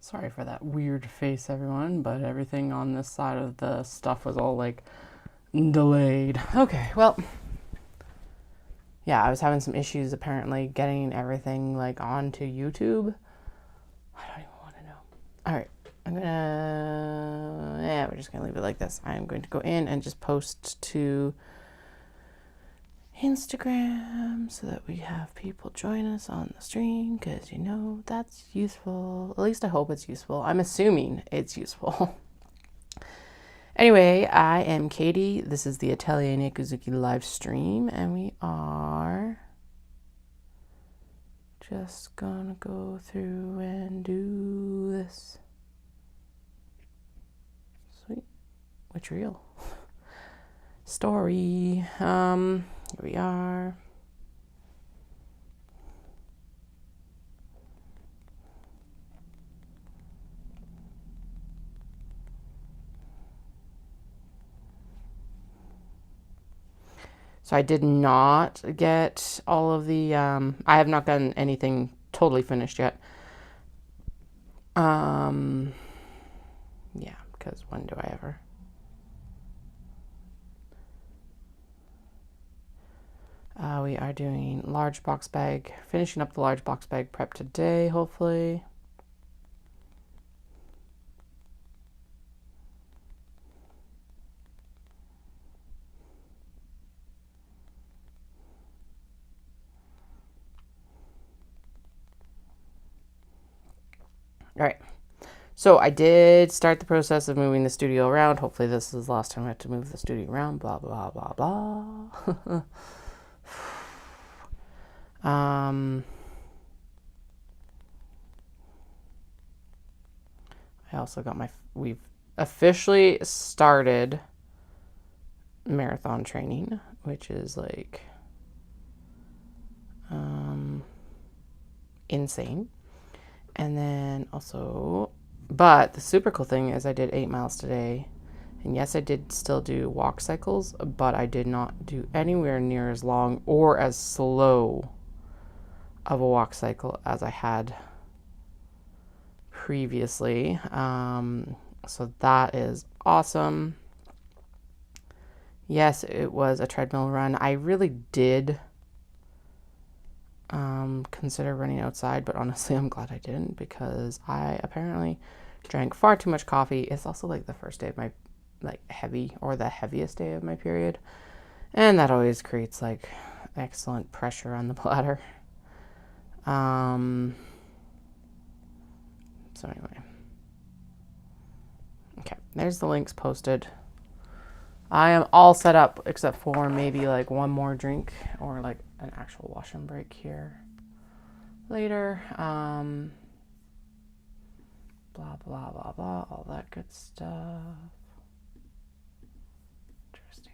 Sorry for that weird face, everyone, but everything on this side of the stuff was all like delayed. Okay, well, yeah, I was having some issues apparently getting everything like onto YouTube. I don't even want to know. All right, we're just gonna leave it like this. I am going to go in and just post to Instagram so that we have people join us on the stream, because you know that's useful. At least I hope it's useful. I'm assuming it's useful. Anyway, I am Katie. This is the Atelier Nekuzuki live stream, and we are just gonna go through and do this. Sweet. Which reel? Story. Here we are. So I did not get all of the, I have not gotten anything totally finished yet. Yeah, because when do I ever? We are doing large box bag, finishing up the large box bag prep today, hopefully. All right. So I did start the process of moving the studio around. Hopefully this is the last time I have to move the studio around. Blah, blah, blah, blah. I also got we've officially started marathon training, which is like insane. And then also, but the super cool thing is I did 8 miles today. And yes, I did still do walk cycles, but I did not do anywhere near as long or as slow of a walk cycle as I had previously. So that is awesome. Yes, it was a treadmill run. I really did consider running outside, but honestly, I'm glad I didn't, because I apparently drank far too much coffee. It's also like the first day of my the heaviest day of my period, and that always creates like excellent pressure on the bladder. So anyway, okay, there's the links posted. I am all set up except for maybe like one more drink or like an actual wash and break here later. Blah, blah, blah, blah, all that good stuff. Interesting.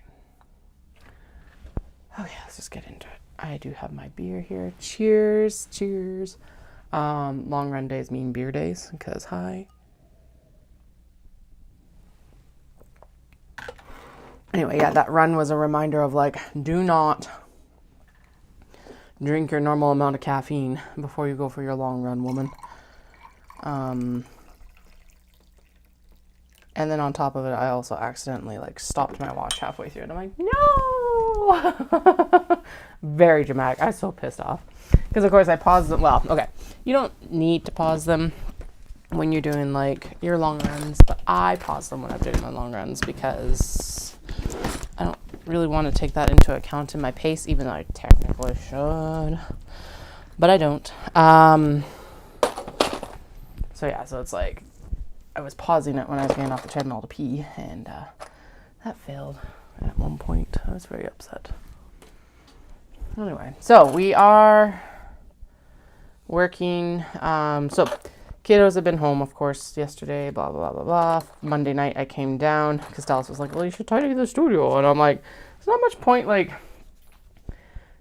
Okay, let's just get into it. I do have my beer here. Cheers, cheers. Long run days mean beer days, because hi. Anyway, yeah, that run was a reminder of like, do not drink your normal amount of caffeine before you go for your long run, woman. And then on top of it, I also accidentally like stopped my watch halfway through, and I'm like, no! Very dramatic. I was so pissed off. Because of course I paused them. Well, okay. You don't need to pause them when you're doing like your long runs, but I pause them when I'm doing my long runs because I don't really want to take that into account in my pace, even though I technically should, but I don't. So yeah, so it's like I was pausing it when I was getting off the treadmill to pee, and that failed at one point. I was very upset. Anyway, so we are working. So kiddos have been home, of course, yesterday, blah, blah, blah, blah. Monday night I came down because Dallas was like, well, you should tidy the studio. And I'm like, there's not much point, like,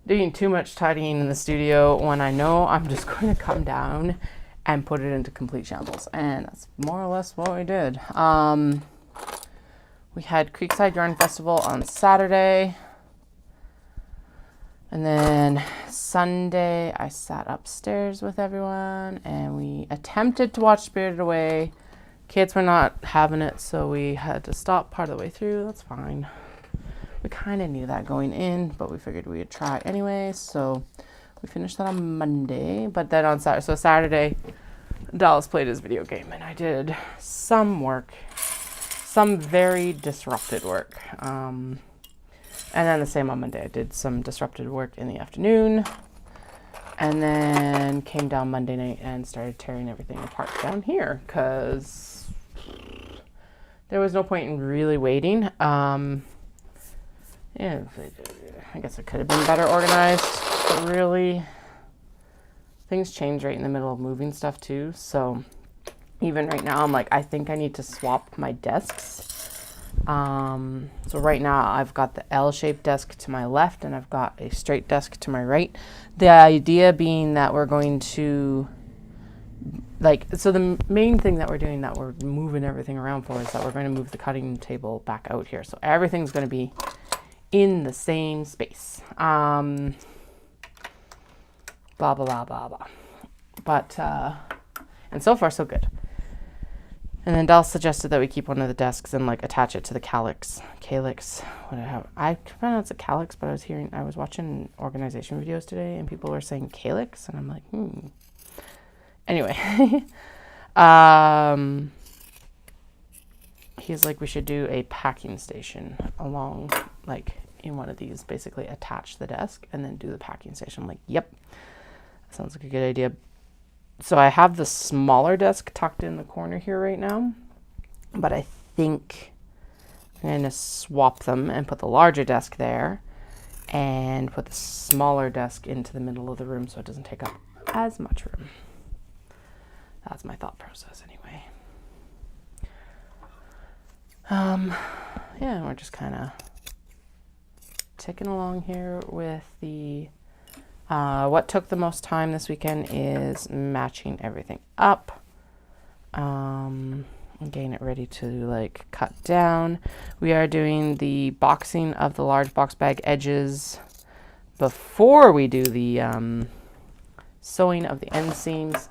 doing too much tidying in the studio when I know I'm just going to come down and put it into complete shambles. And that's more or less what we did. We had Creekside Yarn Festival on Saturday. And then Sunday, I sat upstairs with everyone and we attempted to watch Spirited Away. Kids were not having it, so we had to stop part of the way through. That's fine. We kind of knew that going in, but we figured we would try anyway. So we finished that on Monday. But then on Saturday, so Saturday, Dallas played his video game and I did some work, some very disrupted work. And then the same on Monday. I did some disrupted work in the afternoon and then came down Monday night and started tearing everything apart down here because there was no point in really waiting. Yeah, I guess it could have been better organized, but really things change right in the middle of moving stuff too. So even right now, I'm like, I think I need to swap my desks. So right now I've got the L-shaped desk to my left and I've got a straight desk to my right. The idea being that we're going to so the main thing that we're doing that we're moving everything around for is that we're going to move the cutting table back out here. So everything's going to be in the same space. Blah, blah, blah, blah, blah. But, and so far so good. And then Dal suggested that we keep one of the desks and like attach it to the calyx, whatever. I pronounce it calyx, but I was watching organization videos today and people were saying calyx and I'm like, Anyway, he's like, we should do a packing station along, like in one of these, basically attach the desk and then do the packing station. I'm like, yep, that sounds like a good idea. So I have the smaller desk tucked in the corner here right now, but I think I'm going to swap them and put the larger desk there and put the smaller desk into the middle of the room so it doesn't take up as much room. That's my thought process anyway. Yeah, we're just kind of ticking along here with the what took the most time this weekend is matching everything up, getting it ready to like cut down. We are doing the boxing of the large box bag edges before we do the sewing of the end seams,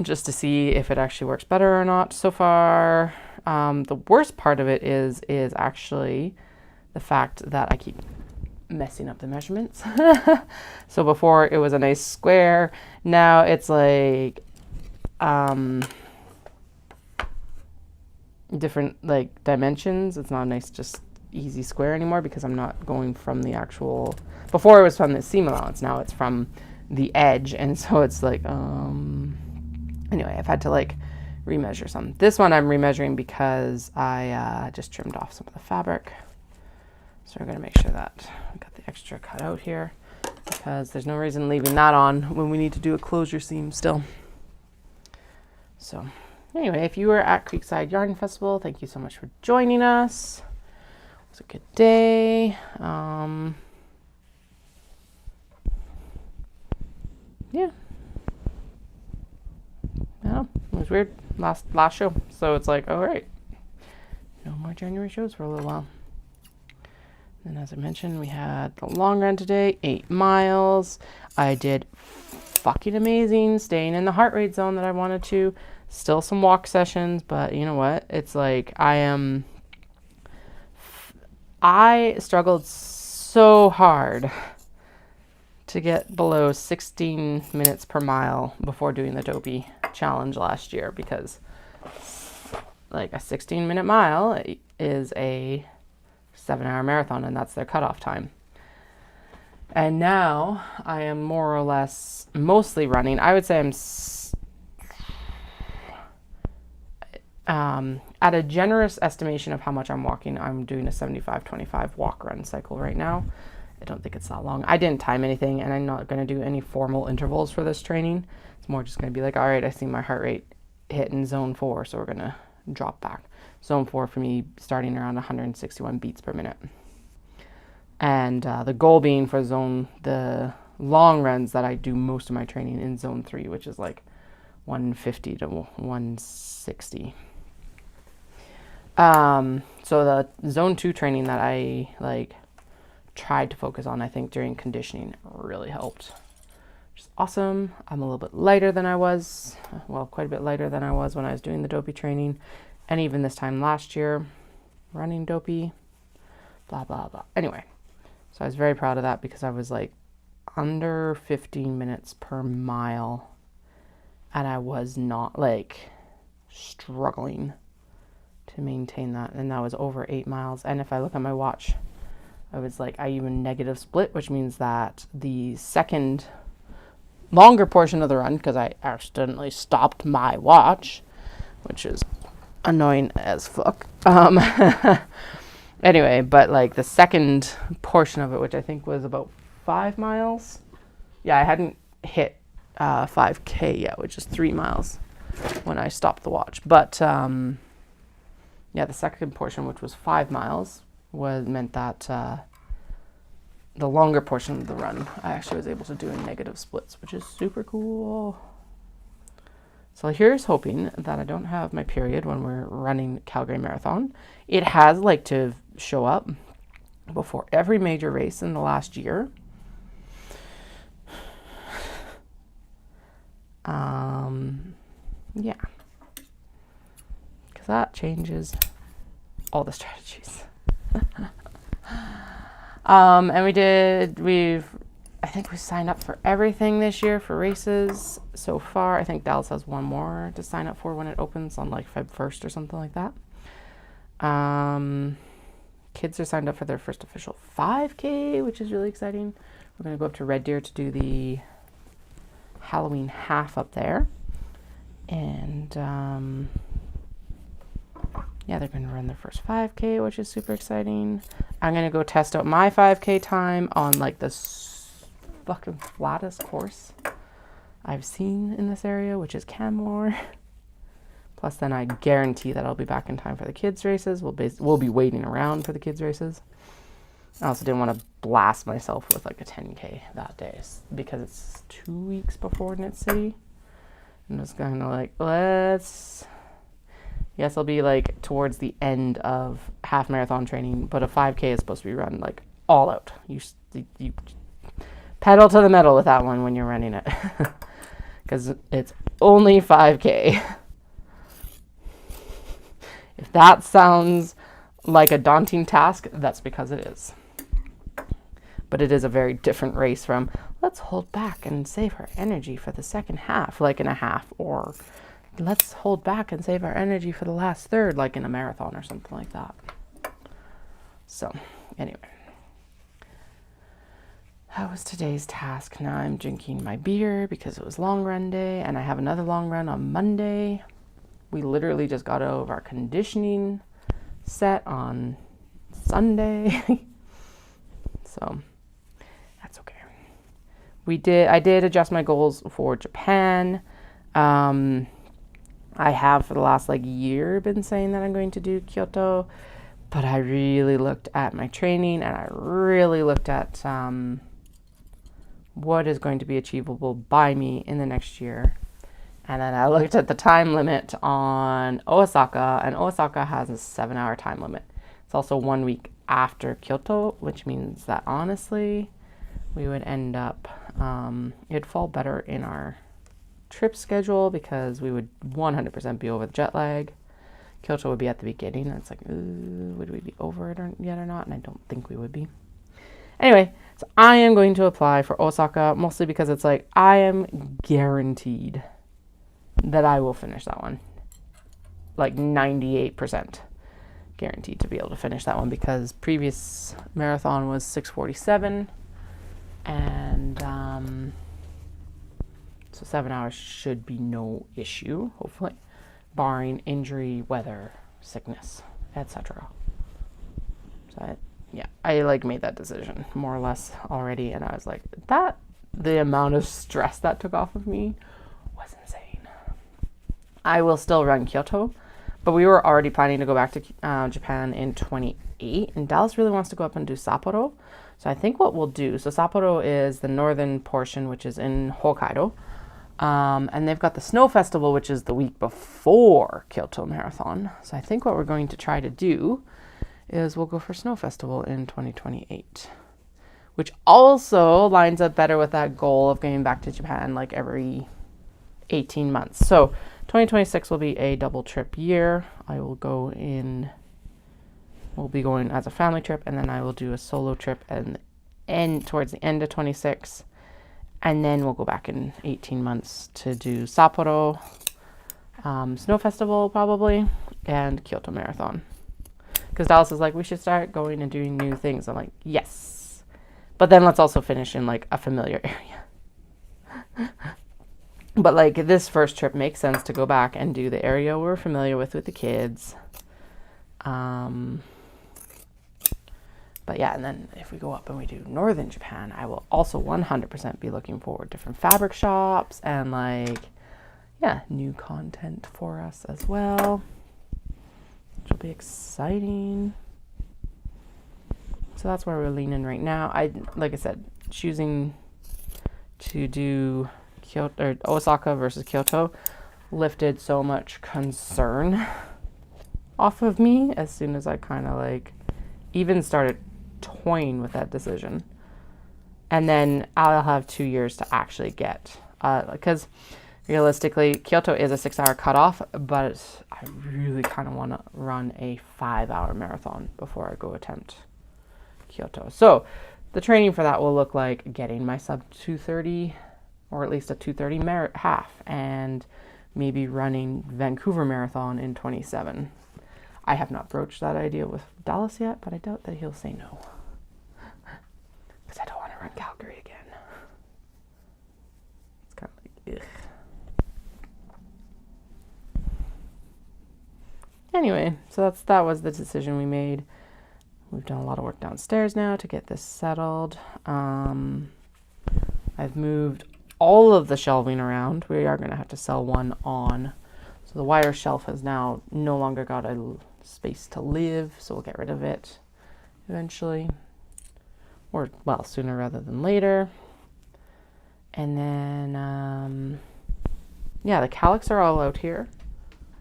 just to see if it actually works better or not. So far, the worst part of it is actually the fact that I keep messing up the measurements. So before it was a nice square, now it's like different like dimensions. It's not a nice just easy square anymore because I'm not going from the actual, before it was from the seam allowance, now it's from the edge, and so it's like anyway, I've had to like remeasure some. This one I'm remeasuring because I just trimmed off some of the fabric. So we're going to make sure that we got the extra cut out here because there's no reason leaving that on when we need to do a closure seam still. So anyway, if you were at Creekside Yarn Festival, thank you so much for joining us. It was a good day. Yeah. Yeah, it was weird. Last show. So it's like, all right, no more January shows for a little while. And as I mentioned, we had the long run today, 8 miles. I did fucking amazing, staying in the heart rate zone that I wanted to. Still some walk sessions, but you know what? It's like I struggled so hard to get below 16 minutes per mile before doing the Dopey challenge last year, because like a 16-minute mile is a 7-hour marathon, and that's their cutoff time. And now I am more or less mostly running. I would say I'm at a generous estimation of how much I'm walking. I'm doing a 75-25 walk run cycle right now. I don't think it's that long. I didn't time anything, and I'm not going to do any formal intervals for this training. It's more just going to be like, all right, I see my heart rate hit in zone 4, so we're going to drop back. Zone 4 for me starting around 161 beats per minute. And the goal being for the long runs that I do most of my training in zone 3, which is like 150 to 160. So the zone 2 training that I like tried to focus on, I think, during conditioning really helped. Which is awesome. I'm a little bit lighter than I was. Well, quite a bit lighter than I was when I was doing the dopey training. And even this time last year, running dopey, blah, blah, blah. Anyway, so I was very proud of that because I was like under 15 minutes per mile. And I was not like struggling to maintain that. And that was over 8 miles. And if I look at my watch, I was like, I even negative split, which means that the second longer portion of the run, because I accidentally stopped my watch, which is annoying as fuck. Anyway, but like the second portion of it, which I think was about 5 miles. Yeah, I hadn't hit 5K yet, which is 3 miles when I stopped the watch. But yeah, the second portion, which was 5 miles, meant that the longer portion of the run I actually was able to do in negative splits, which is super cool. So here's hoping that I don't have my period when we're running Calgary Marathon. It has like to show up before every major race in the last year. Yeah, because that changes all the strategies. And I think we signed up for everything this year for races so far. I think Dallas has one more to sign up for when it opens on like Feb 1st or something like that. Kids are signed up for their first official 5K, which is really exciting. We're going to go up to Red Deer to do the Halloween half up there. And yeah, they're going to run their first 5K, which is super exciting. I'm going to go test out my 5K time on like the fucking flattest course I've seen in this area, which is Canmore. Plus then I guarantee that I'll be back in time for the kids races. We'll be waiting around for the kids races. I also didn't want to blast myself with like a 10K that day because it's 2 weeks before Knit City. I'm just kind of like, yes, I'll be like towards the end of half marathon training, but a 5K is supposed to be run like all out. You pedal to the metal with that one when you're running it because it's only 5K. If that sounds like a daunting task, that's because it is. But it is a very different race from let's hold back and save our energy for the second half, like in a half, or let's hold back and save our energy for the last third, like in a marathon or something like that. So, anyway. That was today's task. Now I'm drinking my beer because it was long run day, and I have another long run on Monday. We literally just got out of our conditioning set on Sunday. So, that's okay. I did adjust my goals for Japan. I have for the last like year been saying that I'm going to do Kyoto, but I really looked at my training and I really looked at what is going to be achievable by me in the next year. And then I looked at the time limit on Osaka, and Osaka has a 7-hour time limit. It's also 1 week after Kyoto, which means that honestly, we would end up, it'd fall better in our trip schedule because we would 100% be over the jet lag. Kyoto would be at the beginning, and it's like, would we be over it yet or not? And I don't think we would be. Anyway, so I am going to apply for Osaka, mostly because it's like, I am guaranteed that I will finish that one. Like 98% guaranteed to be able to finish that one because previous marathon was 6:47 and so 7 hours should be no issue, hopefully, barring injury, weather, sickness, etc. So I like made that decision more or less already, and I was like, the amount of stress that took off of me was insane. I will still run Kyoto, but we were already planning to go back to Japan in 28, and Dallas really wants to go up and do Sapporo. So I think what we'll do, so Sapporo is the northern portion, which is in Hokkaido, and they've got the snow festival, which is the week before Kyoto Marathon. So I think what we're going to try to do is we'll go for snow festival in 2028. which also lines up better with that goal of getting back to Japan like every 18 months. So 2026 will be a double trip year. I will go in, we'll be going as a family trip, and then I will do a solo trip and end towards the end of 26. And then we'll go back in 18 months to do Sapporo, Snow Festival probably, and Kyoto Marathon. Because Dallas is like, we should start going and doing new things. I'm like, yes. But then let's also finish in like a familiar area. But like this first trip makes sense to go back and do the area we're familiar with the kids. But yeah, and then if we go up and we do northern Japan, I will also 100% be looking forward to different fabric shops and like, yeah, new content for us as well, which will be exciting. So that's where we're leaning right now. Like I said, choosing to do Kyoto or Osaka versus Kyoto lifted so much concern off of me as soon as I kind of like even started toying with that decision. And then I'll have 2 years to actually get, because realistically, Kyoto is a 6-hour cutoff, but I really kind of want to run a 5-hour marathon before I go attempt Kyoto. So the training for that will look like getting my sub 230, or at least a 230 half, and maybe running Vancouver Marathon in 27. I have not broached that idea with Dallas yet, but I doubt that he'll say no. Because I don't want to run Calgary again. It's kind of like, ugh. Anyway, so that was the decision we made. We've done a lot of work downstairs now to get this settled. I've moved all of the shelving around. We are going to have to sell one on. So the wire shelf has now no longer got a space to live, so we'll get rid of it eventually, or well, sooner rather than later. And then yeah, the calics are all out here.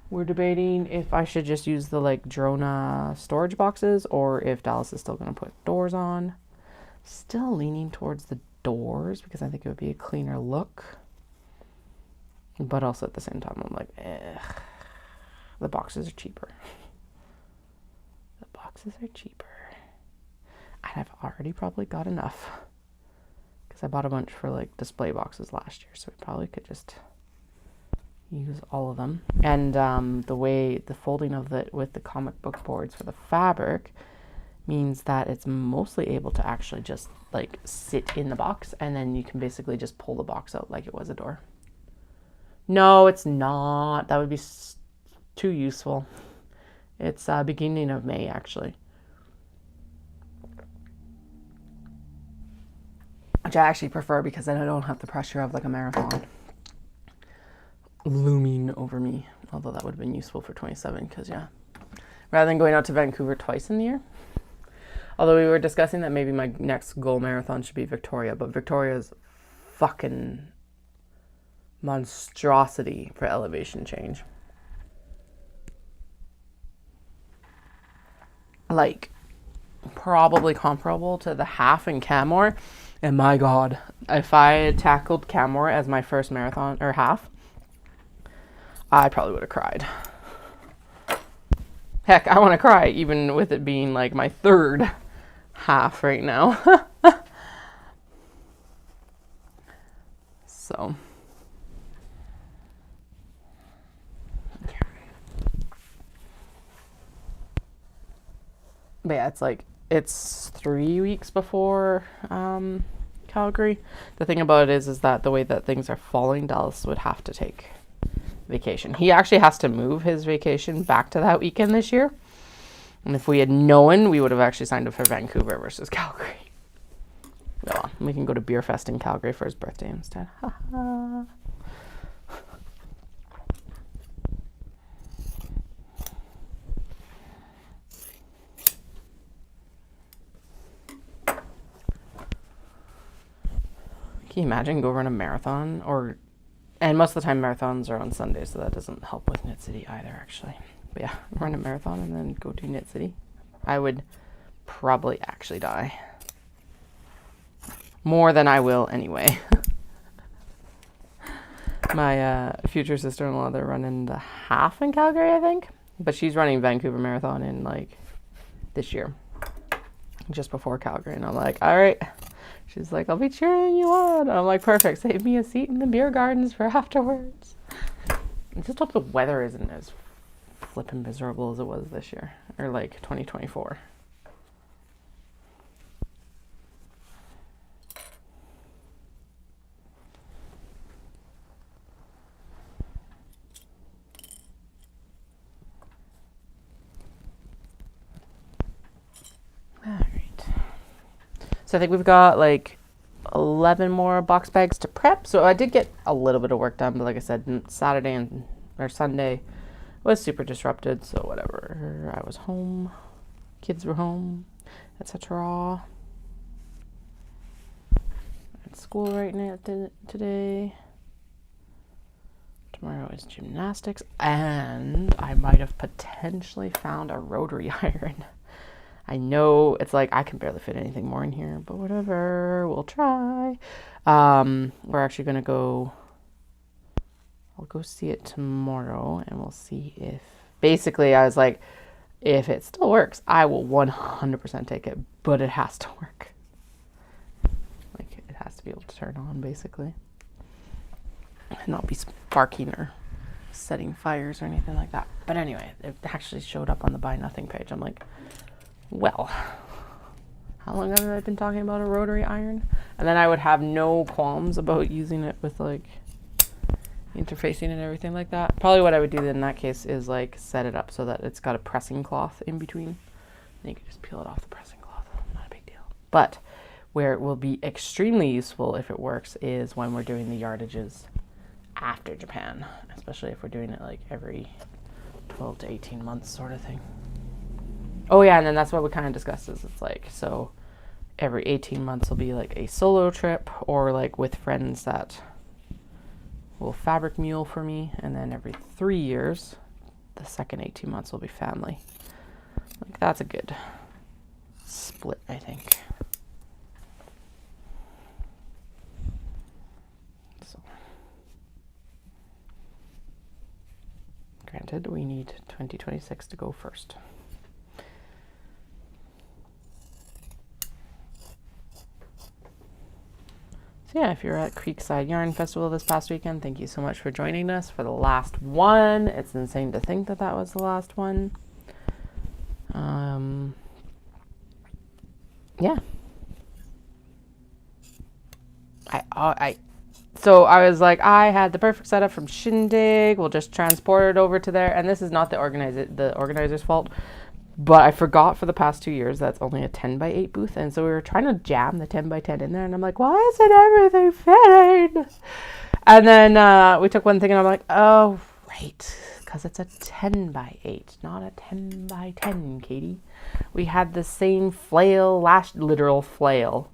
We're debating if I should just use the like Drona storage boxes or if Dallas is still going to put doors on. Still leaning towards the doors because I think it would be a cleaner look, but also at the same time I'm like, the boxes are cheaper. And I've already probably got enough because I bought a bunch for like display boxes last year, so we probably could just use all of them. And the folding of it with the comic book boards for the fabric means that it's mostly able to actually just like sit in the box, and then you can basically just pull the box out like it was a door. No, it's not. That would be too useful. It's beginning of May, actually. Which I actually prefer because then I don't have the pressure of like a marathon looming over me. Although that would have been useful for 27 because, yeah, rather than going out to Vancouver twice in the year. Although we were discussing that maybe my next goal marathon should be Victoria, but Victoria's fucking monstrosity for elevation change. Like, probably comparable to the half in Canmore. And my God, if I had tackled Canmore as my first marathon or half, I probably would have cried. Heck, I want to cry even with it being like my third half right now. So. But yeah, it's 3 weeks before Calgary. The thing about it is that the way that things are falling, Dallas would have to take vacation. He actually has to move his vacation back to that weekend this year. And if we had known, we would have actually signed up for Vancouver versus Calgary. Well, we can go to Beer Fest in Calgary for his birthday instead. Can you imagine go run a marathon? And most of the time marathons are on Sundays, so that doesn't help with Knit City either, actually. But yeah, run a marathon and then go to Knit City. I would probably actually die. More than I will anyway. My future sister-in-law, they're running the half in Calgary, I think. But she's running Vancouver Marathon in like this year, just before Calgary. And I'm like, all right. She's like, I'll be cheering you on. I'm like, perfect. Save me a seat in the beer gardens for afterwards. I just hope the weather isn't as flippin' miserable as it was this year, or like 2024. All right. So I think we've got like 11 more box bags to prep. So I did get a little bit of work done, but like I said, Saturday or Sunday was super disrupted. So whatever. I was home, kids were home, etc. At school right now today. Tomorrow is gymnastics, and I might have potentially found a rotary iron. I know it's like I can barely fit anything more in here, but whatever, we'll try. We're actually gonna go, I'll go see it tomorrow and we'll see if, basically I was like, if it still works, I will 100% take it, but it has to work. Like it has to be able to turn on basically. And not be sparking or setting fires or anything like that. But anyway, it actually showed up on the buy nothing page. I'm like, well, how long have I been talking about a rotary iron? And then I would have no qualms about using it with like interfacing and everything like that. Probably what I would do in that case is like set it up so that it's got a pressing cloth in between. And you can just peel it off the pressing cloth. Not a big deal. But where it will be extremely useful if it works is when we're doing the yardages after Japan, especially if we're doing it like every 12 to 18 months sort of thing. Oh yeah, and then that's what we kind of discussed is it's like, so every 18 months will be like a solo trip or like with friends that will fabric mule for me, and then every 3 years, the second 18 months will be family. Like that's a good split, I think. So, granted, we need 2026 to go first. So yeah, if you're at Creekside Yarn Festival this past weekend, thank you so much for joining us for the last one. It's insane to think that that was the last one. Yeah. So I was like, I had the perfect setup from Shindig. We'll just transport it over to there. And this is not the organizer's fault. But I forgot for the past 2 years that's only a 10x8 booth. And so we were trying to jam the 10x10 in there. And I'm like, why isn't everything fitting? And then we took one thing and I'm like, oh, right. Because it's a 10x8, not a 10x10, Katie. We had the same flail, literal flail.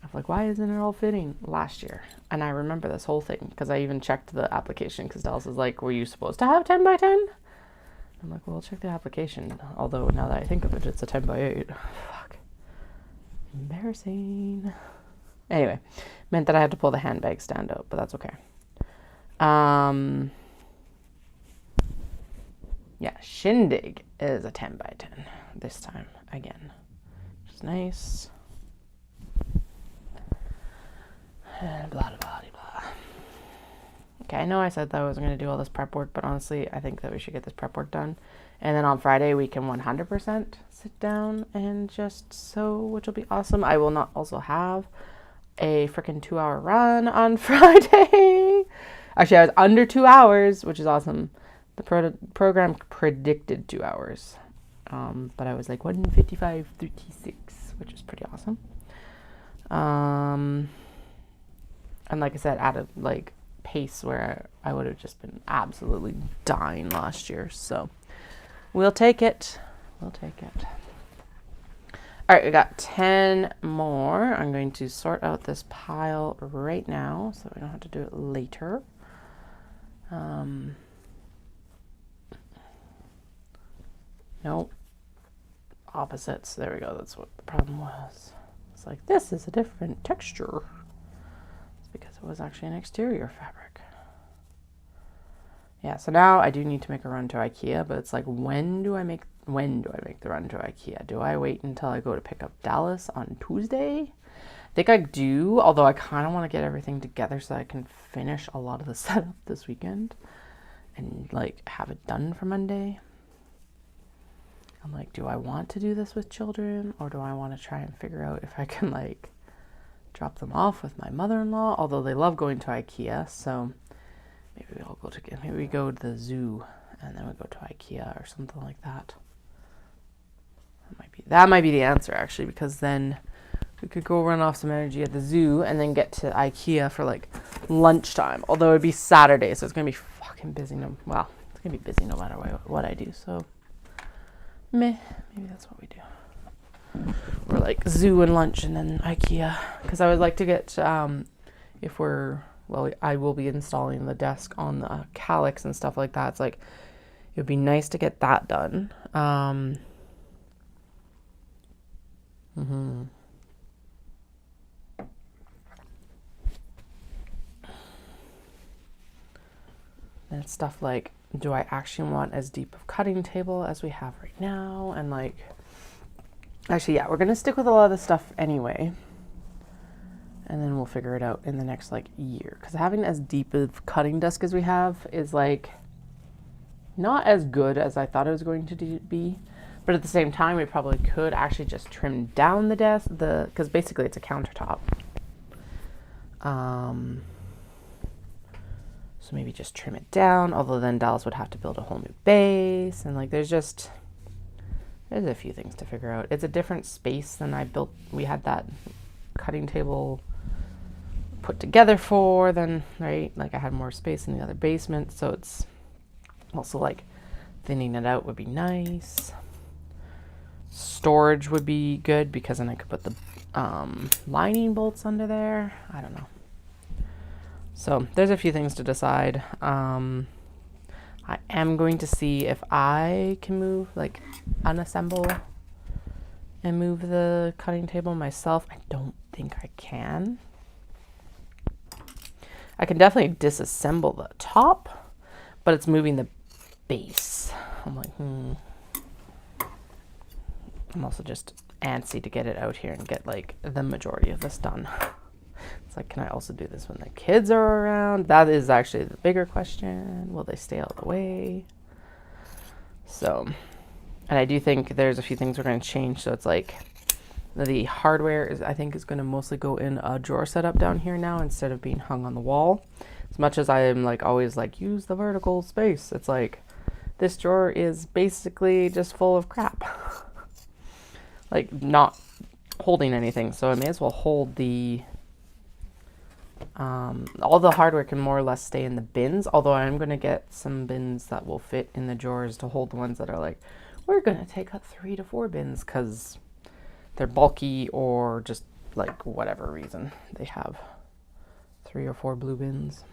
I'm like, why isn't it all fitting last year? And I remember this whole thing because I even checked the application because Dallas is like, were you supposed to have 10x10? I'm like, well, I'll check the application. Although now that I think of it, it's a 10x8. Fuck. Embarrassing. Anyway, meant that I had to pull the handbag stand out, but that's okay. Yeah, Shindig is a 10x10 this time again. Which is nice. And blah, blah, blah, blah. Okay, I know I said that I wasn't going to do all this prep work, but honestly, I think that we should get this prep work done. And then on Friday, we can 100% sit down and just sew, which will be awesome. I will not also have a freaking 2-hour run on Friday. Actually, I was under 2 hours, which is awesome. The program predicted 2 hours. But I was like 1:55:36, which is pretty awesome. And like I said, at a like pace where I would have just been absolutely dying last year. So we'll take it. We'll take it. All right, we got 10 more. I'm going to sort out this pile right now so we don't have to do it later. Nope. Opposites. There we go. That's what the problem was. was like, this is a different texture. It's because it was actually an exterior fabric. Yeah, so now I do need to make a run to IKEA, but it's like, when do I make the run to IKEA? Do I wait until I go to pick up Dallas on Tuesday? I think I do, although I kind of want to get everything together so I can finish a lot of the setup this weekend and like have it done for Monday. I'm like, do I want to do this with children, or do I want to try and figure out if I can like drop them off with my mother-in-law? Although they love going to IKEA, so maybe maybe we go to the zoo and then we go to IKEA or something like that. That might be the answer, actually, because then we could go run off some energy at the zoo and then get to IKEA for like lunchtime. Although it'd be Saturday, so it's gonna be fucking busy. It's gonna be busy no matter what I do. So maybe that's what we do. We're like zoo and lunch and then IKEA, because I would like to get I will be installing the desk on the calyx and stuff like that. It's like, it would be nice to get that done. And it's stuff like, do I actually want as deep of cutting table as we have right now? And like, actually, yeah, we're going to stick with a lot of this stuff anyway. And then we'll figure it out in the next like year. Because having as deep of cutting desk as we have is like not as good as I thought it was going to be. But at the same time, we probably could actually just trim down the desk, because basically it's a countertop. So maybe just trim it down, although then Dallas would have to build a whole new base. And like, there's a few things to figure out. It's a different space than I built. We had that cutting table put together for then, right? Like, I had more space in the other basement. So it's also like thinning it out would be nice. Storage would be good, because then I could put the lining bolts under there. I don't know. So there's a few things to decide. I am going to see if I can unassemble and move the cutting table myself. I don't think I can. I can definitely disassemble the top, but it's moving the base. I'm like, I'm also just antsy to get it out here and get like the majority of this done. It's like, can I also do this when the kids are around? That is actually the bigger question. Will they stay out of the way? So, and I do think there's a few things we're going to change. So it's like the hardware I think is going to mostly go in a drawer setup down here now, instead of being hung on the wall. As much as I am like always like, use the vertical space, it's like, this drawer is basically just full of crap. Like, not holding anything. So I may as well hold all the hardware can more or less stay in the bins, although I'm going to get some bins that will fit in the drawers to hold the ones that are like, we're going to take up 3 to 4 bins because they're bulky, or just like whatever reason they have 3 or 4 blue bins.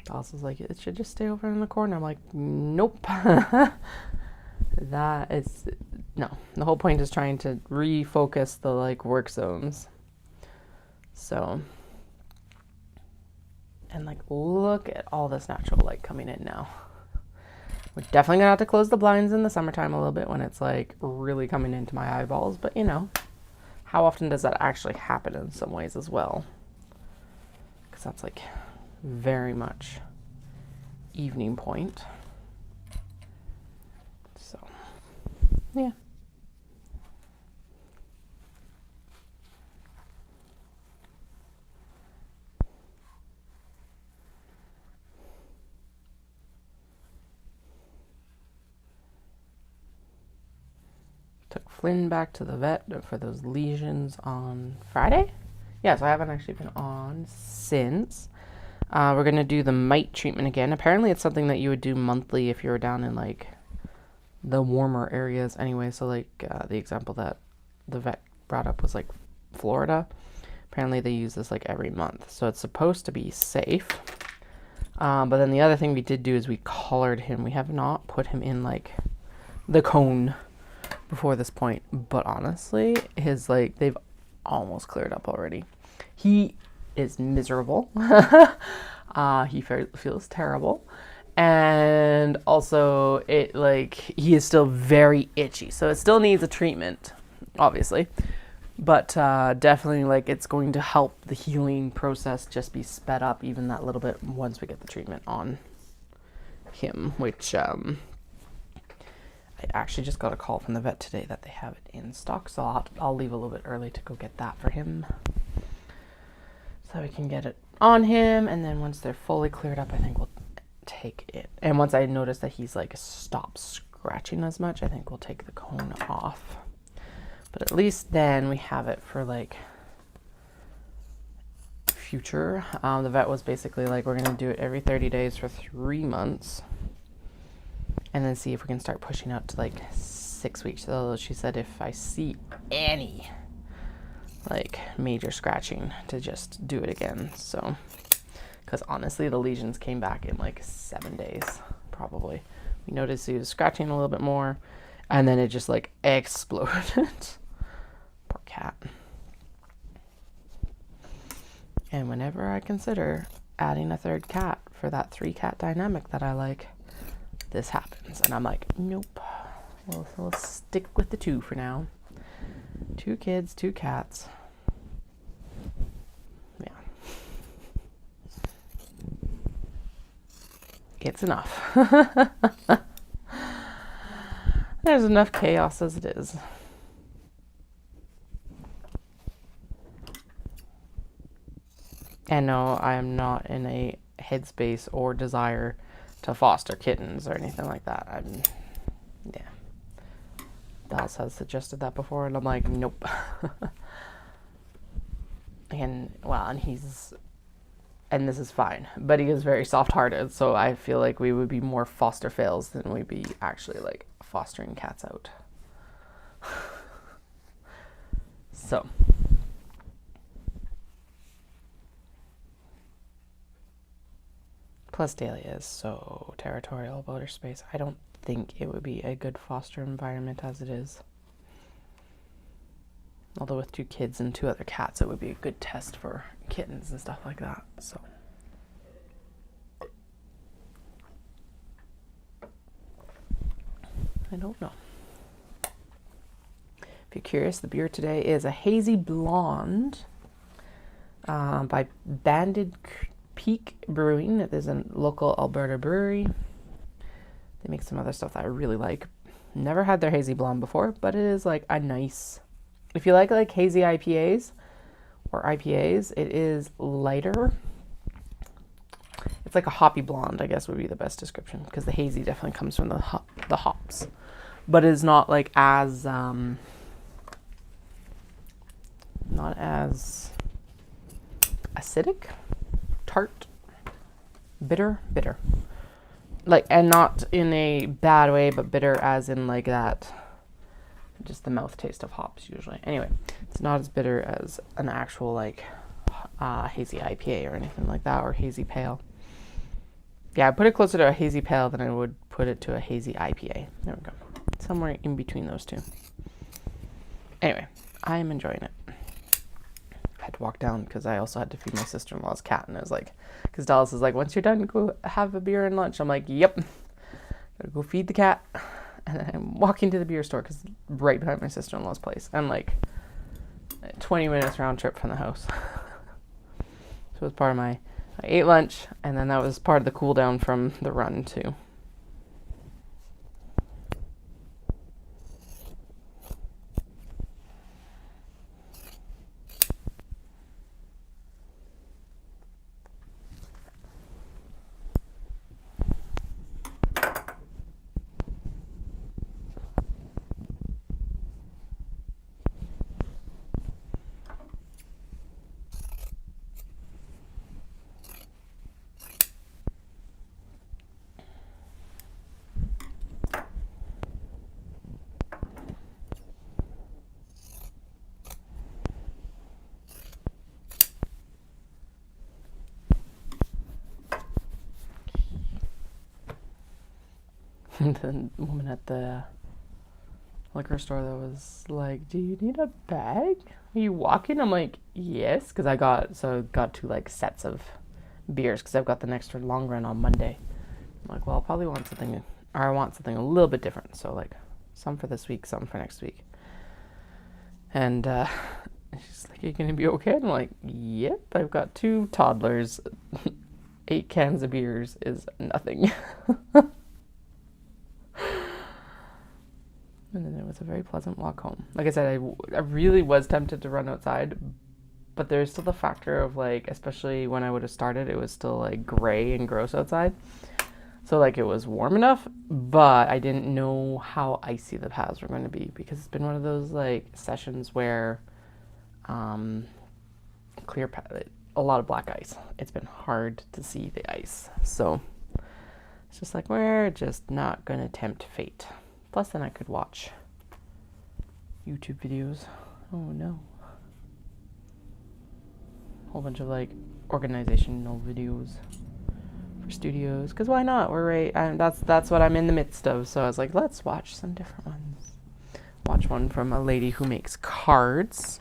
Dawson's like, it should just stay over in the corner. I'm like, nope. That is, no. The whole point is trying to refocus the like work zones. So, and like, look at all this natural light coming in now. We're definitely gonna have to close the blinds in the summertime a little bit when it's like really coming into my eyeballs, but you know, how often does that actually happen in some ways as well? Because that's like very much evening point. So, yeah. Took Flynn back to the vet for those lesions on Friday. Yeah, so I haven't actually been on since. We're going to do the mite treatment again. Apparently it's something that you would do monthly if you were down in like the warmer areas anyway. So like the example that the vet brought up was like Florida. Apparently they use this like every month. So it's supposed to be safe. But then the other thing we did do is we collared him. We have not put him in like the cone before this point. But honestly, his like they've almost cleared up already. He is miserable. He feels terrible. And also it like he is still very itchy, so it still needs a treatment, obviously, but definitely like it's going to help the healing process just be sped up even that little bit once we get the treatment on him, which I actually just got a call from the vet today that they have it in stock, so I'll leave a little bit early to go get that for him so we can get it on him, and then once they're fully cleared up, I think we'll take it. And once I notice that he's like stopped scratching as much, I think we'll take the cone off. But at least then we have it for like future. The vet was basically like, we're gonna do it every 30 days for 3 months, and then see if we can start pushing out to like 6 weeks. So she said if I see any like major scratching, to just do it again. So because honestly the lesions came back in like 7 days probably. We noticed he was scratching a little bit more, and then it just like exploded. Poor cat. And whenever I consider adding a third cat for that 3-cat dynamic that I like, this happens, and I'm like, nope, we'll stick with the 2 for now. 2 kids, 2 cats. Yeah. It's enough. There's enough chaos as it is. And no, I am not in a headspace or desire to foster kittens or anything like that. Yeah. Dallas has suggested that before, and I'm like, nope. And this is fine, but he is very soft-hearted, so I feel like we would be more foster fails than we'd be actually like fostering cats out. So plus Dahlia is so territorial about her space. I don't think it would be a good foster environment as it is. Although with 2 kids and 2 other cats, it would be a good test for kittens and stuff like that. So I don't know. If you're curious, the beer today is a hazy blonde by Banded Peak Brewing. It is a local Alberta brewery. They make some other stuff that I really like. Never had their hazy blonde before, but it is like a nice, if you like hazy IPAs or IPAs, it is lighter. It's like a hoppy blonde, I guess would be the best description, because the hazy definitely comes from the hops, but it's not like as not as acidic, tart, bitter, like, and not in a bad way, but bitter as in like that, just the mouth taste of hops usually. Anyway, it's not as bitter as an actual like hazy IPA or anything like that, or hazy pale. Yeah, I put it closer to a hazy pale than I would put it to a hazy IPA. There we go. Somewhere in between those two. Anyway, I am enjoying it. I had to walk down because I also had to feed my sister-in-law's cat, and I was like, because Dallas is like, once you're done, go have a beer and lunch. I'm like, yep, gotta go feed the cat, and then I'm walking to the beer store because it's right behind my sister-in-law's place, and like 20 minutes round trip from the house. So it was part of I ate lunch, and then that was part of the cool down from the run too. The woman at the liquor store that was like, "Do you need a bag? Are you walking?" I'm like, "Yes," because I got 2 like sets of beers because I've got the next long run on Monday. I'm like, well, I'll probably want something, or I want something a little bit different. So like, some for this week, some for next week. And she's like, "Are you gonna be okay?" I'm like, "Yep, I've got 2 toddlers. 8 cans of beers is nothing." And then it was a very pleasant walk home. Like I said, I really was tempted to run outside, but there's still the factor of like, especially when I would have started, it was still like gray and gross outside. So like it was warm enough, but I didn't know how icy the paths were going to be because it's been one of those like sessions where a lot of black ice. It's been hard to see the ice. So it's just like, we're just not going to tempt fate. Plus, then I could watch YouTube videos. Oh no. Whole bunch of like organizational videos for studios. Because why not? We're right. That's what I'm in the midst of. So I was like, let's watch some different ones. Watch one from a lady who makes cards.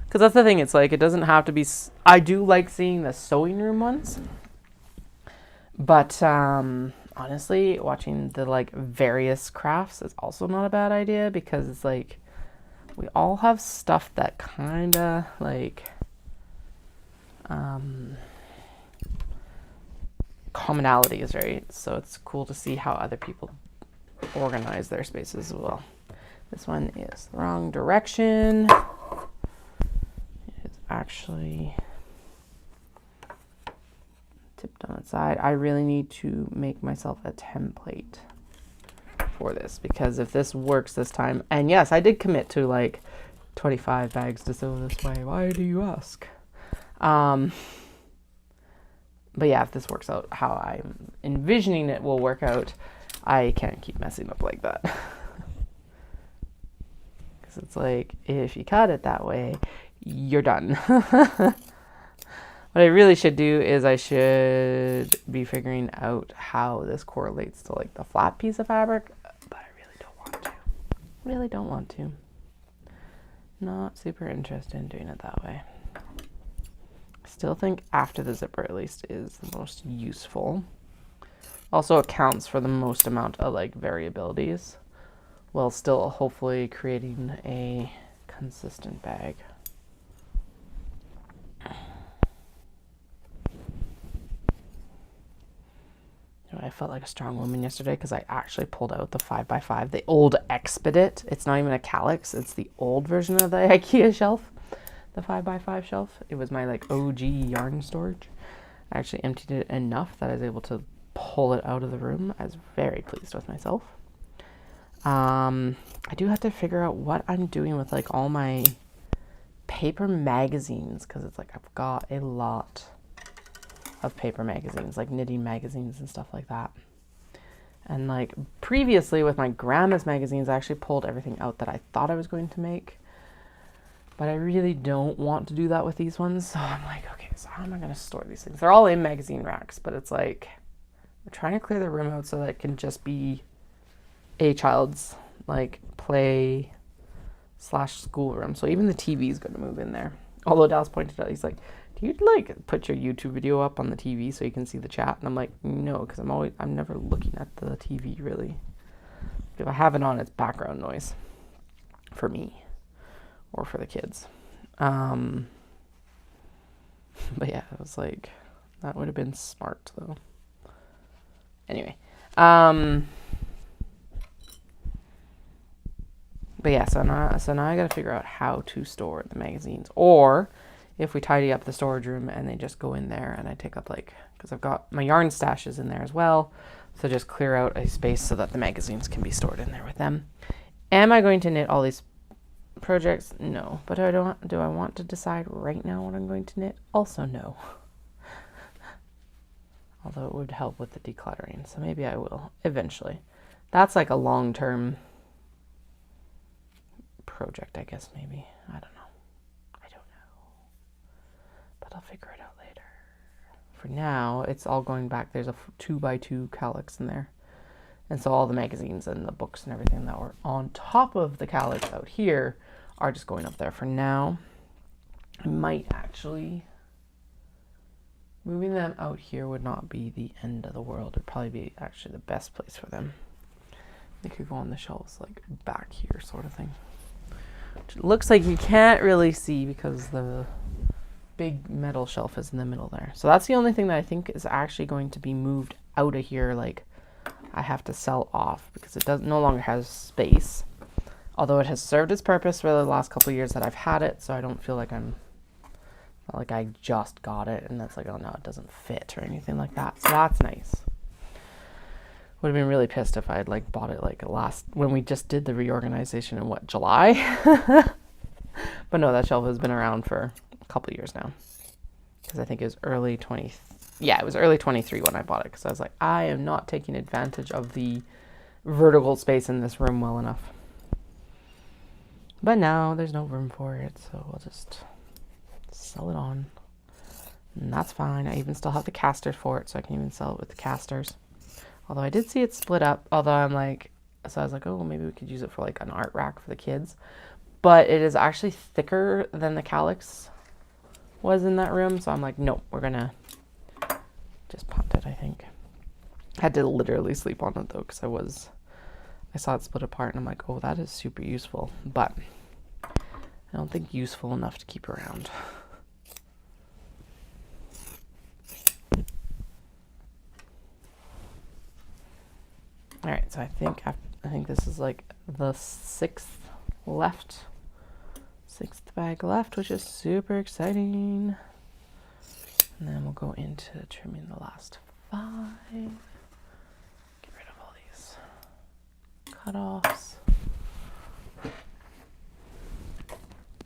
Because that's the thing. It's like, it doesn't have to be. I do like seeing the sewing room ones. But honestly, watching the like various crafts is also not a bad idea because it's like we all have stuff that kind of like commonalities, right? So it's cool to see how other people organize their spaces as well. This one is the wrong direction. It is actually tipped on its side. I really need to make myself a template for this because if this works this time, and yes, I did commit to like 25 bags to sew this way. Why do you ask? But yeah, if this works out how I'm envisioning it will work out, I can't keep messing up like that. Because it's like, if you cut it that way, you're done. What I really should do is I should be figuring out how this correlates to like the flat piece of fabric, but I really don't want to. Really don't want to. Not super interested in doing it that way. I still think after the zipper at least is the most useful. Also accounts for the most amount of like variabilities while still hopefully creating a consistent bag. I felt like a strong woman yesterday because I actually pulled out the 5x5, the old Expedit. It's not even a Calyx, it's the old version of the IKEA shelf, the 5x5 shelf. It was my like OG yarn storage. I actually emptied it enough that I was able to pull it out of the room. I was very pleased with myself. I do have to figure out what I'm doing with like all my paper magazines because it's like I've got a lot of paper magazines, like knitting magazines and stuff like that. And like previously with my grandma's magazines, I actually pulled everything out that I thought I was going to make. But I really don't want to do that with these ones. So I'm like, okay, so how am I going to store these things? They're all in magazine racks, but it's like, we're trying to clear the room out so that it can just be a child's like play / school room. So even the TV is going to move in there. Although Dallas pointed out, he's like, do you like put your YouTube video up on the TV so you can see the chat? And I'm like, no, because I'm never looking at the TV really. If I have it on, it's background noise for me or for the kids. But yeah, it was like, that would have been smart though. Anyway, but yeah, so now I got to figure out how to store the magazines, or if we tidy up the storage room and they just go in there and I take up like, because I've got my yarn stashes in there as well. So just clear out a space so that the magazines can be stored in there with them. Am I going to knit all these projects? No. But do I want to decide right now what I'm going to knit? Also no. Although it would help with the decluttering. So maybe I will eventually. That's like a long-term project, I guess, maybe. I don't know. But I'll figure it out later. For now, it's all going back. There's a 2x2 calyx in there. And so all the magazines and the books and everything that were on top of the calyx out here are just going up there for now. I might actually... Moving them out here would not be the end of the world. It'd probably be actually the best place for them. They could go on the shelves like back here sort of thing. Which it looks like you can't really see because the big metal shelf is in the middle there. So that's the only thing that I think is actually going to be moved out of here. Like I have to sell off because it no longer has space. Although it has served its purpose for the last couple of years that I've had it. So I don't feel like not like I just got it and that's like, oh no, it doesn't fit or anything like that. So that's nice. Would have been really pissed if I had like bought it like when we just did the reorganization in July. But no, that shelf has been around for a couple of years now. Because I think it was early 23 when I bought it. Because I was like, I am not taking advantage of the vertical space in this room well enough. But now there's no room for it, so we'll just sell it on. And that's fine. I even still have the casters for it, so I can even sell it with the casters. Although I did see it split up, so I was like, oh, maybe we could use it for like an art rack for the kids. But it is actually thicker than the calyx was in that room, so I'm like, no, we're gonna just punt it, I think. I had to literally sleep on it though, because I saw it split apart and I'm like, oh, that is super useful, but I don't think useful enough to keep around. All right, so I think this is like the sixth bag left, which is super exciting. And then we'll go into trimming the last 5. Get rid of all these cutoffs.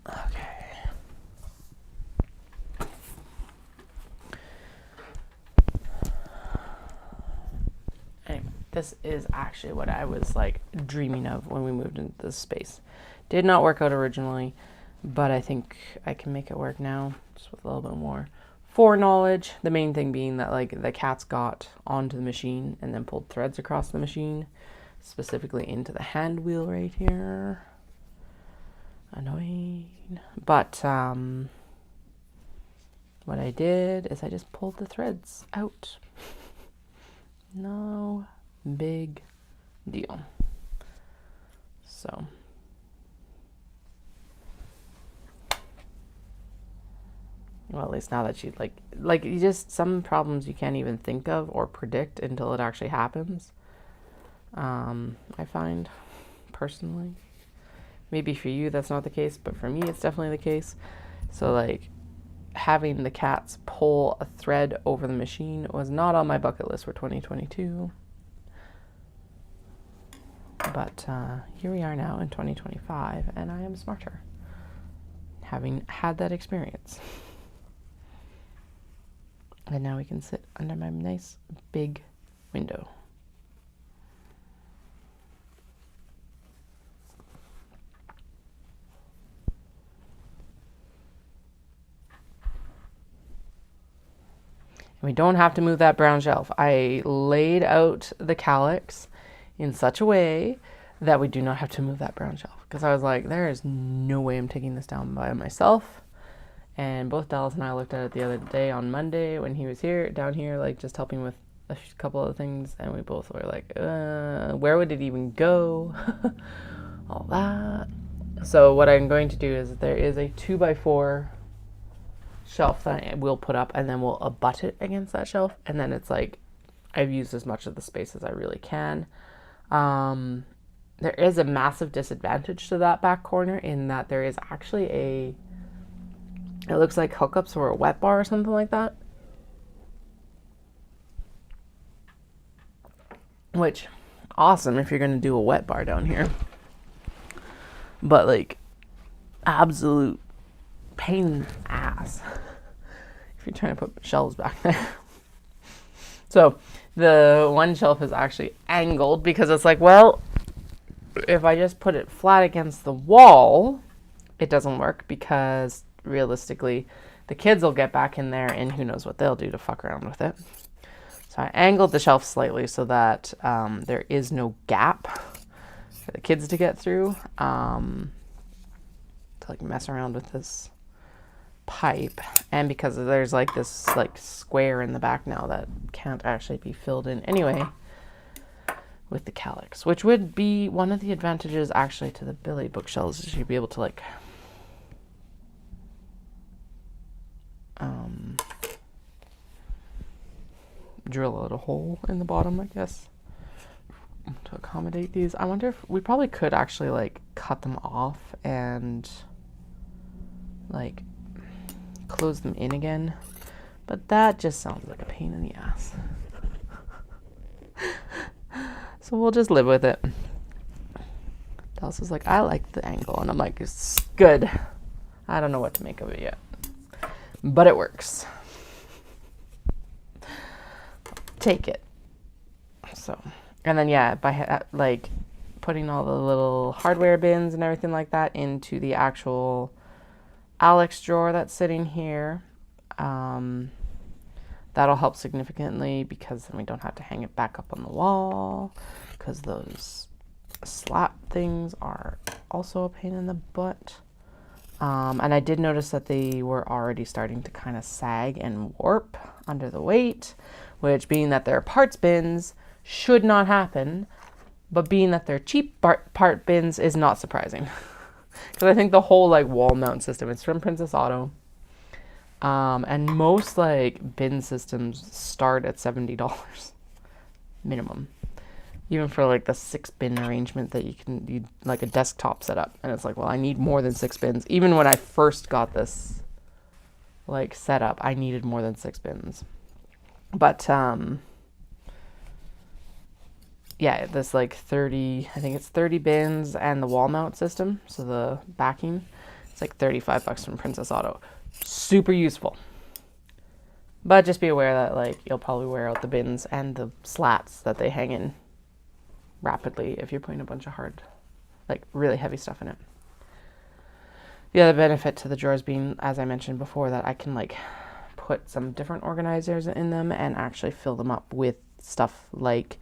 Okay. Anyway, this is actually what I was like dreaming of when we moved into this space. Did not work out originally, but I think I can make it work now, just with a little bit more foreknowledge. The main thing being that like the cats got onto the machine and then pulled threads across the machine, specifically into the hand wheel right here. Annoying. But what I did is I just pulled the threads out. No big deal. So well, at least now that you like you just, some problems you can't even think of or predict until it actually happens. I find personally, maybe for you that's not the case, but for me it's definitely the case. So like having the cats pull a thread over the machine was not on my bucket list for 2022. But here we are now in 2025 and I am smarter, having had that experience. And now we can sit under my nice big window. And we don't have to move that brown shelf. I laid out the calyx in such a way that we do not have to move that brown shelf. Because I was like, there is no way I'm taking this down by myself. And both Dallas and I looked at it the other day on Monday when he was down here, like just helping with a couple of things. And we both were like, where would it even go? All that. So what I'm going to do is there is a 2x4 shelf that I will put up and then we'll abut it against that shelf. And then it's like, I've used as much of the space as I really can. There is a massive disadvantage to that back corner in that there is actually it looks like hookups or a wet bar or something like that. Which, awesome if you're going to do a wet bar down here. But like, absolute pain in the ass if you're trying to put shelves back there. So the one shelf is actually angled because it's like, well, if I just put it flat against the wall, it doesn't work because realistically the kids will get back in there and who knows what they'll do to fuck around with it. So I angled the shelf slightly so that there is no gap for the kids to get through, to like mess around with this pipe. And because there's like this like square in the back now that can't actually be filled in anyway with the calyx, which would be one of the advantages actually to the Billy bookshelves, is you'd be able to like drill a little hole in the bottom, I guess, to accommodate these. I wonder if we probably could actually like cut them off and like close them in again, but that just sounds like a pain in the ass. So we'll just live with it. Dallas was like, I like the angle, and I'm like, it's good. I don't know what to make of it yet, but it works. Take it. So, and then yeah, by like putting all the little hardware bins and everything like that into the actual Alex drawer that's sitting here, that'll help significantly, because then we don't have to hang it back up on the wall, because those slat things are also a pain in the butt. And I did notice that they were already starting to kind of sag and warp under the weight, which, being that they're parts bins, should not happen, but being that they're cheap part bins is not surprising. Because I think the whole like wall mount system, it's from Princess Auto, and most like bin systems start at $70 minimum, even for like the 6 bin arrangement that you like a desktop setup. And it's like, well, I need more than 6 bins. Even when I first got this like setup, I needed more than 6 bins. But yeah, this like 30, I think it's 30 bins and the wall mount system, so the backing, it's like $35 from Princess Auto. Super useful. But just be aware that like you'll probably wear out the bins and the slats that they hang in rapidly if you're putting a bunch of hard, like really heavy stuff in it. The other benefit to the drawers being, as I mentioned before, that I can like put some different organizers in them and actually fill them up with stuff like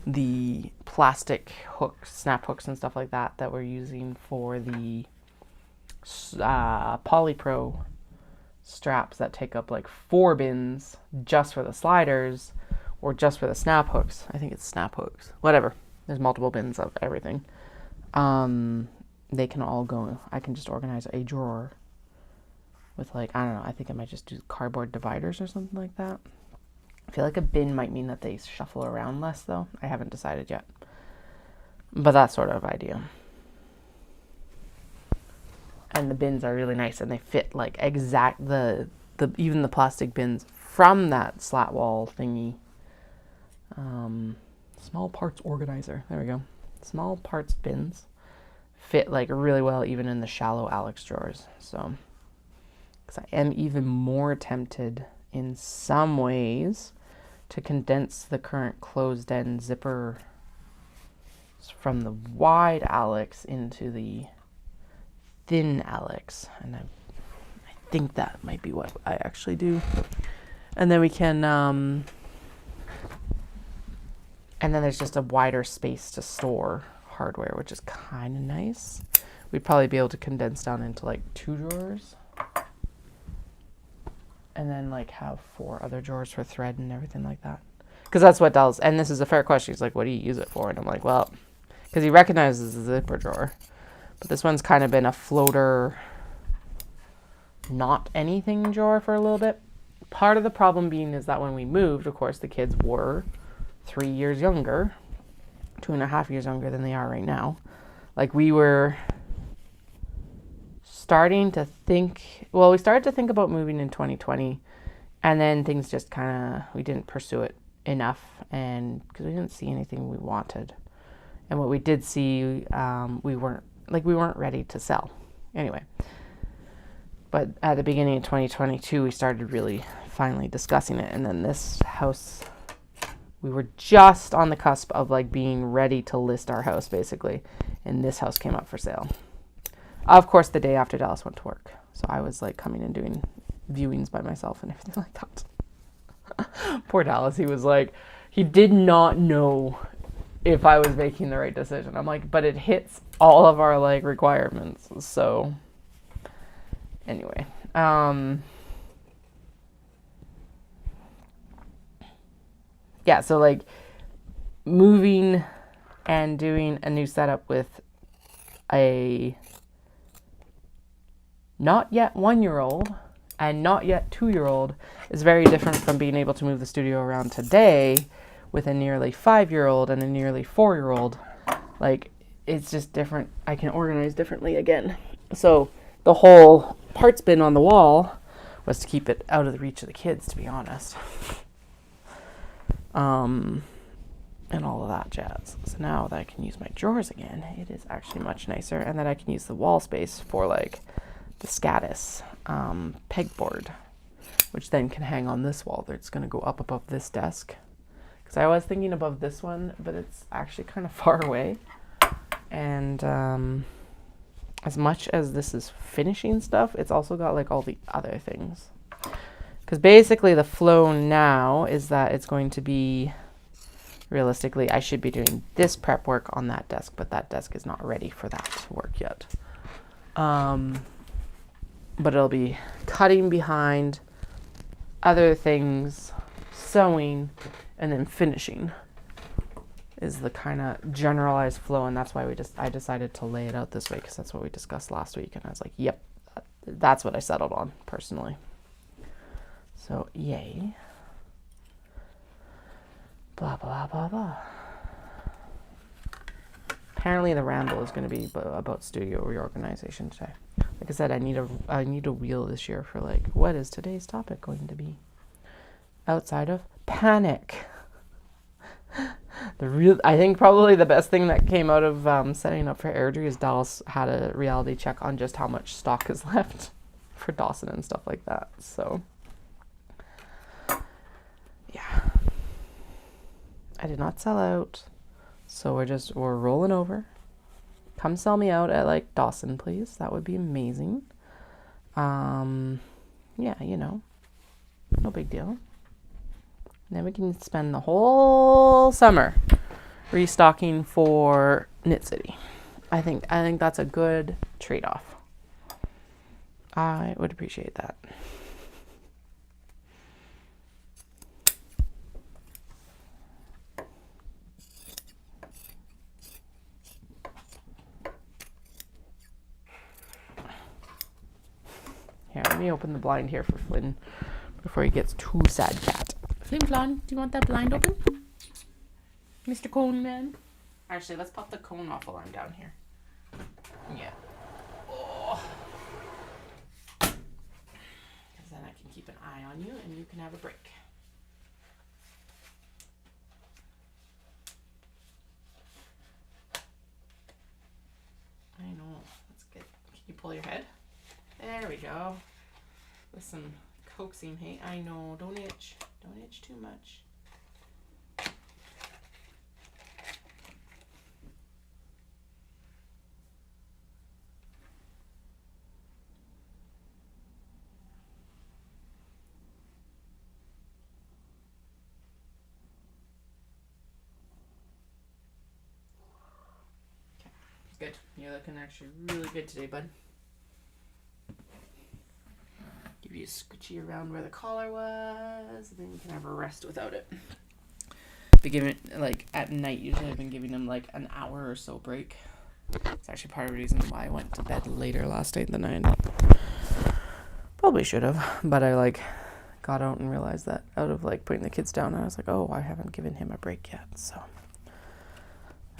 the plastic hooks, snap hooks and stuff like that we're using for the Polypro straps that take up like 4 bins just for the sliders, or just for the snap hooks. I think it's snap hooks, whatever. There's multiple bins of everything. They can all go, I can just organize a drawer with like, I don't know, I think I might just do cardboard dividers or something like that. I feel like a bin might mean that they shuffle around less though. I haven't decided yet, but that sort of idea. And the bins are really nice, and they fit like exact even the plastic bins from that slat wall thingy. Small parts organizer. There we go. Small parts bins fit like really well even in the shallow Alex drawers. So, because I am even more tempted in some ways to condense the current closed end zipper from the wide Alex into the thin Alex, and I think that might be what I actually do. And then we can and then there's just a wider space to store hardware, which is kind of nice. We'd probably be able to condense down into like 2 drawers, and then like have 4 other drawers for thread and everything like that. Because that's what Dell's, and this is a fair question. He's like, what do you use it for? And I'm like, well, because he recognizes the zipper drawer. But this one's kind of been a floater, not anything drawer for a little bit. Part of the problem being is that when we moved, of course, the kids were 3 years younger, 2.5 years younger than they are right now. Like we were starting to think, well, we started to think about moving in 2020, and then things just kind of, we didn't pursue it enough, and because we didn't see anything we wanted. And what we did see, we weren't ready to sell anyway. But at the beginning of 2022, we started really finally discussing it. And then this house, we were just on the cusp of like being ready to list our house basically. And this house came up for sale. Of course, the day after Dallas went to work. So I was like coming and doing viewings by myself and everything like that. Poor Dallas, he was like, he did not know if I was making the right decision. I'm like, but it hits all of our like requirements. So anyway, yeah, so like moving and doing a new setup with a not yet 1-year-old and not yet 2-year-old is very different from being able to move the studio around today with a nearly 5-year-old and a nearly 4-year-old. Like, it's just different. I can organize differently again. So the whole parts bin on the wall was to keep it out of the reach of the kids, to be honest. And all of that jazz. So now that I can use my drawers again, it is actually much nicer. And then I can use the wall space for like the Scatus pegboard, which then can hang on this wall. It's going to go up above this desk. Because I was thinking above this one, but it's actually kind of far away. And as much as this is finishing stuff, it's also got like all the other things. Because basically the flow now is that it's going to be, realistically, I should be doing this prep work on that desk, but that desk is not ready for that work yet. But it'll be cutting behind, other things, sewing, and then finishing is the kind of generalized flow. And that's why I decided to lay it out this way, because that's what we discussed last week. And I was like, yep, that's what I settled on personally. So yay. Blah, blah, blah, blah. Apparently the ramble is going to be about studio reorganization today. Like I said, I need a wheel this year for like, what is today's topic going to be? Outside of panic. I think probably the best thing that came out of setting up for Airdrie is Dallas had a reality check on just how much stock is left for Dawson and stuff like that. So yeah, I did not sell out, so we're rolling over. Come sell me out at like Dawson, please. That would be amazing. Yeah, no big deal. Then we can spend the whole summer restocking for Knit City. I think that's a good trade-off. I would appreciate that. Here, let me open the blind here for Flynn before he gets too sad cat. Flynn, do you want that blind open? Mr. Cone Man? Actually, let's pop the cone off while I'm down here. Yeah. Oh. Because then I can keep an eye on you and you can have a break. I know. That's good. Can you pull your head? There we go. With some coaxing, hey? I know. Don't itch. Don't itch too much. Okay. Good. You're looking actually really good today, bud. Give you a scoochie around where the collar was, and then you can have a rest without it. Be giving like at night. Usually, I've been giving them like an hour or so break. It's actually part of the reason why I went to bed later last night than I probably should have. But I like got out and realized that out of like putting the kids down, I was like, oh, I haven't given him a break yet. So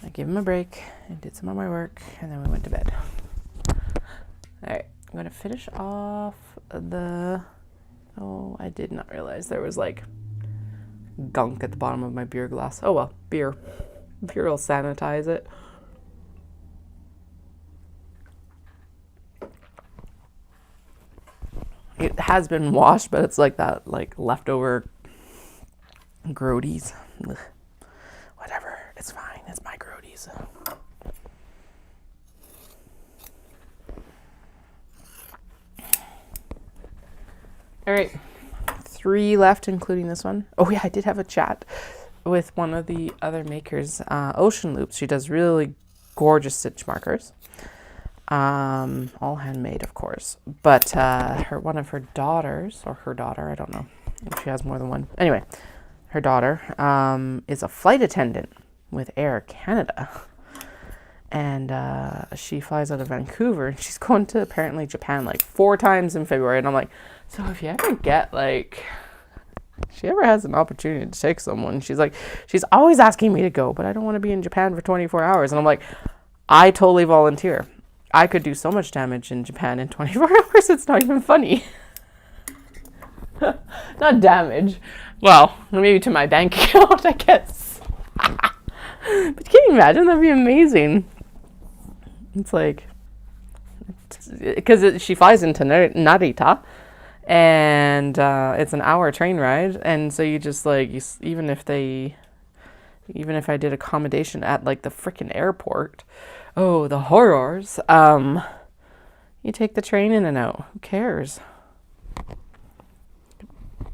I gave him a break and did some of my work, and then we went to bed. All right. I'm going to finish off I did not realize there was like gunk at the bottom of my beer glass. Oh well, beer will sanitize it. It has been washed, but it's like that like leftover grodies. Ugh. Whatever, it's fine, it's my grodies. All right, 3 left, including this one. Oh yeah, I did have a chat with one of the other makers, Ocean Loops. She does really gorgeous stitch markers. All handmade, of course. But one of her daughters, or her daughter, I don't know if she has more than one. Anyway, her daughter is a flight attendant with Air Canada. And she flies out of Vancouver, and she's going to apparently Japan like 4 times in February. And I'm like, so if you ever get like, she ever has an opportunity to take someone, she's like, she's always asking me to go, but I don't want to be in Japan for 24 hours. And I'm like, I totally volunteer. I could do so much damage in Japan in 24 hours, it's not even funny. Not damage. Well, maybe to my bank account, I guess. But can you imagine? That'd be amazing. It's like, because she flies into Narita, and it's an hour train ride, and so you just like, even if I did accommodation at like the frickin' airport, oh, the horrors, you take the train in and out. Who cares?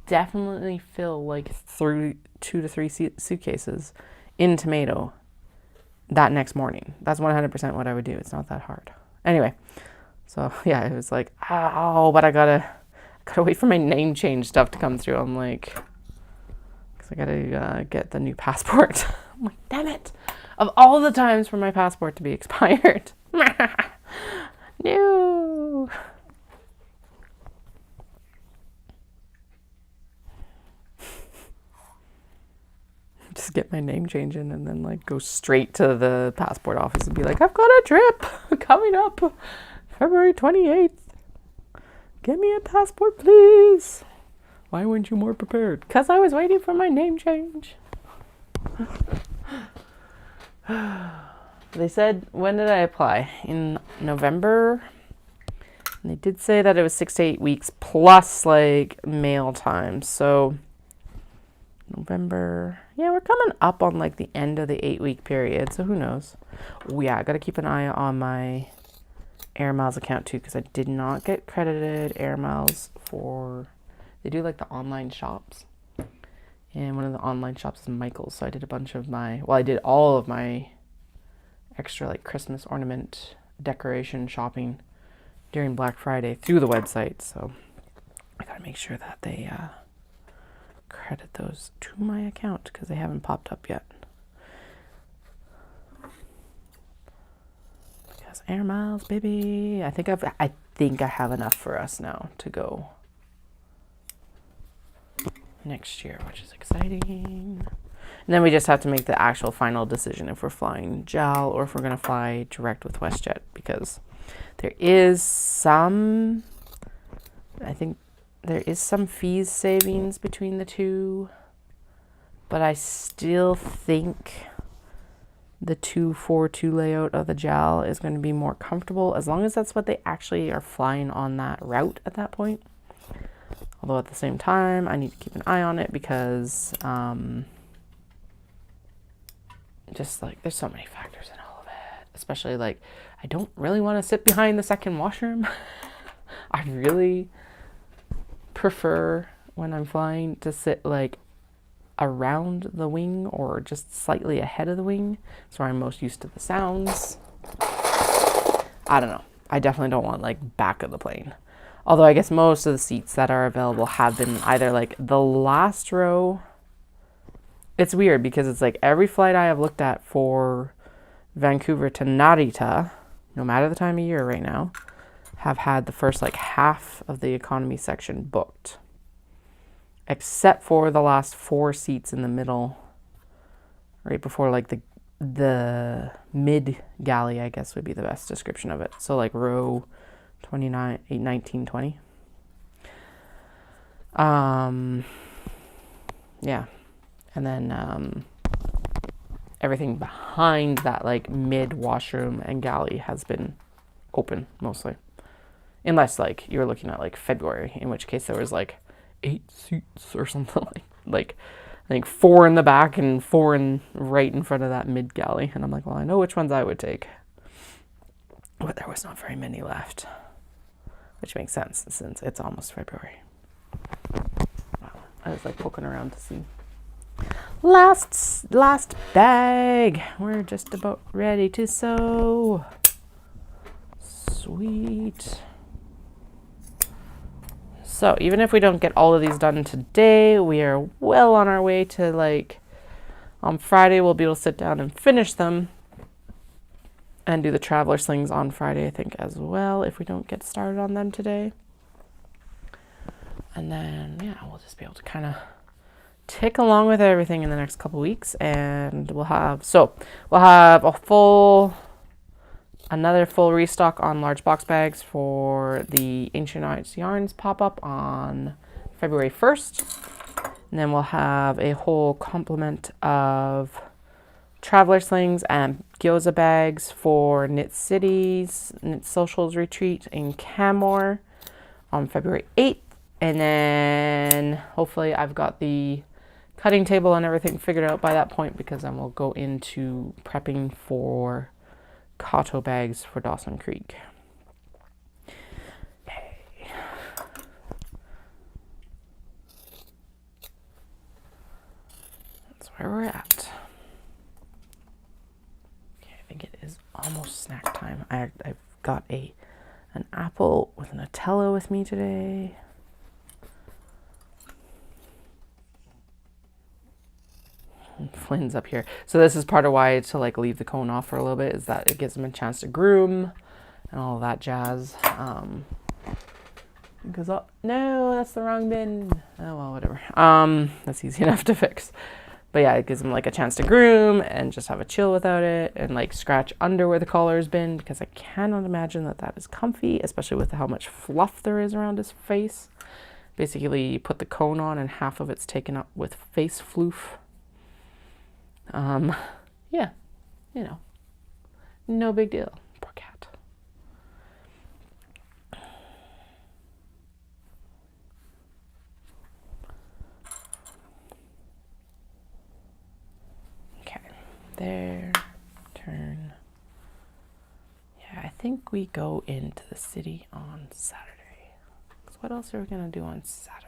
Definitely fill like 2 to 3 suitcases in tomato that next morning. That's 100% what I would do. It's not that hard. Anyway, so yeah, it was like, oh, but I gotta wait for my name change stuff to come through. I'm like, because I gotta get the new passport. I'm like, damn it. Of all the times for my passport to be expired. No. Just get my name change in and then like go straight to the passport office and be like, I've got a trip coming up February 28th. Get me a passport, please. Why weren't you more prepared? Because I was waiting for my name change. They said, when did I apply? In November. And they did say that it was 6 to 8 weeks plus like mail time. So November. Yeah, we're coming up on like the end of the 8-week period. So who knows? Oh yeah, I got to keep an eye on my Air Miles account too, because I did not get credited Air Miles for, they do like the online shops. And one of the online shops is Michael's. So I did a bunch of I did all of my extra like Christmas ornament decoration shopping during Black Friday through the website. So I gotta make sure that they credit those to my account because they haven't popped up yet. Because Air Miles, baby. I think I have enough for us now to go next year, which is exciting. And then we just have to make the actual final decision if we're flying JAL or if we're going to fly direct with WestJet, because there is some fees savings between the two, but I still think the 242 layout of the JAL is going to be more comfortable, as long as that's what they actually are flying on that route at that point. Although at the same time, I need to keep an eye on it because just like there's so many factors in all of it. Especially like I don't really want to sit behind the second washroom. I really prefer when I'm flying to sit like around the wing or just slightly ahead of the wing. So I'm most used to the sounds. I don't know. I definitely don't want like back of the plane. Although I guess most of the seats that are available have been either like the last row. It's weird because it's like every flight I have looked at for Vancouver to Narita, no matter the time of year right now, have had the first like half of the economy section booked. Except for the last 4 seats in the middle, right before like the mid galley, I guess would be the best description of it. So like row 29, 8, 19, 20. Yeah. And then everything behind that like mid washroom and galley has been open mostly. Unless like you were looking at like February, in which case there was like 8 seats or something like I think 4 in the back and 4 right in front of that mid galley. And I'm like, well, I know which ones I would take. But there was not very many left. Which makes sense since it's almost February. Wow. I was like poking around to see. Last bag. We're just about ready to sew. Sweet. So even if we don't get all of these done today, we are well on our way to, like, on Friday we'll be able to sit down and finish them and do the traveler slings on Friday, I think, as well, if we don't get started on them today. And then, yeah, we'll just be able to kind of tick along with everything in the next couple weeks, and we'll have another full restock on large box bags for the Ancient Arts Yarns pop-up on February 1st. And then we'll have a whole complement of traveler slings and gyoza bags for Knit Socials retreat in Canmore on February 8th. And then hopefully I've got the cutting table and everything figured out by that point, because then we'll go into prepping for Kato bags for Dawson Creek. Yay. That's where we're at. Okay, I think it is almost snack time. I've got an apple with Nutella with me today. Flynn's up here. So this is part of why to, like, leave the cone off for a little bit, is that it gives them a chance to groom and all that jazz. Because no, that's the wrong bin. Oh well, whatever. That's easy enough to fix. But yeah, it gives them, like, a chance to groom and just have a chill without it, and, like, scratch under where the collar has been, because I cannot imagine that is comfy, especially with how much fluff there is around his face. Basically, you put the cone on and half of it's taken up with face floof. Yeah, you know, no big deal. Poor cat. Okay, there, turn. Yeah, I think we go into the city on Saturday. So what else are we gonna do on Saturday?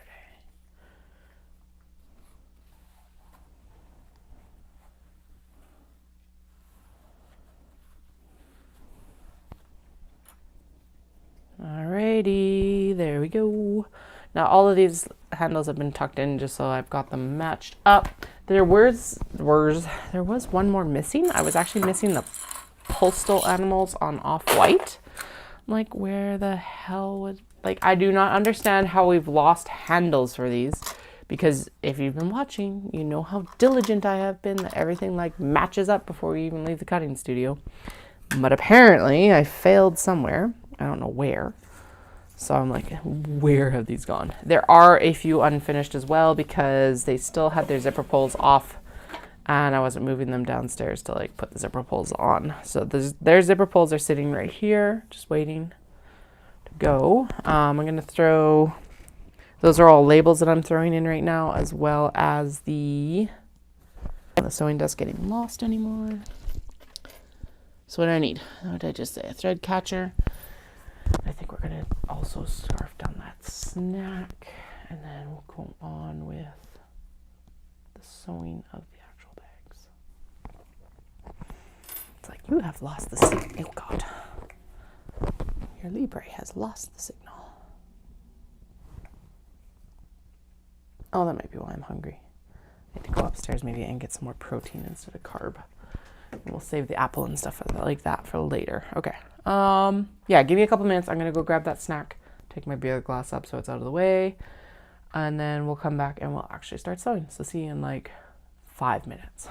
Alrighty, there we go. Now all of these handles have been tucked in just so I've got them matched up. There was one more missing. I was actually missing the postal animals on off-white. Like, where the hell was, like, I do not understand how we've lost handles for these, because if you've been watching, you know how diligent I have been, that everything, like, matches up before we even leave the cutting studio. But apparently I failed somewhere. I don't know where. So I'm like, where have these gone? There are a few unfinished as well, because they still had their zipper pulls off and I wasn't moving them downstairs to, like, put the zipper pulls on. So their zipper pulls are sitting right here, just waiting to go. I'm going to throw, those are all labels that I'm throwing in right now, as well as the sewing desk getting lost anymore. So what do I need? What did I just say? A thread catcher. I think we're going to also scarf down that snack, and then we'll go on with the sewing of the actual bags. It's like, you have lost the signal. Oh God. Your Libre has lost the signal. Oh, that might be why I'm hungry. I need to go upstairs maybe and get some more protein instead of carb. And we'll save the apple and stuff like that for later. Okay. Yeah, give me a couple minutes. I'm gonna go grab that snack, take my beer glass up so it's out of the way, and then we'll come back and we'll actually start sewing. So see you in like 5 minutes.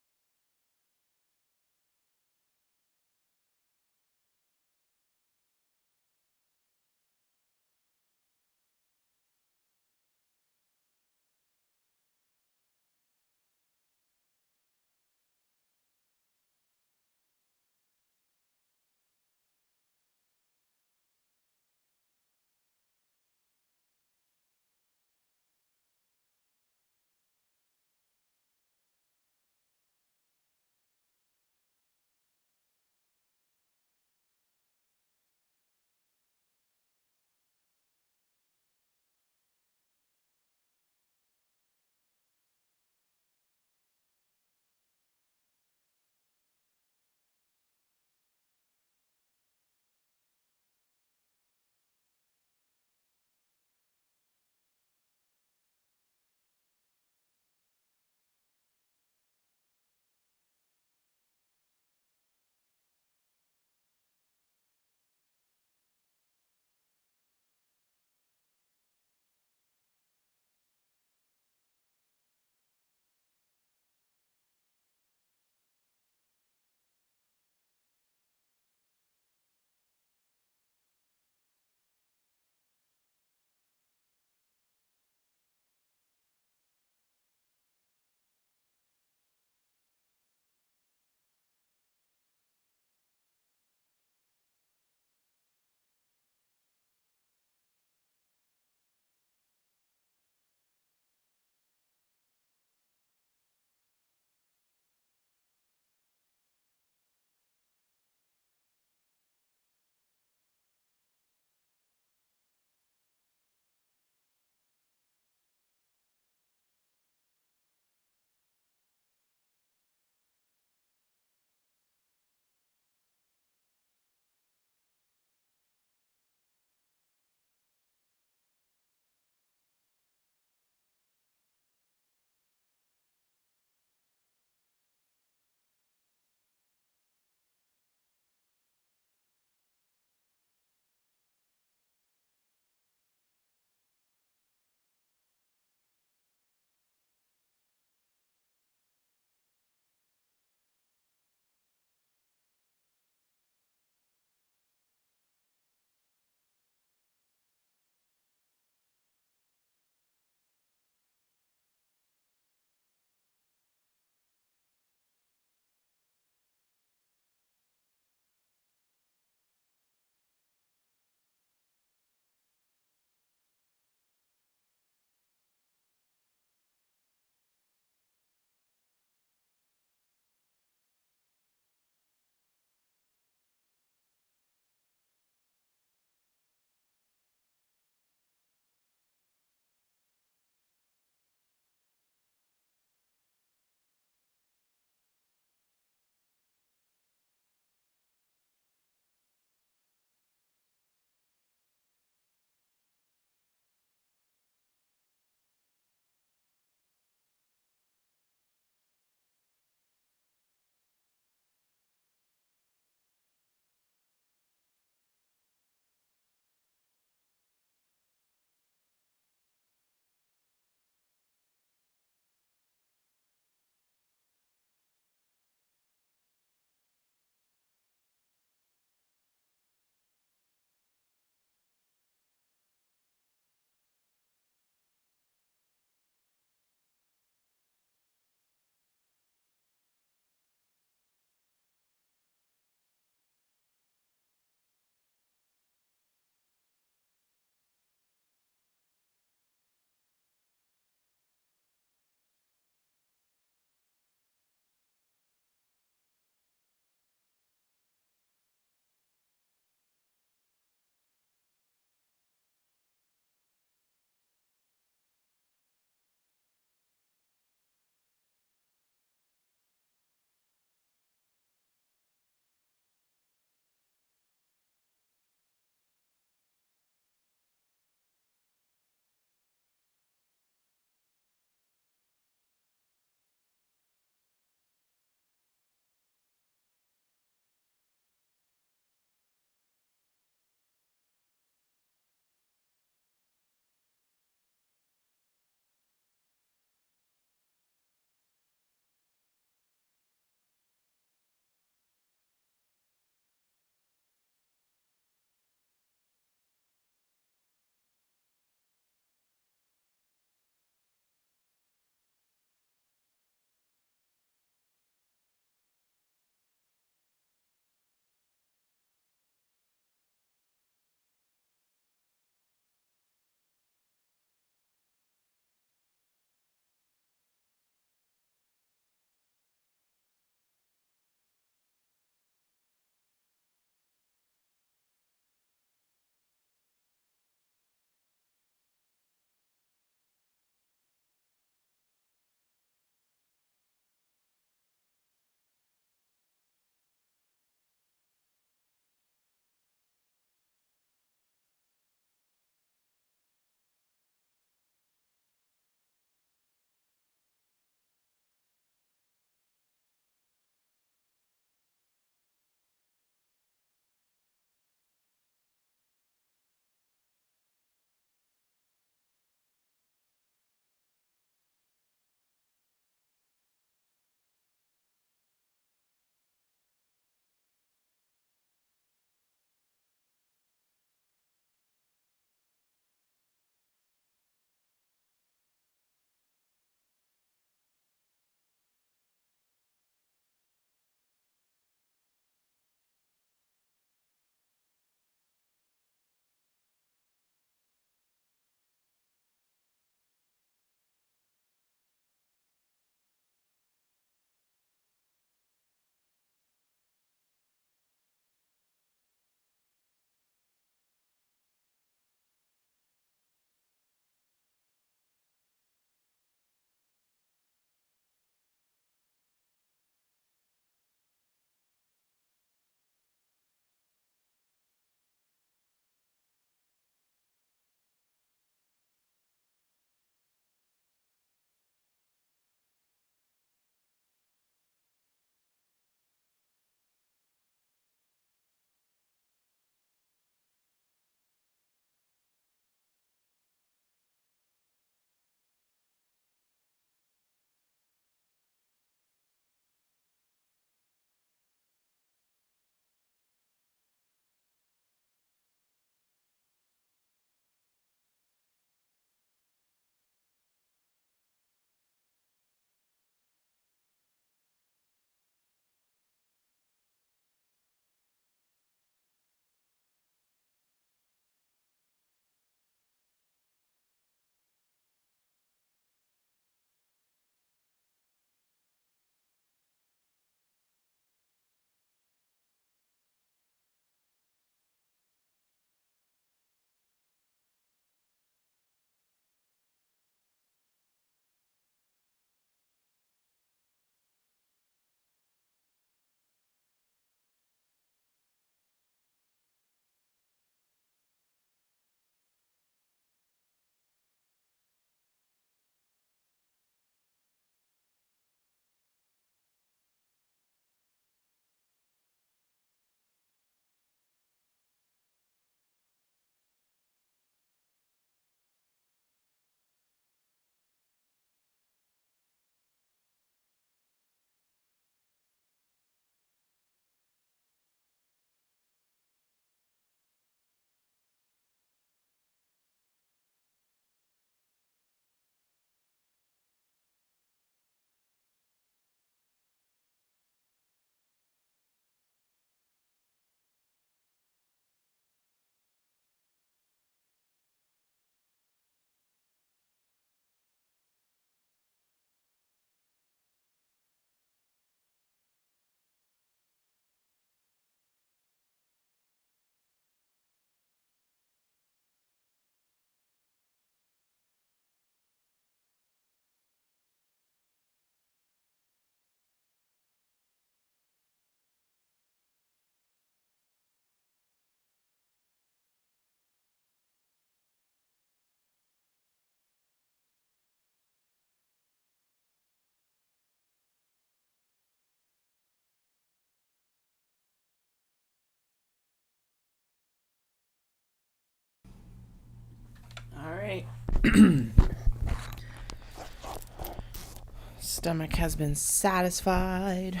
Stomach has been satisfied.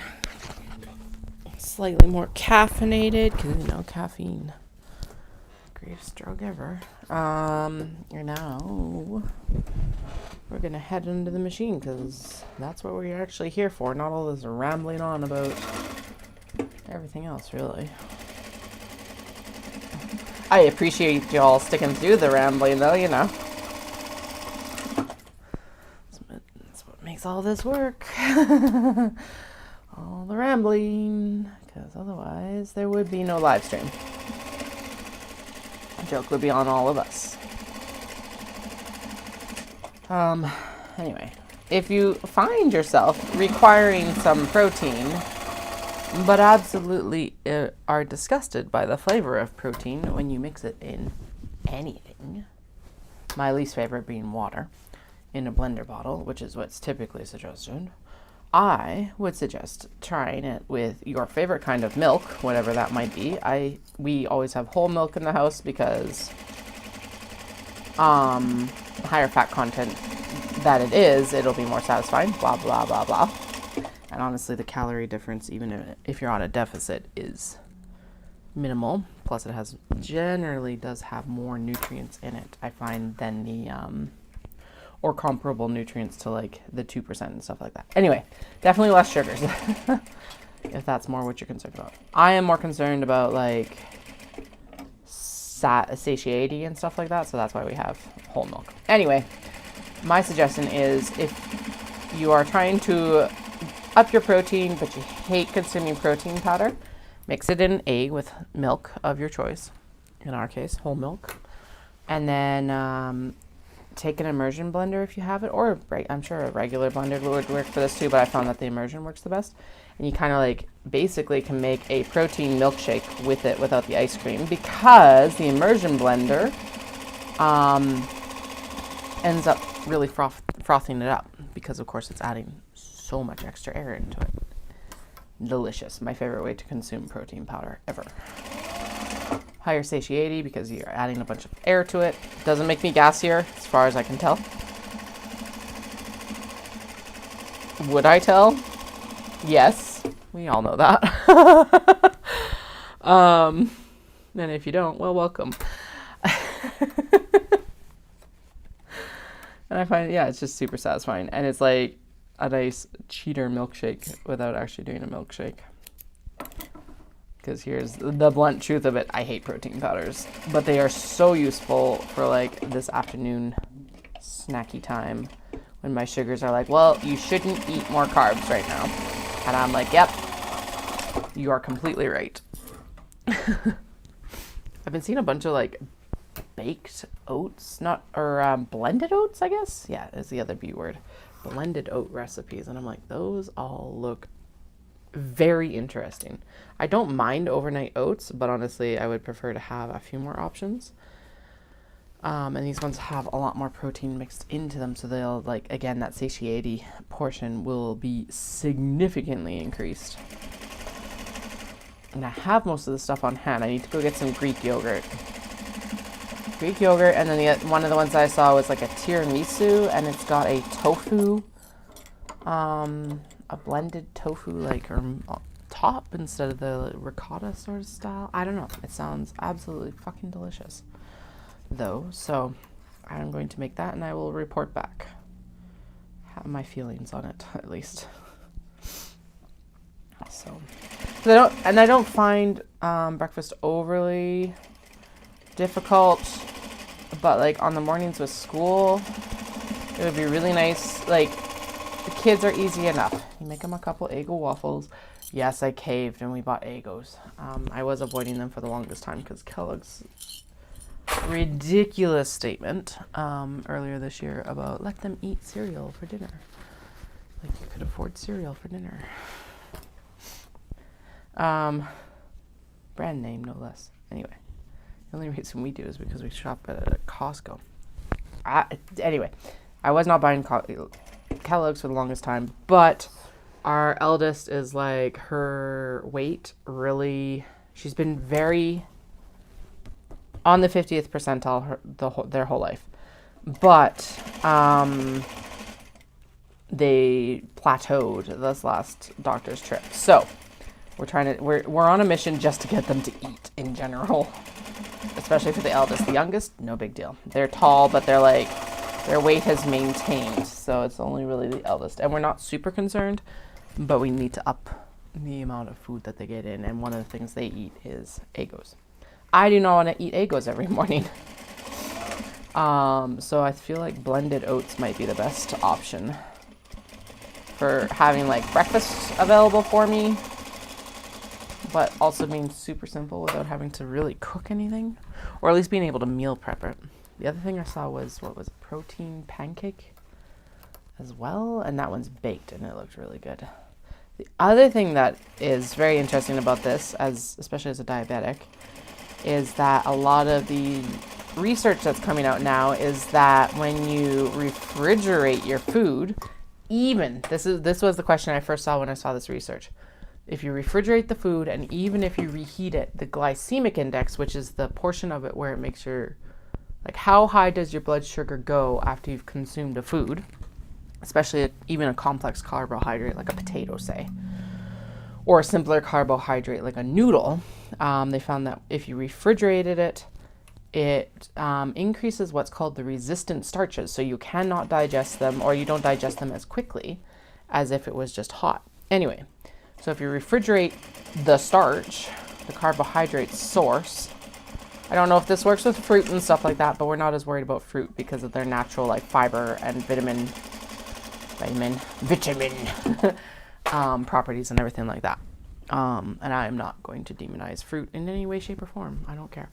Slightly more caffeinated because, you know, caffeine. Greatest drug ever. And now we're going to head into the machine because that's what we're actually here for. Not all this rambling on about everything else, really. I appreciate y'all sticking through the rambling, though, you know. That's what makes all this work. All the rambling, because otherwise there would be no live stream. The joke would be on all of us. Anyway, if you find yourself requiring some protein, but absolutely are disgusted by the flavor of protein when you mix it in anything, my least favorite being water, in a blender bottle, which is what's typically suggested, I would suggest trying it with your favorite kind of milk, whatever that might be. We always have whole milk in the house because higher fat content that it is, it'll be more satisfying, blah, blah, blah, blah. And honestly, the calorie difference, even if you're on a deficit, is minimal. Plus, it generally does have more nutrients in it, I find, than the or comparable nutrients to like the 2% and stuff like that. Anyway, definitely less sugars if that's more what you're concerned about. I am more concerned about like satiety and stuff like that, so that's why we have whole milk. Anyway, my suggestion is if you are trying to up your protein but you hate consuming protein powder, mix it in an egg with milk of your choice, in our case whole milk, and then take an immersion blender if you have it, or I'm sure a regular blender would work for this too, but I found that the immersion works the best. And you kind of like basically can make a protein milkshake with it without the ice cream, because the immersion blender ends up really frothing it up, because of course it's adding so much extra air into it. Delicious. My favorite way to consume protein powder ever. Higher satiety because you're adding a bunch of air to it. Doesn't make me gassier as far as I can tell. Would I tell? Yes. We all know that. And if you don't, well, welcome. And I find, yeah, it's just super satisfying. And it's like a nice cheater milkshake without actually doing a milkshake. Because here's the blunt truth of it. I hate protein powders, but they are so useful for like this afternoon snacky time when my sugars are like, well, you shouldn't eat more carbs right now. And I'm like, yep, you are completely right. I've been seeing a bunch of like baked oats, blended oats, I guess. Yeah, is the other B word. Blended oat recipes. And I'm like, those all look very interesting. I don't mind overnight oats, but honestly, I would prefer to have a few more options. And these ones have a lot more protein mixed into them, so they'll, like, again, that satiety portion will be significantly increased. And I have most of the stuff on hand. I need to go get some Greek yogurt. And then one of the ones I saw was like a tiramisu, and it's got a tofu, a blended tofu, like, or top instead of the ricotta sort of style. I don't know. It sounds absolutely fucking delicious, though. So I'm going to make that, and I will report back. Have my feelings on it, at least. So, I don't find breakfast overly difficult, but like on the mornings with school, it would be really nice. Like, the kids are easy enough. You make them a couple Eggo waffles. Yes, I caved and we bought Eggos. I was avoiding them for the longest time because Kellogg's ridiculous statement earlier this year about let them eat cereal for dinner. Like you could afford cereal for dinner. Brand name, no less. Anyway, the only reason we do is because we shop at Costco. Anyway, I was not buying Kellogg's for the longest time, but our eldest is like, her weight really, she's been very on the 50th percentile their whole life. But they plateaued this last doctor's trip. So we're on a mission just to get them to eat in general, especially for the eldest. The youngest, no big deal. They're tall, but they're like, their weight has maintained, so it's only really the eldest. And we're not super concerned, but we need to up the amount of food that they get in, and one of the things they eat is Eggos. I do not want to eat Eggos every morning. So I feel like blended oats might be the best option for having like breakfast available for me, but also being super simple without having to really cook anything, or at least being able to meal prep it. The other thing I saw was, what was it, protein pancake as well, and that one's baked and it looked really good. The other thing that is very interesting about this, especially as a diabetic, is that a lot of the research that's coming out now is that when you refrigerate your food, even, this was the question I first saw when I saw this research. If you refrigerate the food, and even if you reheat it, the glycemic index, which is the portion of it where it makes your, like, how high does your blood sugar go after you've consumed a food, especially even a complex carbohydrate like a potato, say, or a simpler carbohydrate like a noodle. They found that if you refrigerated it, it increases what's called the resistant starches. So you cannot digest them, or you don't digest them as quickly as if it was just hot. Anyway, so if you refrigerate the starch, the carbohydrate source, I don't know if this works with fruit and stuff like that, but we're not as worried about fruit because of their natural like fiber and vitamin properties and everything like that. And I am not going to demonize fruit in any way, shape, or form. I don't care.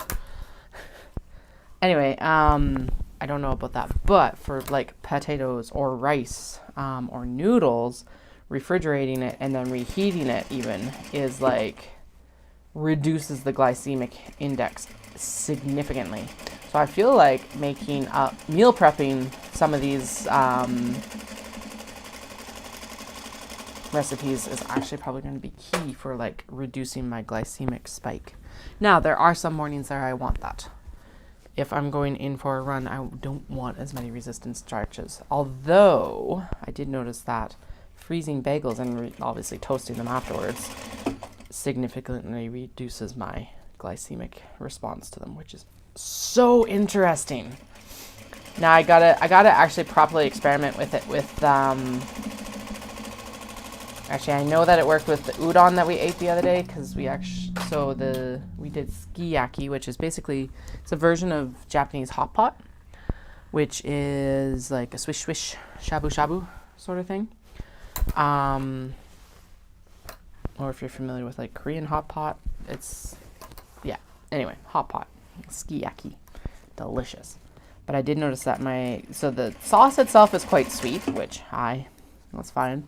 Anyway, I don't know about that, but for like potatoes or rice or noodles, refrigerating it and then reheating it even is like reduces the glycemic index significantly. So I feel like making up meal prepping some of these recipes is actually probably going to be key for like reducing my glycemic spike. Now there are some mornings that I want that. If I'm going in for a run, I don't want as many resistant starches. Although I did notice that freezing bagels and obviously toasting them afterwards significantly reduces my glycemic response to them, which is so interesting. Now I gotta actually properly experiment with it with actually I know that it worked with the udon that we ate the other day, because we did sukiyaki, which is basically, it's a version of Japanese hot pot, which is like a swish swish shabu shabu sort of thing. Or if you're familiar with like Korean hot pot, it's, yeah, anyway, hot pot, sukiyaki, delicious. But I did notice that so the sauce itself is quite sweet, which, that's fine.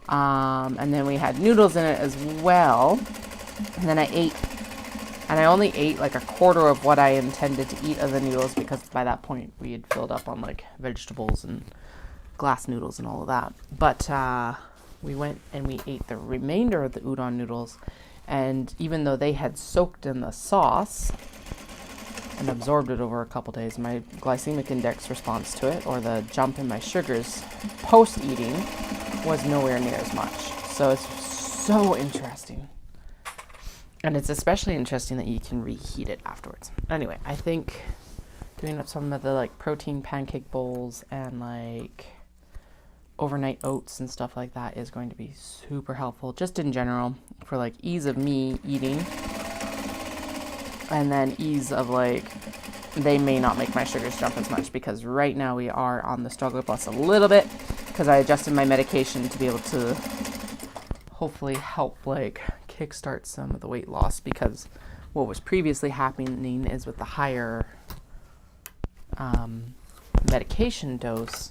And then we had noodles in it as well. And then I only ate like a quarter of what I intended to eat of the noodles, because by that point we had filled up on like vegetables and glass noodles and all of that. But we went and we ate the remainder of the udon noodles, and even though they had soaked in the sauce and absorbed it over a couple days, my glycemic index response to it, or the jump in my sugars post eating, was nowhere near as much. So it's so interesting. And it's especially interesting that you can reheat it afterwards. Anyway, I think doing up some of the like protein pancake bowls and like overnight oats and stuff like that is going to be super helpful, just in general, for like ease of me eating, and then ease of like, they may not make my sugars jump as much, because right now we are on the struggle bus a little bit, because I adjusted my medication to be able to hopefully help like kickstart some of the weight loss, because what was previously happening is with the higher medication dose,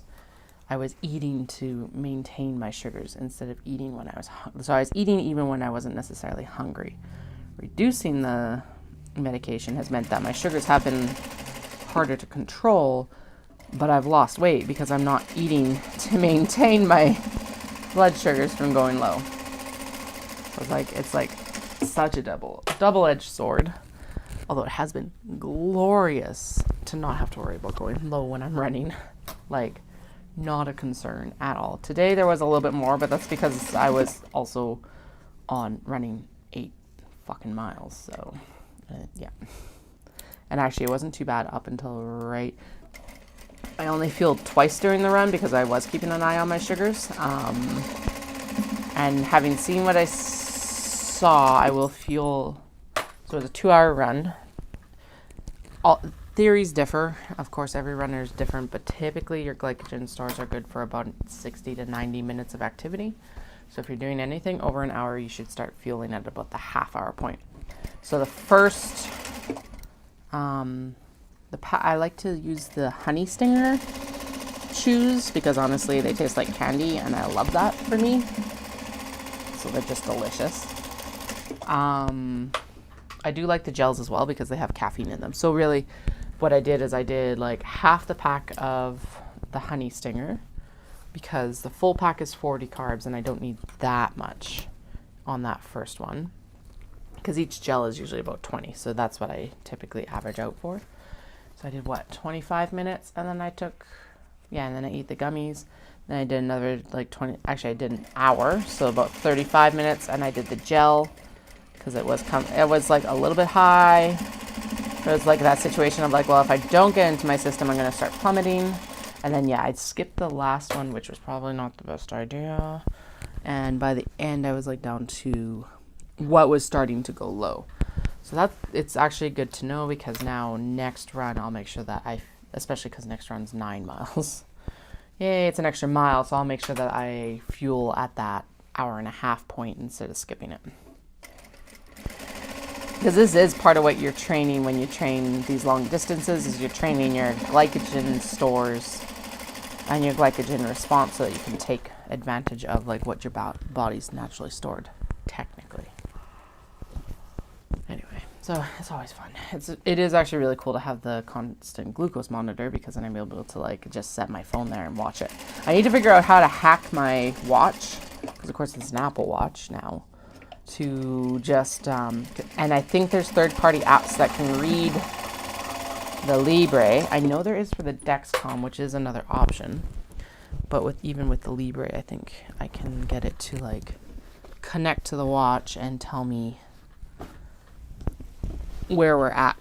I was eating to maintain my sugars instead of eating when I was so I was eating even when I wasn't necessarily hungry. Reducing the medication has meant that my sugars have been harder to control, but I've lost weight because I'm not eating to maintain my blood sugars from going low. So it's like such a double-edged sword. Although it has been glorious to not have to worry about going low when I'm running. Like, not a concern at all. Today there was a little bit more, but that's because I was also on running 8 fucking miles. So, yeah. And actually it wasn't too bad up until right. I only fueled twice during the run because I was keeping an eye on my sugars. And having seen what I saw, I will fuel. So it's a 2-hour run. All theories differ. Of course, every runner is different, but typically your glycogen stores are good for about 60 to 90 minutes of activity. So if you're doing anything over an hour, you should start fueling at about the half-hour point. So the first, I like to use the honey stinger chews because honestly they taste like candy and I love that for me. So they're just delicious. I do like the gels as well because they have caffeine in them. So really what I did is I did like half the pack of the honey stinger because the full pack is 40 carbs and I don't need that much on that first one because each gel is usually about 20. So that's what I typically average out for. So I did 25 minutes and then I took, and then I eat the gummies. Then I did another like 20, actually I did an hour. So about 35 minutes and I did the gel because it was like a little bit high. It was like that situation of like, well, if I don't get into my system, I'm going to start plummeting. And then, yeah, I'd skipped the last one, which was probably not the best idea. And by the end, I was like down to what was starting to go low. So it's actually good to know because now next run, I'll make sure that especially because next run's 9 miles. Yay, it's an extra mile. So I'll make sure that I fuel at that hour-and-a-half point instead of skipping it. Because this is part of what you're training when you train these long distances, is you're training your glycogen stores and your glycogen response so that you can take advantage of like what your body's naturally stored, technically. Anyway, so it's always fun. It is actually really cool to have the constant glucose monitor because then I'm able to like just set my phone there and watch it. I need to figure out how to hack my watch because of course it's an Apple Watch now. To just, and I think there's third-party apps that can read the Libre. I know there is for the Dexcom, which is another option. But even with the Libre, I think I can get it to like connect to the watch and tell me where we're at,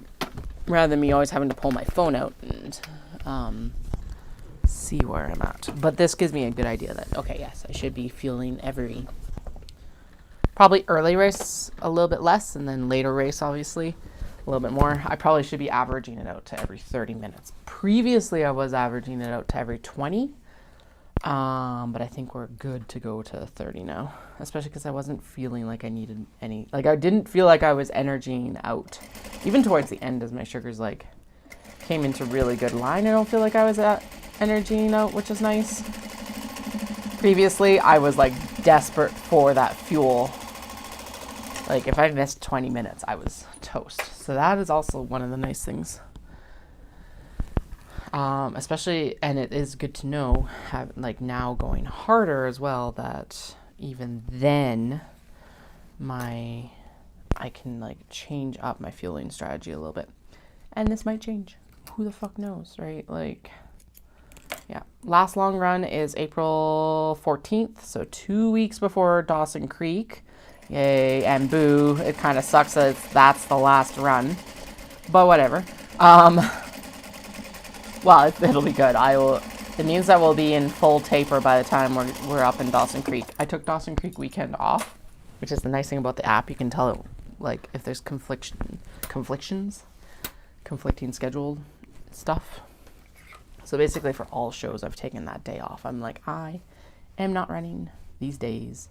rather than me always having to pull my phone out and see where I'm at. But this gives me a good idea that, okay, yes, I should be fueling probably early race a little bit less, and then later race, obviously, a little bit more. I probably should be averaging it out to every 30 minutes. Previously, I was averaging it out to every 20, but I think we're good to go to 30 now, especially because I wasn't feeling like I needed any, like I didn't feel like I was energying out. Even towards the end as my sugars like came into really good line, I don't feel like I was at energying out, which is nice. Previously, I was like desperate for that fuel. Like if I missed 20 minutes, I was toast. So that is also one of the nice things. Especially, and it is good to know, like now going harder as well, that even then I can like change up my fueling strategy a little bit. And this might change. Who the fuck knows, right? Like, yeah. Last long run is April 14th. So 2 weeks before Dawson Creek. Yay, and boo, it kind of sucks that that's the last run, but whatever. Well, it'll be good. It means that we'll be in full taper by the time we're up in Dawson Creek. I took Dawson Creek weekend off, which is the nice thing about the app. You can tell it, like, if there's conflicting scheduled stuff. So basically for all shows, I've taken that day off. I'm like, I am not running these days.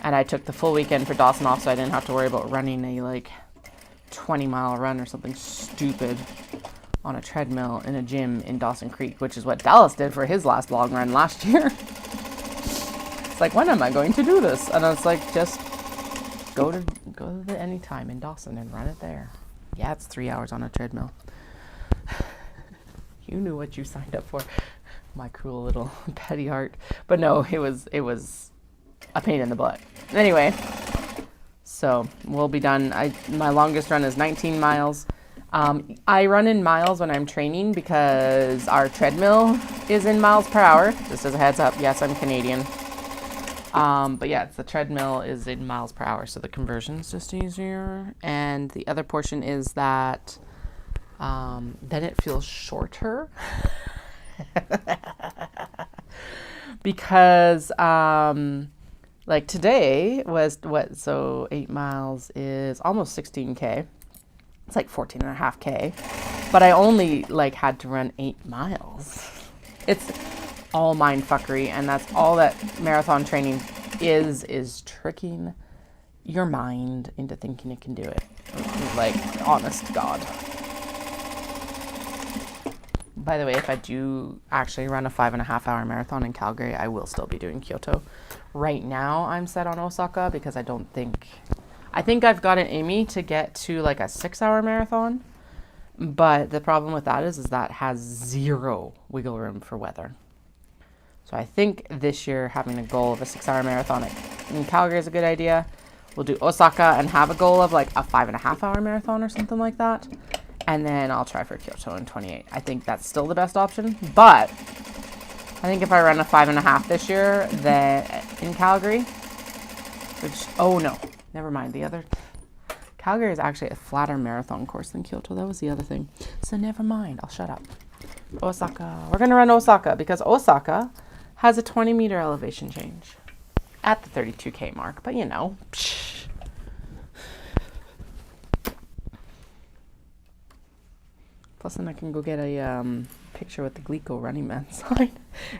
And I took the full weekend for Dawson off so I didn't have to worry about running a like 20-mile run or something stupid on a treadmill in a gym in Dawson Creek, which is what Dallas did for his last long run last year. It's like, when am I going to do this? And I was like, just go to the Anytime in Dawson and run it there. Yeah, it's 3 hours on a treadmill. You knew what you signed up for. My cruel little petty heart. But no, it was a pain in the butt. Anyway, so we'll be done. My longest run is 19 miles. I run in miles when I'm training because our treadmill is in miles per hour. Just as a heads up, yes, I'm Canadian. But yeah, the treadmill is in miles per hour, so the conversion's just easier. And the other portion is that then it feels shorter. Because like today was what, so 8 miles is almost 16K. It's like 14.5K, but I only like had to run 8 miles. It's all mind fuckery, and that's all that marathon training is tricking your mind into thinking it can do it. Like, honest to God. By the way, if I do actually run a 5.5 hour marathon in Calgary, I will still be doing Kyoto. Right now, I'm set on Osaka because I think I've got it in me to get to like a 6 hour marathon. But the problem with that is that has zero wiggle room for weather. So I think this year having a goal of a 6 hour marathon in Calgary is a good idea. We'll do Osaka and have a goal of like a 5.5 hour marathon or something like that. And then I'll try for Kyoto in 28. I think that's still the best option. But I think if I run a 5.5 this year, then in Calgary, which, oh no, never mind. The other, Calgary is actually a flatter marathon course than Kyoto. That was the other thing. So never mind. I'll shut up. Osaka. We're going to run Osaka because Osaka has a 20-meter elevation change at the 32K mark. But you know, psh. Plus then I can go get a picture with the Glico Running Man sign.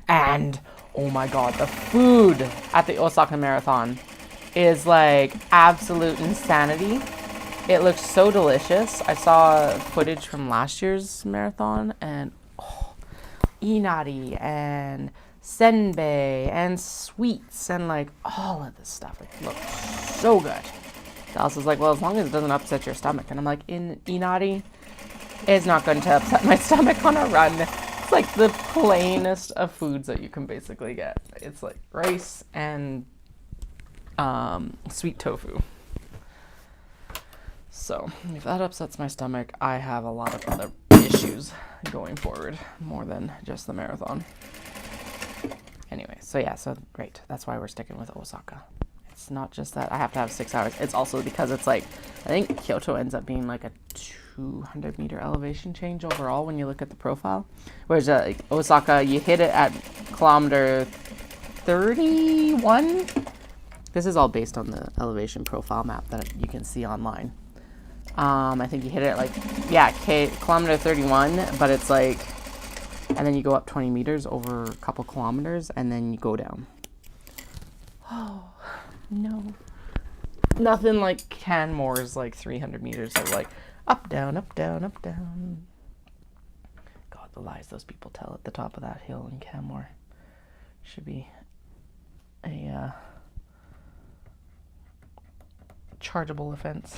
And, oh my God, the food at the Osaka Marathon is like absolute insanity. It looks so delicious. I saw footage from last year's marathon and inari and senbei and sweets and like all of this stuff. It looks so good. Dallas was like, well, as long as it doesn't upset your stomach. And I'm like, in inari, it's not going to upset my stomach on a run. It's like the plainest of foods that you can basically get. It's like rice and sweet tofu. So if that upsets my stomach, I have a lot of other issues going forward, more than just the marathon. Anyway, so yeah, so great. That's why we're sticking with Osaka. It's not just that I have to have 6 hours. It's also because it's like, I think Kyoto ends up being like a 200-meter elevation change overall when you look at the profile. Whereas like Osaka, you hit it at kilometer 31. This is all based on the elevation profile map that you can see online. I think you hit it at like, yeah, kilometer 31, but it's like, and then you go up 20 meters over a couple kilometers, and then you go down. Oh, no. Nothing like Canmore's like 300 meters of like up, down, up, down, up, down. God, the lies those people tell at the top of that hill in Canmore. Should be a chargeable offense.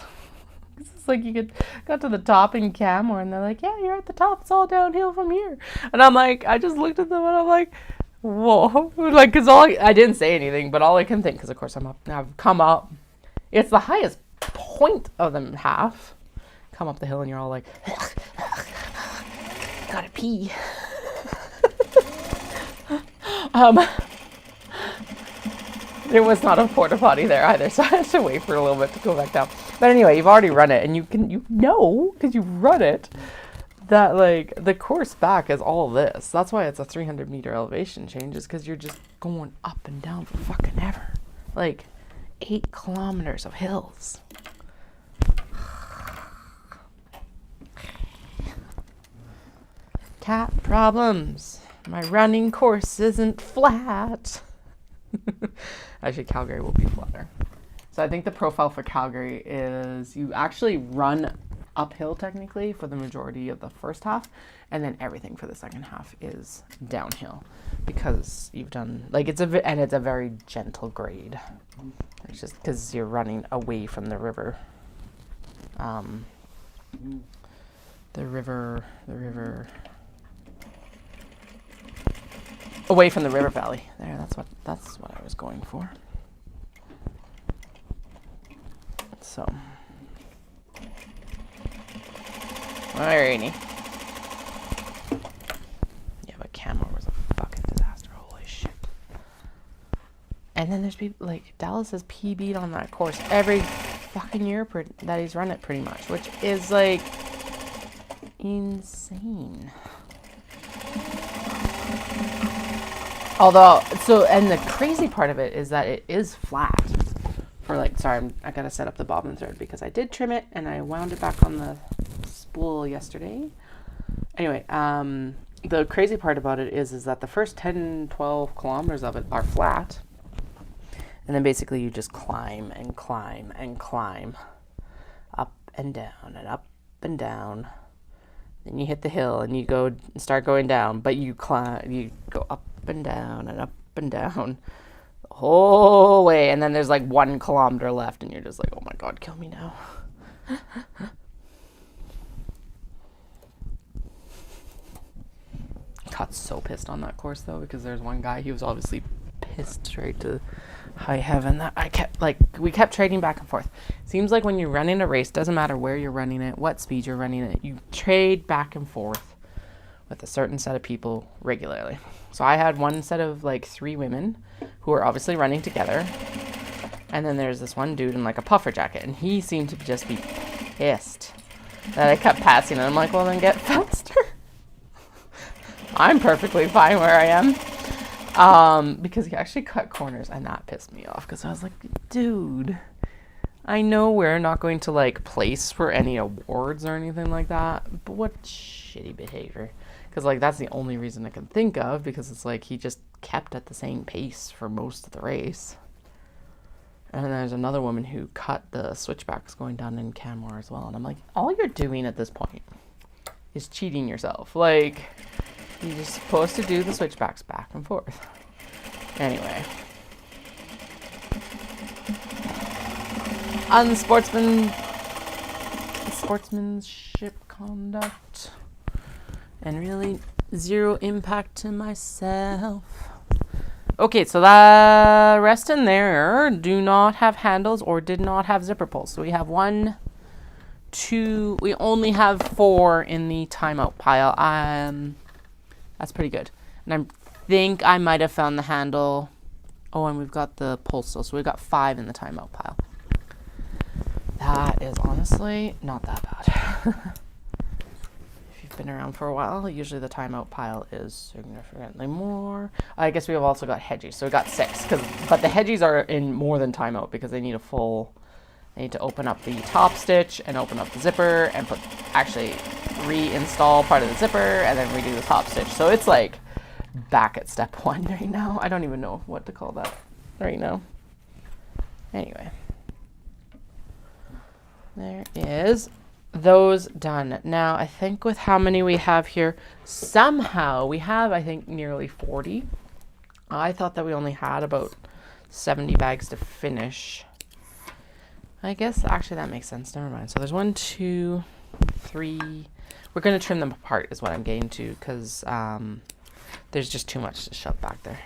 It's like you got to the top in Canmore and they're like, yeah, you're at the top. It's all downhill from here. And I'm like, I just looked at them and I'm like, whoa. Like, because I didn't say anything, but all I can think, because of course I've come up. It's the highest point of the half. Come up the hill and you're all like, gotta pee. There was not a porta potty there either, so I had to wait for a little bit to go back down. But anyway, you've already run it, and you know, because you've run it, that like the course back is all this. That's why it's a 300-meter elevation change, is because you're just going up and down for fucking ever. Like 8 kilometers of hills. Cat problems. My running course isn't flat. Actually, Calgary will be flatter. So I think the profile for Calgary is you actually run uphill technically for the majority of the first half, and then everything for the second half is downhill because you've done like it's a very gentle grade. It's just because you're running away from the river. The river. Away from the river valley. There, that's what I was going for. So Alrighty. Yeah, but camera was a fucking disaster. Holy shit. And then there's people, like, Dallas has PB'd on that course every fucking year that he's run it pretty much, which is, like, insane. Although, and the crazy part of it is that it is flat. For, like, sorry, I gotta set up the bobbin thread because I did trim it and I wound it back on the spool yesterday. Anyway, the crazy part about it is that the first 10, 12 kilometers of it are flat. And then basically you just climb and climb and climb up and down and up and down. Then you hit the hill and you go start going down, but you go up and down and up and down the whole way. And then there's like 1 kilometer left and you're just like, oh my God, kill me now. Got so pissed on that course though, because there's one guy, he was obviously pissed straight to high heaven that we kept trading back and forth. Seems like when you're running a race, doesn't matter where you're running it, what speed you're running it, you trade back and forth with a certain set of people regularly. So I had one set of like 3 women who were obviously running together, and then there's this one dude in like a puffer jacket, and he seemed to just be pissed that I kept passing, and I'm like, well then get faster. I'm perfectly fine where I am. Because he actually cut corners, and that pissed me off because I was like, dude, I know we're not going to like place for any awards or anything like that, but what shitty behavior. Because like that's the only reason I can think of, because it's like he just kept at the same pace for most of the race. And then there's another woman who cut the switchbacks going down in Canmore as well, and I'm like, all you're doing at this point is cheating yourself. Like, you're just supposed to do the switchbacks back and forth. Anyway. Sportsmanship conduct. And really zero impact to myself. Okay, so the rest in there do not have handles or did not have zipper pulls. So we have 1, 2, we only have 4 in the timeout pile. That's pretty good. And I think I might have found the handle. Oh, and we've got the pull still. So we've got 5 in the timeout pile. That is honestly not that bad. If you've been around for a while, usually the timeout pile is significantly more. I guess we have also got hedgies. So we got 6. But the hedgies are in more than timeout because they need they need to open up the top stitch and open up the zipper and actually reinstall part of the zipper and then redo the top stitch. So it's like back at step 1 right now. I don't even know what to call that right now. Anyway. There is those done. Now, I think with how many we have here, somehow we have, I think, nearly 40. I thought that we only had about 70 bags to finish. I guess, actually, that makes sense. Never mind. So there's 1, 2, 3. We're going to trim them apart is what I'm getting to, because there's just too much to shove back there.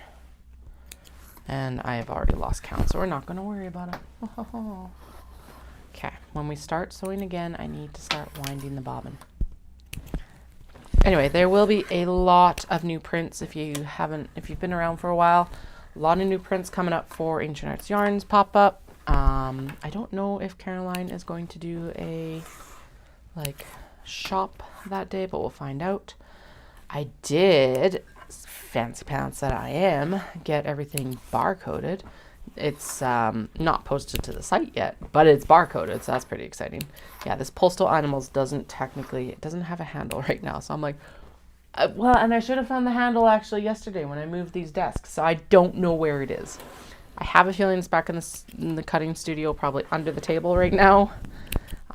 And I have already lost count, so we're not going to worry about it. Okay, when we start sewing again, I need to start winding the bobbin. Anyway, there will be a lot of new prints if you've been around for a while. A lot of new prints coming up for Ancient Arts Yarns Pop-Up. I don't know if Caroline is going to do a shop that day, but we'll find out. I did, fancy pants that I am, get everything barcoded. It's not posted to the site yet, but it's barcoded, so that's pretty exciting. Yeah, this Postal Animals doesn't have a handle right now, so I'm like, well, and I should have found the handle actually yesterday when I moved these desks, so I don't know where it is. I have a feeling it's back in the cutting studio, probably under the table right now,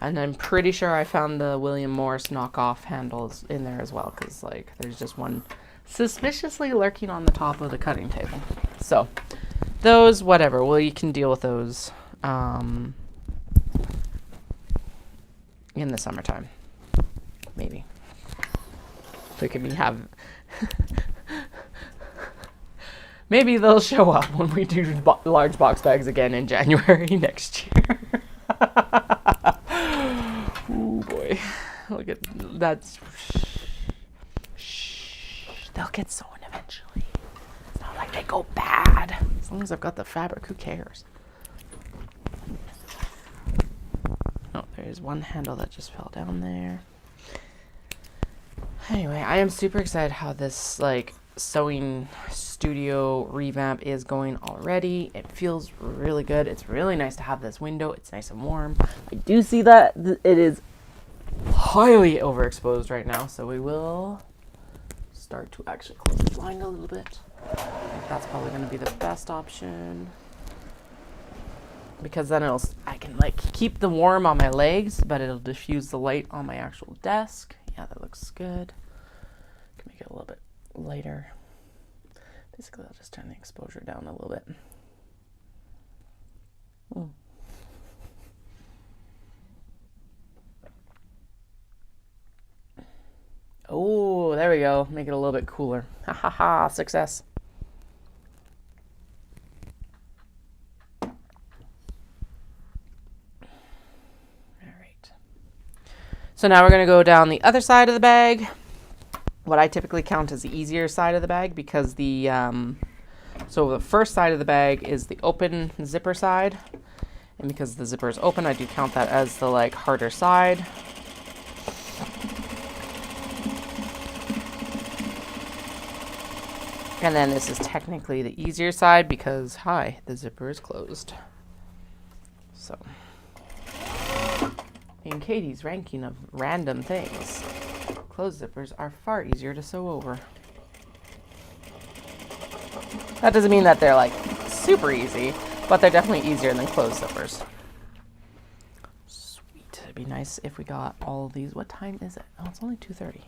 and I'm pretty sure I found the William Morris knockoff handles in there as well, because like there's just one suspiciously lurking on the top of the cutting table. So those, whatever. Well, you can deal with those in the summertime. Maybe. Look at me have... Maybe they'll show up when we do large box bags again in January next year. Oh, boy. Look at that. Shh. They'll get sewn eventually. It's not like they go bad. As long as I've got the fabric, who cares? Oh, there's one handle that just fell down there. Anyway, I am super excited how this like sewing studio revamp is going already. It feels really good. It's really nice to have this window. It's nice and warm. I do see that it is highly overexposed right now, so we will start to actually close the blind a little bit. I think that's probably going to be the best option, because then I can like keep the warm on my legs, but it'll diffuse the light on my actual desk. Yeah, that looks good. Can make it a little bit lighter. Basically, I'll just turn the exposure down a little bit. Oh, there we go. Make it a little bit cooler. Ha ha ha, success. All right. So now we're going to go down the other side of the bag. What I typically count as the easier side of the bag, because the so the first side of the bag is the open zipper side, and because the zipper is open, I do count that as the like harder side. And then this is technically the easier side because, hi, the zipper is closed. So, in Katie's ranking of random things, closed zippers are far easier to sew over. That doesn't mean that they're like super easy, but they're definitely easier than closed zippers. Sweet. It'd be nice if we got all of these. What time is it? Oh, it's only 2:30.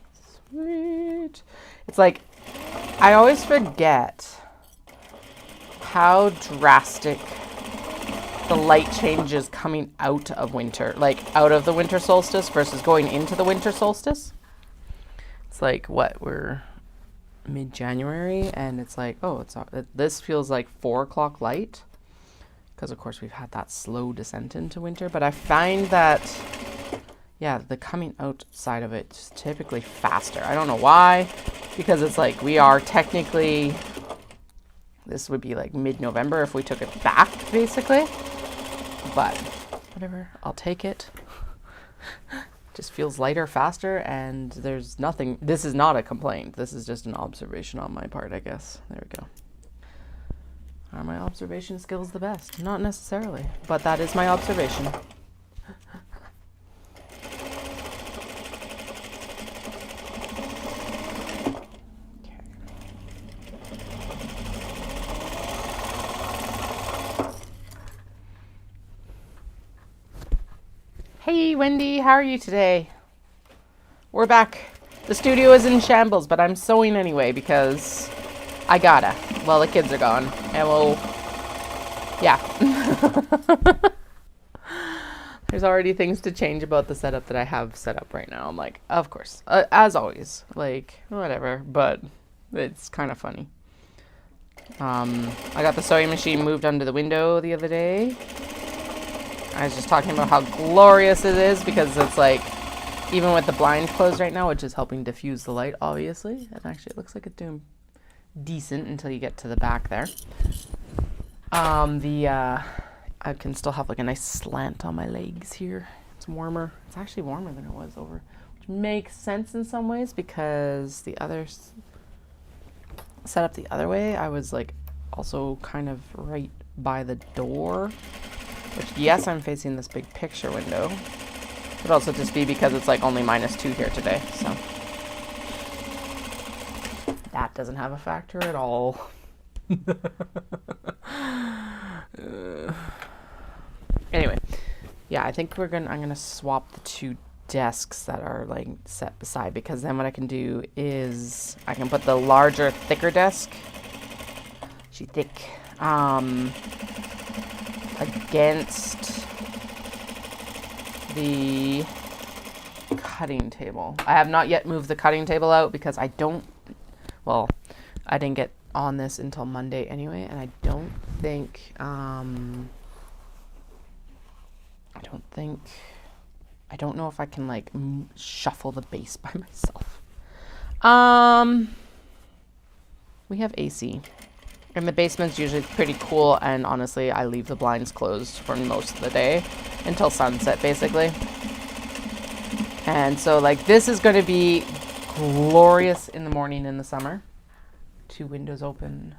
Sweet. It's like, I always forget how drastic the light changes coming out of winter, like out of the winter solstice versus going into the winter solstice. It's like, what, we're mid-January, and it's like, oh, this feels like 4 o'clock light, because of course we've had that slow descent into winter. But I find that, yeah, the coming out side of it is typically faster. I don't know why, because it's like we are technically, this would be like mid-November if we took it back, basically. But whatever, I'll take it. Just feels lighter, faster, and there's nothing. This is not a complaint. This is just an observation on my part, I guess. There we go. Are my observation skills the best? Not necessarily, but that is my observation. Hey Wendy, how are you today? We're back. The studio is in shambles, but I'm sewing anyway because I gotta. Well, the kids are gone, and we'll, yeah. There's already things to change about the setup that I have set up right now. I'm like, of course, as always, like, whatever, but it's kind of funny. I got the sewing machine moved under the window the other day. I was just talking about how glorious it is, because it's like, even with the blind closed right now, which is helping diffuse the light, obviously, and actually it looks like it's doing decent until you get to the back there. I can still have like a nice slant on my legs here. It's warmer. It's actually warmer than it was over, which makes sense in some ways, because the other set up the other way, I was like also kind of right by the door. Which, yes, I'm facing this big picture window. Could also just be because it's like only -2 here today, so. That doesn't have a factor at all. Anyway, yeah, I think I'm gonna swap the 2 desks that are like set beside, because then what I can do is I can put the larger, thicker desk. She's thick. Against the cutting table. I have not yet moved the cutting table out because I didn't get on this until Monday anyway, and I don't think I don't know if I can like shuffle the base by myself. We have AC. And the basement's usually pretty cool, and honestly, I leave the blinds closed for most of the day until sunset, basically. And so, like, this is going to be glorious in the morning in the summer. 2 windows open,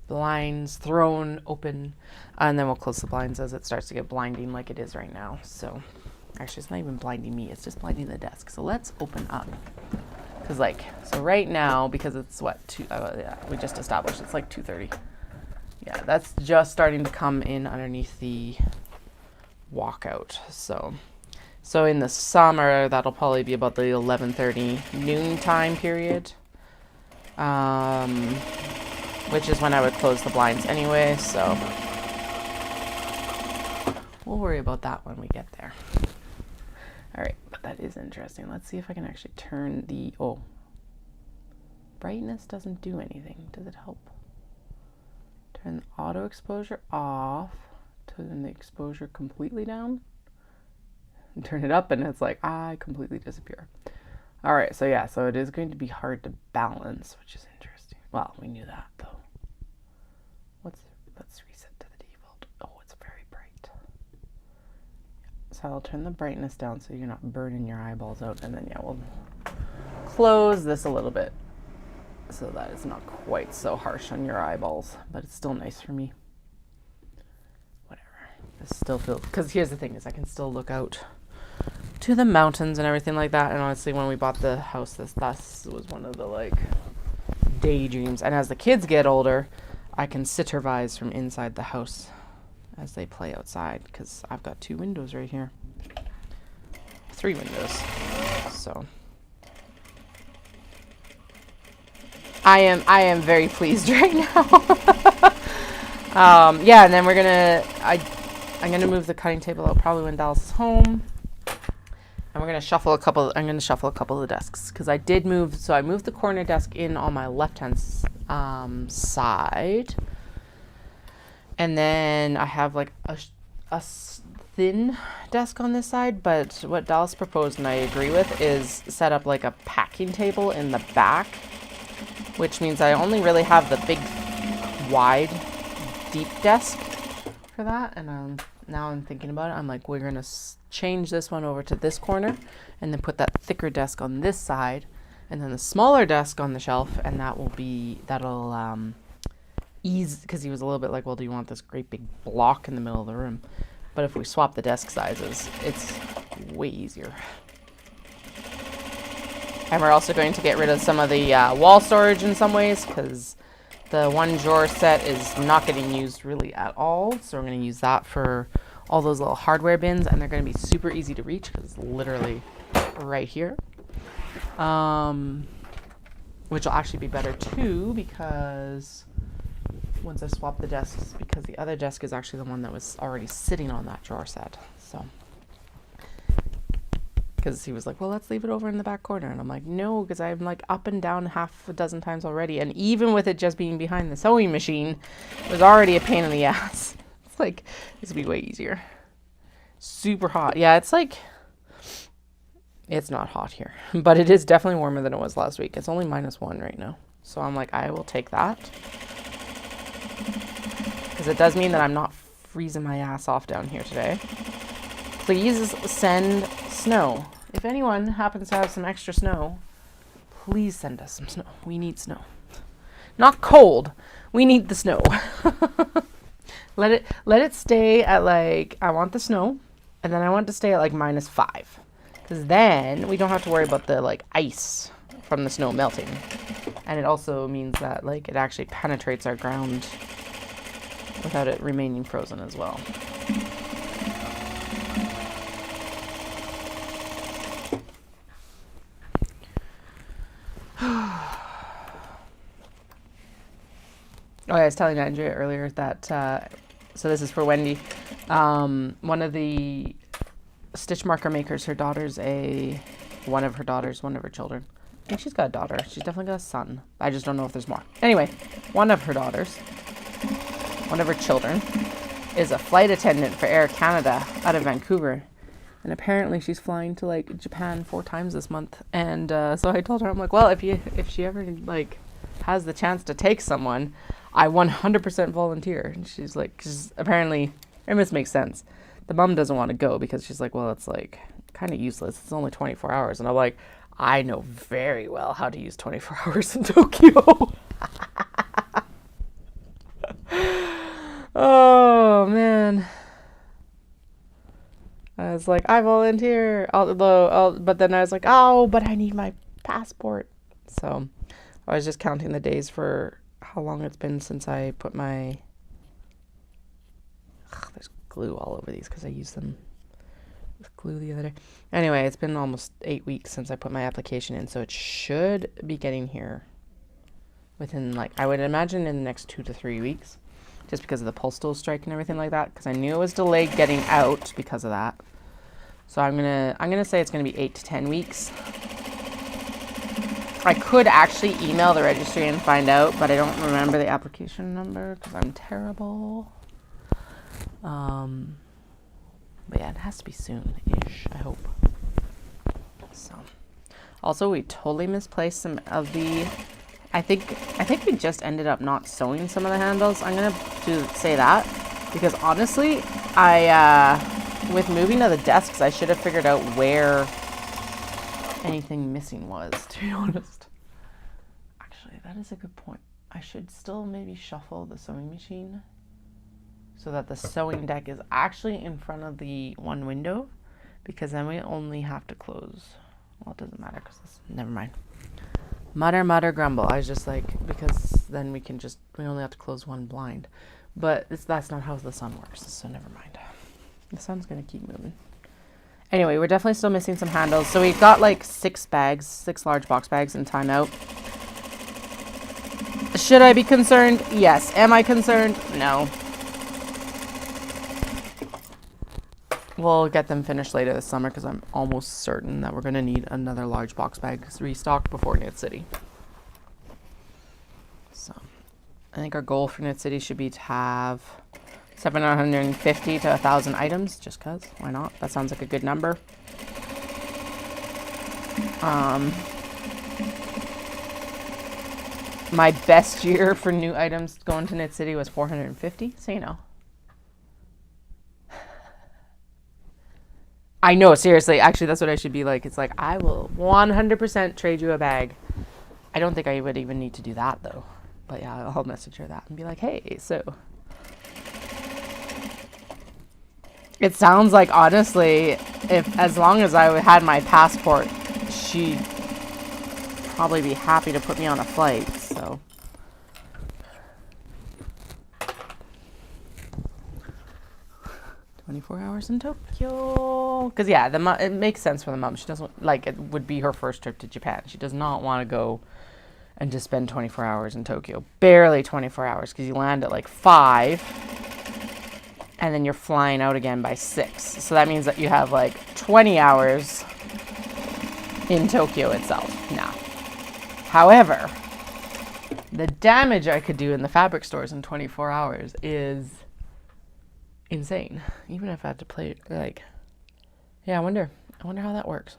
blinds thrown open, and then we'll close the blinds as it starts to get blinding like it is right now. So, actually, it's not even blinding me, it's just blinding the desk. So let's open up. Because, like, so right now, because it's what, we just established it's like 2:30. Yeah, that's just starting to come in underneath the walkout. So in the summer, that'll probably be about the 11:30 noon time period, which is when I would close the blinds anyway. So we'll worry about that when we get there. All right, but that is interesting. Let's see if I can actually turn the, brightness doesn't do anything. Does it help? Turn the auto exposure off, turn the exposure completely down, and turn it up, and it's like, I completely disappear. All right, so yeah, so it is going to be hard to balance, which is interesting. Well, we knew that though. Let's reset to the default. Oh, it's very bright. So I'll turn the brightness down so you're not burning your eyeballs out, and then yeah, we'll close this a little bit so that it's not quite so harsh on your eyeballs, but it's still nice for me. Whatever. This still feels, because here's the thing is I can still look out to the mountains and everything like that. And honestly, when we bought the house, this was one of the like daydreams. And as the kids get older, I can supervise from inside the house as they play outside, because I've got 2 windows right here. 3 windows. So I am very pleased right now. Yeah, and then I'm gonna move the cutting table out probably when Dallas is home. And we're gonna shuffle a couple of the desks, because I did move. So I moved the corner desk in on my left-hand side, and then I have like a thin desk on this side. But what Dallas proposed, and I agree with, is set up like a packing table in the back, which means I only really have the big, wide, deep desk for that. And now I'm thinking about it. I'm like, we're gonna change this one over to this corner, and then put that thicker desk on this side, and then the smaller desk on the shelf, and that'll ease, because he was a little bit like, well, do you want this great big block in the middle of the room? But if we swap the desk sizes, it's way easier. And we're also going to get rid of some of the wall storage in some ways, because the 1 drawer set is not getting used really at all. So we're going to use that for all those little hardware bins, and they're going to be super easy to reach because it's literally right here. Which will actually be better too, because once I swap the desks, because the other desk is actually the one that was already sitting on that drawer set. So, because he was like, well, let's leave it over in the back corner. And I'm like, no, because I'm like up and down half a dozen times already. And even with it just being behind the sewing machine, it was already a pain in the ass. It's like, this would be way easier. Super hot. Yeah, it's like, it's not hot here, but it is definitely warmer than it was last week. It's only -1 right now. So I'm like, I will take that, because it does mean that I'm not freezing my ass off down here today. Please send snow. If anyone happens to have some extra snow, please send us some snow. We need snow. Not cold. We need the snow. Let it stay at like, I want the snow, and then I want it to stay at like -5. Because then we don't have to worry about the like ice from the snow melting. And it also means that like it actually penetrates our ground without it remaining frozen as well. Oh, I was telling Andrea earlier that, so this is for Wendy. One of the stitch marker makers, one of her children. I think she's got a daughter. She's definitely got a son. I just don't know if there's more. Anyway, one of her children, is a flight attendant for Air Canada out of Vancouver. And apparently she's flying to like Japan 4 times this month. And so I told her, I'm like, well, if she ever like has the chance to take someone, I 100% volunteer. And she's like, cause apparently, and this makes sense. The mom doesn't want to go because she's like, well, it's like kind of useless. It's only 24 hours. And I'm like, I know very well how to use 24 hours in Tokyo. Oh, man. I was like, I volunteer. But then I was like, oh, but I need my passport. So I was just counting the days for how long it's been since I put my... there's glue all over these because I used them with glue the other day. Anyway, it's been almost 8 weeks since I put my application in, so it should be getting here within, like, I would imagine in the next 2 to 3 weeks, just because of the postal strike and everything like that, because I knew it was delayed getting out because of that. So I'm gonna say it's gonna be 8 to 10 weeks. I could actually email the registry and find out, but I don't remember the application number because I'm terrible. But yeah, it has to be soon-ish, I hope. So, also we totally misplaced some of the, I think we just ended up not sewing some of the handles. I'm gonna say that because honestly, with moving to the desks, I should have figured out where anything missing was, to be honest. Actually, that is a good point. I should still maybe shuffle the sewing machine so that the sewing deck is actually in front of the one window, because then we only have to close. Well, it doesn't matter because never mind. Mutter, mutter, grumble. I was just like, because then we only have to close one blind. But that's not how the sun works, so never mind. The sun's going to keep moving. Anyway, we're definitely still missing some handles. So we've got like 6 large box bags in timeout. Should I be concerned? Yes. Am I concerned? No. We'll get them finished later this summer because I'm almost certain that we're going to need another large box bag restocked before Knit City. So I think our goal for Knit City should be to have 750 to 1,000 items, just because. Why not? That sounds like a good number. My best year for new items going to Knit City was 450, so you know. I know, seriously. Actually, that's what I should be like. It's like, I will 100% trade you a bag. I don't think I would even need to do that, though. But yeah, I'll message her that and be like, hey, so. It sounds like, honestly, as long as I had my passport, she'd probably be happy to put me on a flight, so. 24 hours in Tokyo. Because, yeah, it makes sense for the mom. She doesn't, like, it would be her first trip to Japan. She does not want to go and just spend 24 hours in Tokyo. Barely 24 hours, because you land at, like, 5, and then you're flying out again by 6. So that means that you have, like, 20 hours in Tokyo itself. Now, however, the damage I could do in the fabric stores in 24 hours is insane. Even if I had to play, like, yeah, I wonder how that works.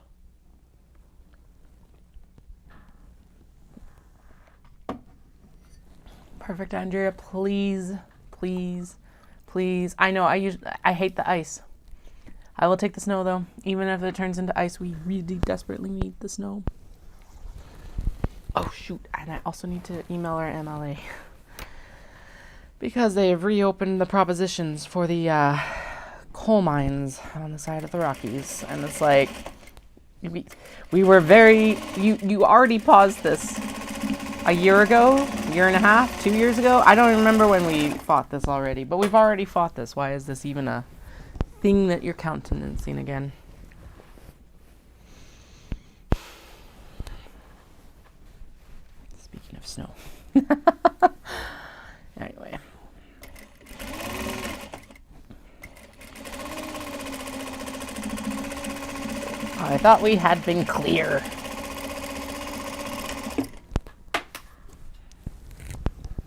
Perfect, Andrea. Please, please, please. I know I hate the ice. I will take the snow though. Even if it turns into ice, we really desperately need the snow. Oh shoot, and I also need to email our MLA. Because they have reopened the propositions for the coal mines on the side of the Rockies. And it's like, we were very, you already paused this a year ago, year and a half, 2 years ago. I don't remember when we fought this already, but we've already fought this. Why is this even a thing that you're countenancing again? Speaking of snow. Anyway. I thought we had been clear.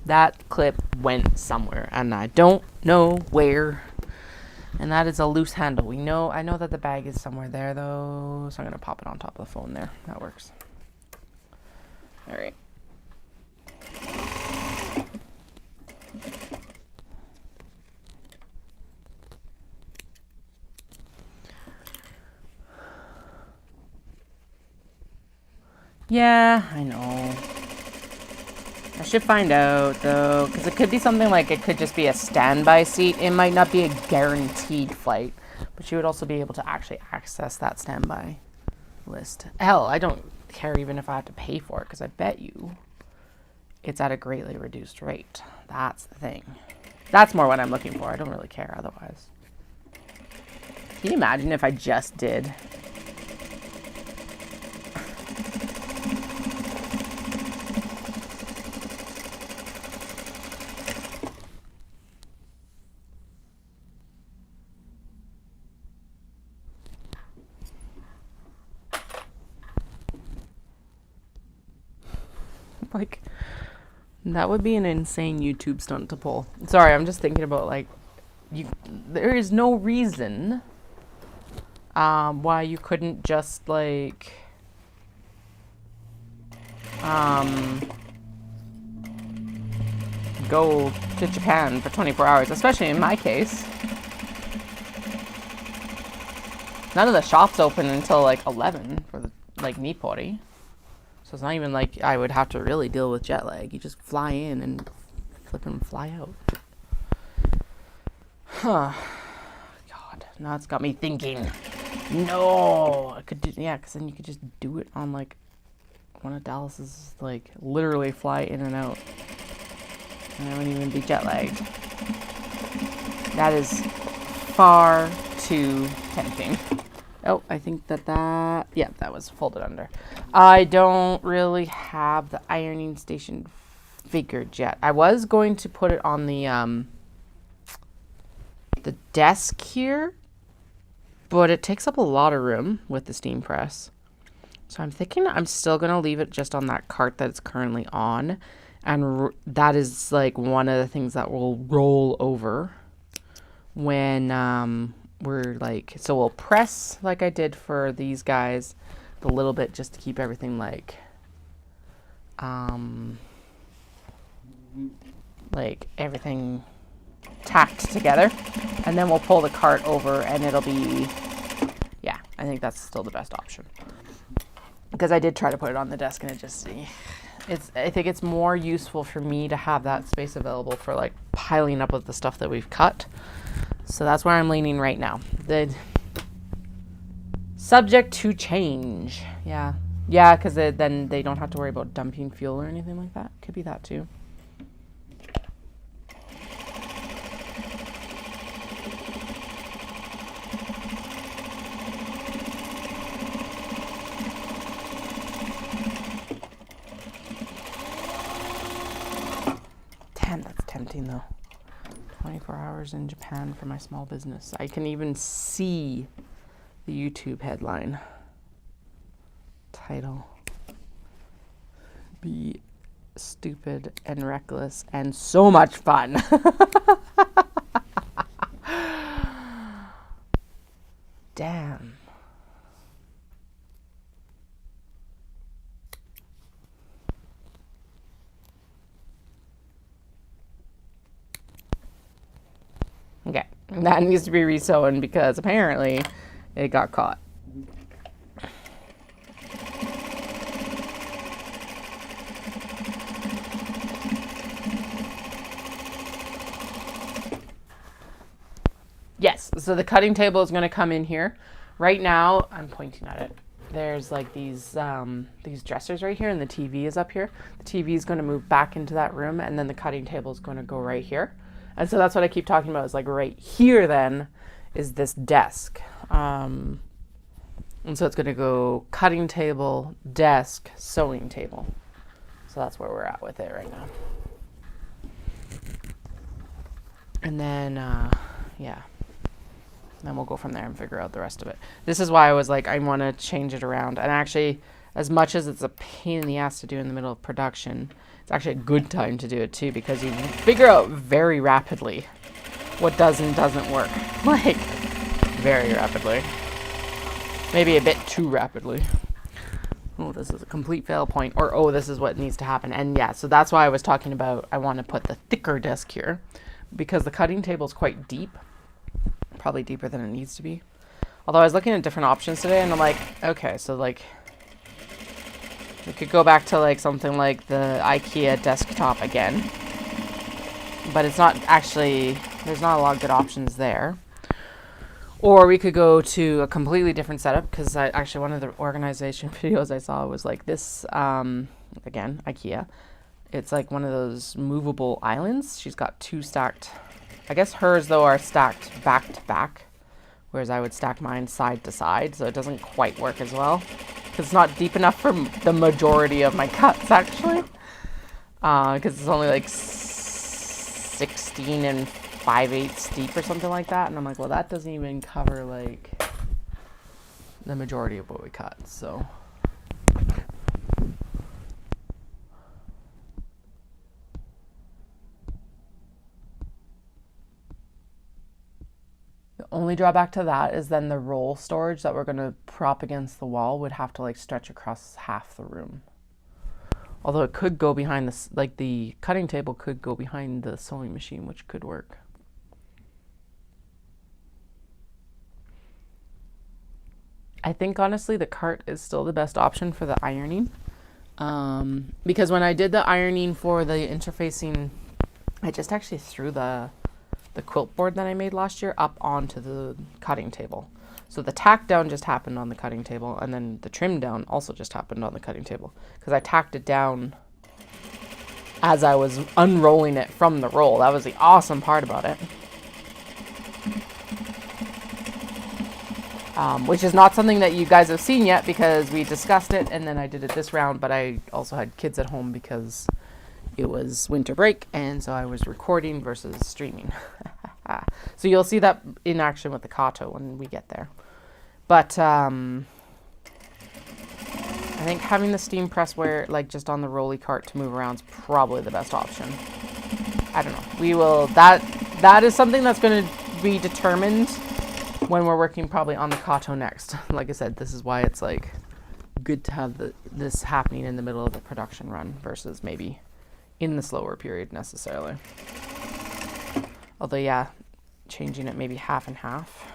That clip went somewhere, and I don't know where. And that is a loose handle. I know that the bag is somewhere there though, so I'm gonna pop it on top of the phone there. That works. All right. Yeah, I know. I should find out though, because it could be something like it could just be a standby seat. It might not be a guaranteed flight, but you would also be able to actually access that standby list. Hell, I don't care even if I have to pay for it, because I bet you it's at a greatly reduced rate. That's the thing. That's more what I'm looking for. I don't really care otherwise. Can you imagine if I just did like, that would be an insane YouTube stunt to pull. Sorry, I'm just thinking about, like, there is no reason why you couldn't just, like, go to Japan for 24 hours, especially in my case. None of the shops open until, like, 11 for, the, like, Nipori. So it's not even like I would have to really deal with jet lag. You just fly in and flip and fly out. Huh. God, now it's got me thinking. No, I could do, yeah, because then you could just do it on like one of Dallas's, like literally fly in and out, and I wouldn't even be jet lagged. That is far too tempting. Oh, I think yeah, that was folded under. I don't really have the ironing station figured yet. I was going to put it on the desk here, but it takes up a lot of room with the steam press. So I'm thinking I'm still going to leave it just on that cart that it's currently on. And that is like one of the things that will roll over when we're like, so we'll press like I did for these guys a little bit just to keep everything like everything tacked together, and then we'll pull the cart over and it'll be, yeah, I think that's still the best option, because I did try to put it on the desk and it just, I think it's more useful for me to have that space available for like piling up with the stuff that we've cut. So that's where I'm leaning right now. The subject to change. Yeah. Yeah, because then they don't have to worry about dumping fuel or anything like that. Could be that too. Damn, that's tempting though. 24 hours in Japan for my small business. I can even see the YouTube headline. Title. Be stupid and reckless and so much fun. Damn. Okay, that needs to be resewn because apparently it got caught. Yes, so the cutting table is going to come in here. Right now, I'm pointing at it. There's like these dressers right here, and the TV is up here. The TV is going to move back into that room, and then the cutting table is going to go right here. And so that's what I keep talking about, is like right here then is this desk. And so it's going to go cutting table, desk, sewing table. So that's where we're at with it right now. And then, yeah. Then we'll go from there and figure out the rest of it. This is why I was like, I want to change it around. And actually, as much as it's a pain in the ass to do in the middle of production, it's actually a good time to do it too, because you figure out very rapidly what does and doesn't work. Like, very rapidly. Maybe a bit too rapidly. Oh, this is a complete fail point. Or, oh, this is what needs to happen. And yeah, so that's why I was talking about I want to put the thicker desk here. Because the cutting table is quite deep. Probably deeper than it needs to be. Although I was looking at different options today, and I'm like, okay, so like, we could go back to like something like the IKEA desktop again. But it's not actually, there's not a lot of good options there. Or we could go to a completely different setup, because actually one of the organization videos I saw was like this, again, IKEA. It's like one of those movable islands. She's got 2 stacked, I guess hers though are stacked back to back, whereas I would stack mine side to side, so it doesn't quite work as well. Because it's not deep enough for the majority of my cuts actually. Because it's only like 16 and 5/8 deep or something like that, and I'm like, well, that doesn't even cover like the majority of what we cut. So the only drawback to that is then the roll storage that we're going to prop against the wall would have to like stretch across half the room. Although it could go behind this, like the cutting table could go behind the sewing machine, which could work. I think honestly the cart is still the best option for the ironing. Because when I did the ironing for the interfacing, I just actually threw the quilt board that I made last year up onto the cutting table. So the tack down just happened on the cutting table, and then the trim down also just happened on the cutting table. Because I tacked it down as I was unrolling it from the roll. That was the awesome part about it. Which is not something that you guys have seen yet, because we discussed it and then I did it this round, but I also had kids at home because it was winter break, and so I was recording versus streaming. So you'll see that in action with the Kato when we get there. But I think having the steam press where like just on the rolly cart to move around is probably the best option. I don't know. We will, that is something that's going to be determined when we're working probably on the Kato next. Like I said, this is why it's like good to have this happening in the middle of the production run versus maybe in the slower period necessarily. Although yeah, changing it maybe half and half.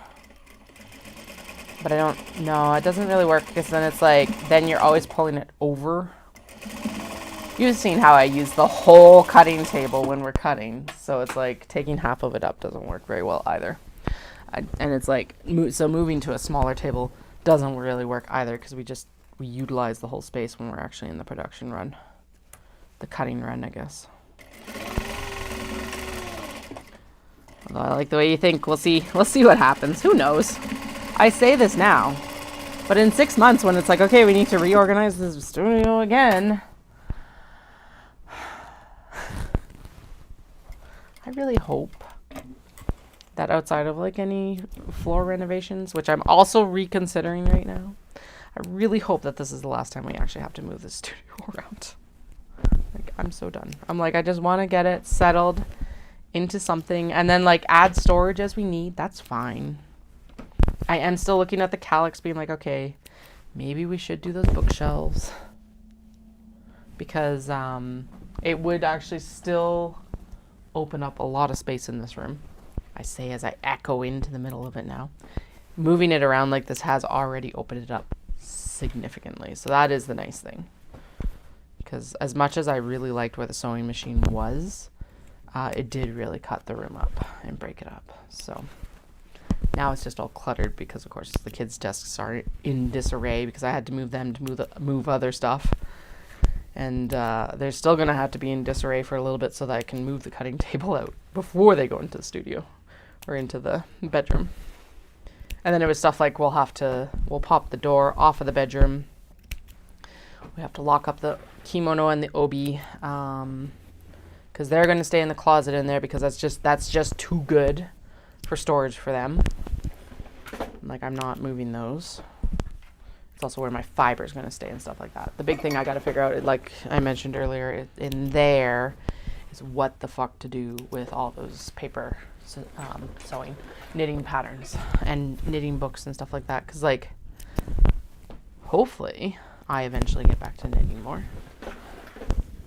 But I don't know, it doesn't really work, because then it's like, then you're always pulling it over. You've seen how I use the whole cutting table when we're cutting. So it's like taking half of it up doesn't work very well either. And it's like, so moving to a smaller table doesn't really work either, because we utilize the whole space when we're actually in the production run. The cutting run, I guess. Although I like the way you think. We'll see what happens. Who knows? I say this now, but in 6 months when it's like, okay, we need to reorganize this studio again. I really hope that outside of like any floor renovations, which I'm also reconsidering right now, I really hope that this is the last time we actually have to move the studio around. Like, I'm so done. I'm like, I just want to get it settled into something, and then like add storage as we need. That's fine. I am still looking at the Calyx being like, okay, maybe we should do those bookshelves, because it would actually still open up a lot of space in this room. I say as I echo into the middle of it now. Moving it around like this has already opened it up significantly. So that is the nice thing. Because as much as I really liked where the sewing machine was, it did really cut the room up and break it up. So now it's just all cluttered because, of course, the kids' desks are in disarray because I had to move them to move other stuff. And they're still going to have to be in disarray for a little bit so that I can move the cutting table out before they go into the studio or into the bedroom. And then it was stuff like we'll pop the door off of the bedroom. We have to lock up the kimono and the obi because they're going to stay in the closet in there because that's just too good for storage for them. Like, I'm not moving those. It's also where my fiber is going to stay and stuff like that. The big thing I got to figure out, like I mentioned earlier, in there is what the fuck to do with all those paper sewing, knitting patterns and knitting books and stuff like that. Because, like, hopefully I eventually get back to knitting more.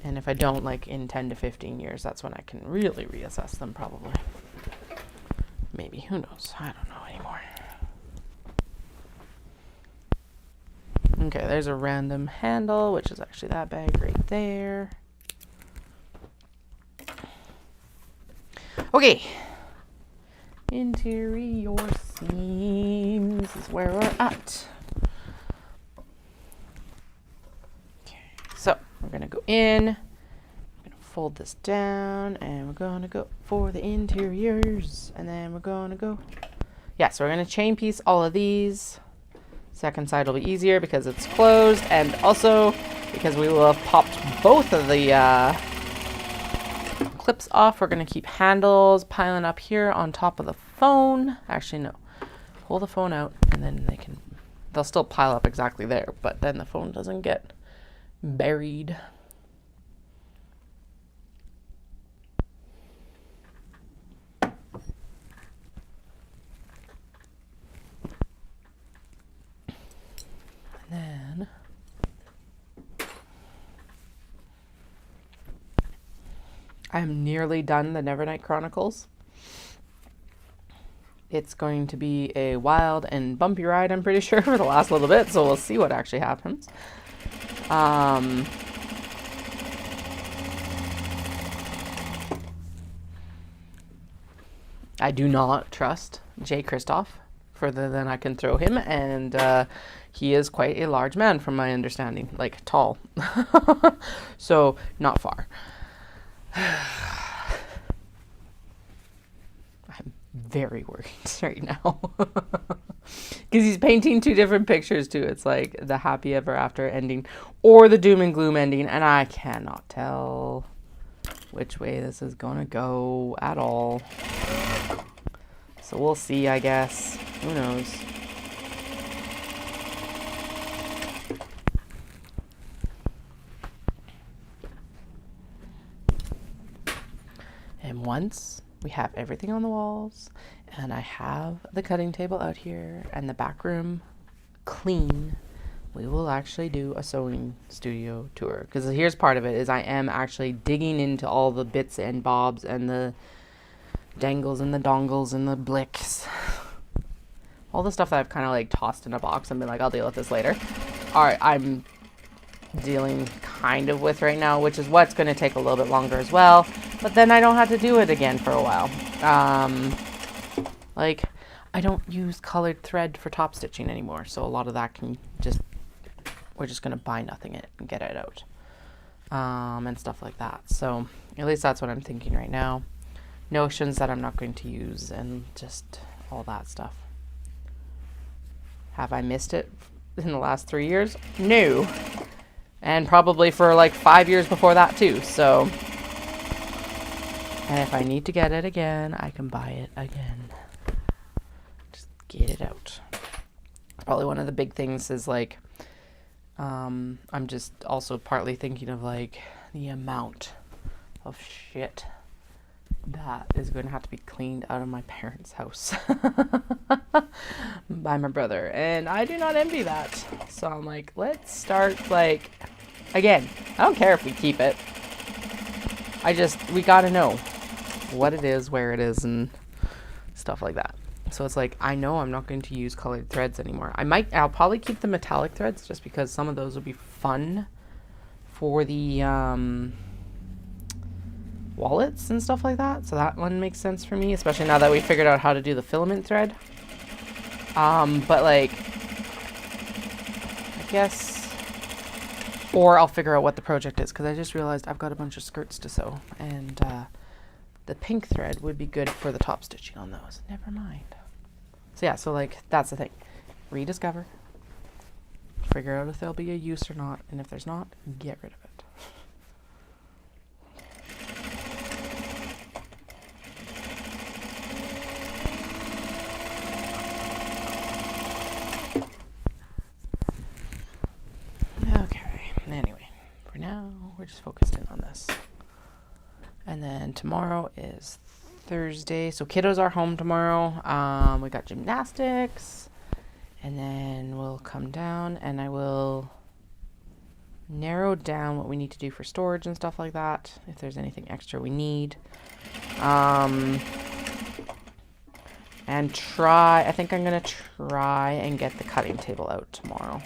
And if I don't, like, in 10 to 15 years, that's when I can really reassess them, probably. Maybe. Who knows? I don't know anymore. Okay, there's a random handle, which is actually that bag right there. Okay. Interior seams is where we're at. Okay, so we're going to go in. I'm going to fold this down, and we're going to go for the interiors. And then we're going to go. Yeah, so we're going to chain piece all of these. Second side will be easier because it's closed, and also because we will have popped both of the clips off. We're going to keep handles piling up here on top of the phone. Actually, no. Pull the phone out, and then they'll still pile up exactly there, but then the phone doesn't get buried. Then I'm nearly done the Nevernight Chronicles. It's going to be a wild and bumpy ride, I'm pretty sure, for the last little bit, so we'll see what actually happens. I do not trust Jay Kristoff further than I can throw him, and he is quite a large man from my understanding, like tall. So not far. I'm very worried right now. Because he's painting two different pictures too. It's like the happy ever after ending or the doom and gloom ending, and I cannot tell which way this is gonna go at all. So we'll see, I guess. Who knows? And once we have everything on the walls, and I have the cutting table out here and the back room clean, we will actually do a sewing studio tour. Because here's part of it, is I am actually digging into all the bits and bobs and the dangles and the dongles and the blicks. All the stuff that I've kind of like tossed in a box and been like, I'll deal with this later. Alright, I'm dealing kind of with right now, which is what's going to take a little bit longer as well. But then I don't have to do it again for a while. Like, I don't use colored thread for top stitching anymore. So a lot of that can just, we're just going to buy nothing it and get it out. And stuff like that. So at least that's what I'm thinking right now. Notions that I'm not going to use and just all that stuff. Have I missed it in the last 3 years? No. And probably for like 5 years before that too. So, and if I need to get it again, I can buy it again. Just get it out. Probably one of the big things is like, I'm just also partly thinking of like the amount of shit that is going to have to be cleaned out of my parents' house by my brother, and I do not envy that. So I'm like, let's start, like, again, I don't care if we keep it, we gotta know what it is, where it is, and stuff like that. So it's like, I know I'm not going to use colored threads anymore. I'll probably keep the metallic threads just because some of those will be fun for the wallets and stuff like that. So that one makes sense for me, especially now that we figured out how to do the filament thread. But like, I guess, or I'll figure out what the project is, because I just realized I've got a bunch of skirts to sew, and the pink thread would be good for the top stitching on those. Never mind. So yeah, so like, that's the thing. Rediscover, figure out if there'll be a use or not, and if there's not, get rid of it. Now we're just focused in on this. And then tomorrow is Thursday. So kiddos are home tomorrow. We got gymnastics. And then we'll come down and I will narrow down what we need to do for storage and stuff like that. If there's anything extra we need. And I think I'm going to try and get the cutting table out tomorrow.